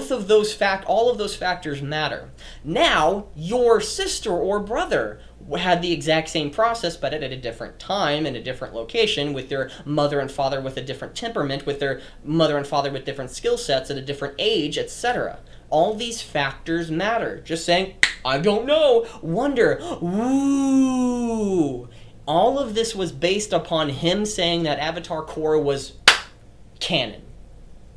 of those factors matter. Now, your sister or brother had the exact same process, but at a different time, in a different location, with their mother and father with a different temperament, with their mother and father with different skill sets at a different age, etc. All these factors matter. Just saying, I don't know, wonder, ooh. All of this was based upon him saying that Avatar Korra was canon.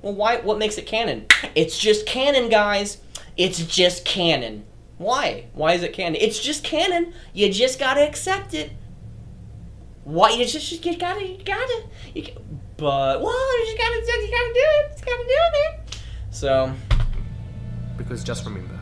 Well, why? What makes it canon? It's just canon, guys. It's just canon. Why? Why is it canon? It's just canon. You just gotta accept it. Why? You gotta. But well, you gotta do it. You gotta do it, man. So. Because just remember,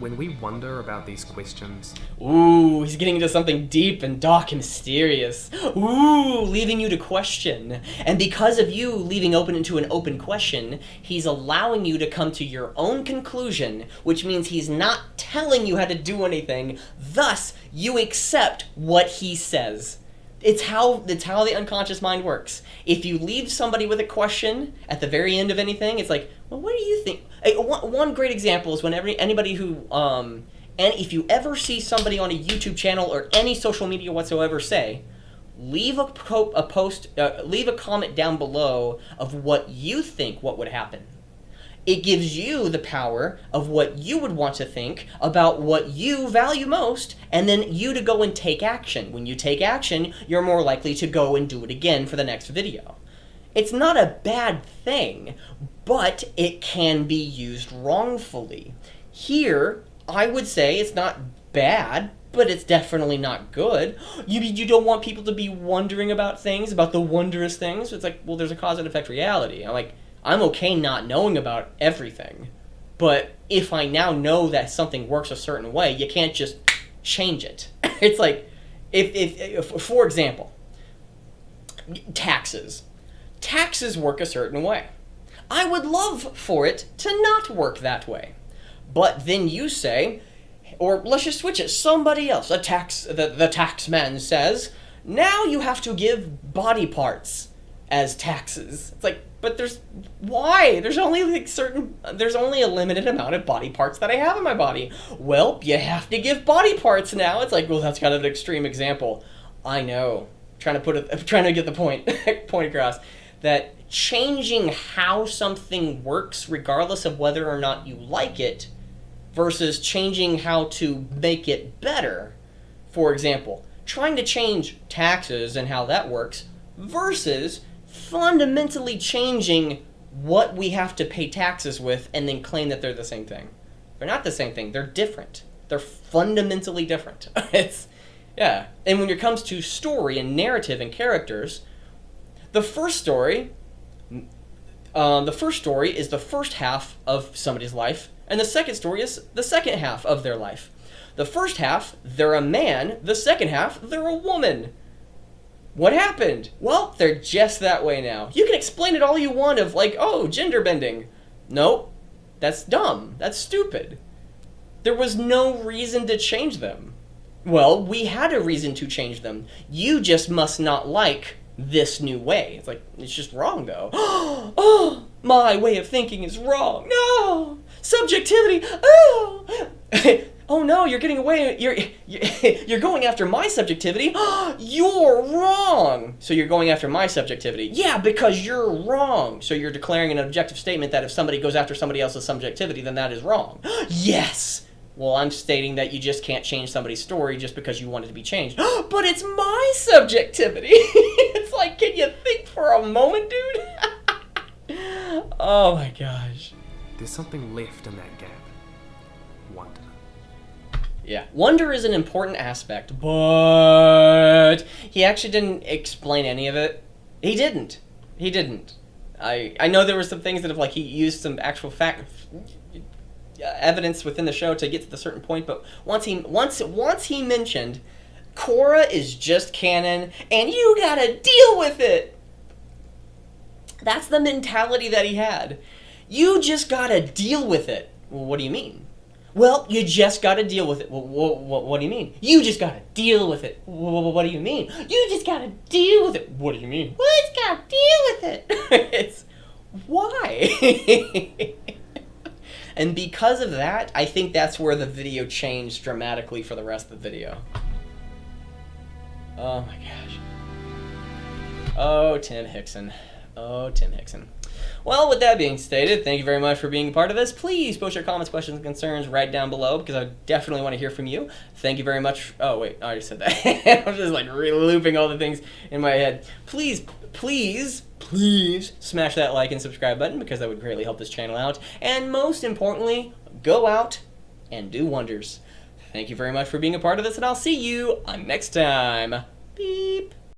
when we wonder about these questions... Ooh, he's getting into something deep and dark and mysterious. Ooh, leaving you to question. And because of you leaving open into an open question, he's allowing you to come to your own conclusion, which means he's not telling you how to do anything. Thus, you accept what he says. It's how the unconscious mind works. If you leave somebody with a question at the very end of anything, it's like, well, what do you think? One great example is whenever anybody who, and if you ever see somebody on a YouTube channel or any social media whatsoever say, leave a comment down below of what you think what would happen. It gives you the power of what you would want to think about what you value most, and then you to go and take action. When you take action, you're more likely to go and do it again for the next video. It's not a bad thing, but it can be used wrongfully. Here, I would say it's not bad, but it's definitely not good. You don't want people to be wondering about things, about the wondrous things. It's like, well, there's a cause and effect reality. I'm okay not knowing about everything, but if I now know that something works a certain way, you can't just change it. It's like, if for example, taxes. Taxes work a certain way. I would love for it to not work that way. But then you say, or let's just switch it, somebody else, the taxman says, now you have to give body parts as taxes. It's like, but why? There's only a limited amount of body parts that I have in my body. Well, you have to give body parts now. It's like, well, that's kind of an extreme example. I know. I'm trying to get the point across. That changing how something works, regardless of whether or not you like it, versus changing how to make it better. For example, trying to change taxes and how that works, versus fundamentally changing what we have to pay taxes with and then claim that they're the same thing. They're not the same thing. They're different. They're fundamentally different. Yeah. And when it comes to story and narrative and characters, the first story is the first half of somebody's life, and the second story is the second half of their life. The first half, they're a man. The second half, they're a woman. What happened? Well, they're just that way now. You can explain it all you want of like, oh, gender bending. Nope. That's dumb. That's stupid. There was no reason to change them. Well, we had a reason to change them. You just must not like this new way. It's like, it's just wrong though. Oh, my way of thinking is wrong. No! Subjectivity! Oh! Oh no, you're getting away. You're going after my subjectivity. You're wrong. So you're going after my subjectivity. Yeah, because you're wrong. So you're declaring an objective statement that if somebody goes after somebody else's subjectivity, then that is wrong. Yes. Well, I'm stating that you just can't change somebody's story just because you want it to be changed. But it's my subjectivity. It's like, can you think for a moment, dude? Oh my gosh. There's something left in that gap. Wonder. Yeah, wonder is an important aspect, but he actually didn't explain any of it. He didn't. I know there were some things that have, like, he used some actual evidence within the show to get to the certain point, but once he mentioned Korra is just canon and you gotta deal with it. That's the mentality that he had. You just gotta deal with it. Well, what do you mean? Well, you just gotta deal with it. Well, what do you mean? You just gotta deal with it. Well, what do you mean? You just gotta deal with it. What do you mean? Well, you just gotta deal with it. It's why? And because of that, I think that's where the video changed dramatically for the rest of the video. Oh my gosh. Oh, Tim Hickson. Oh, Tim Hickson. Well, with that being stated, thank you very much for being a part of this. Please post your comments, questions, and concerns right down below, because I definitely want to hear from you. Thank you very much. Oh, wait, I already said that. I'm just like re-looping all the things in my head. Please smash that like and subscribe button, because that would greatly help this channel out. And most importantly, go out and do wonders. Thank you very much for being a part of this, and I'll see you next time. Beep.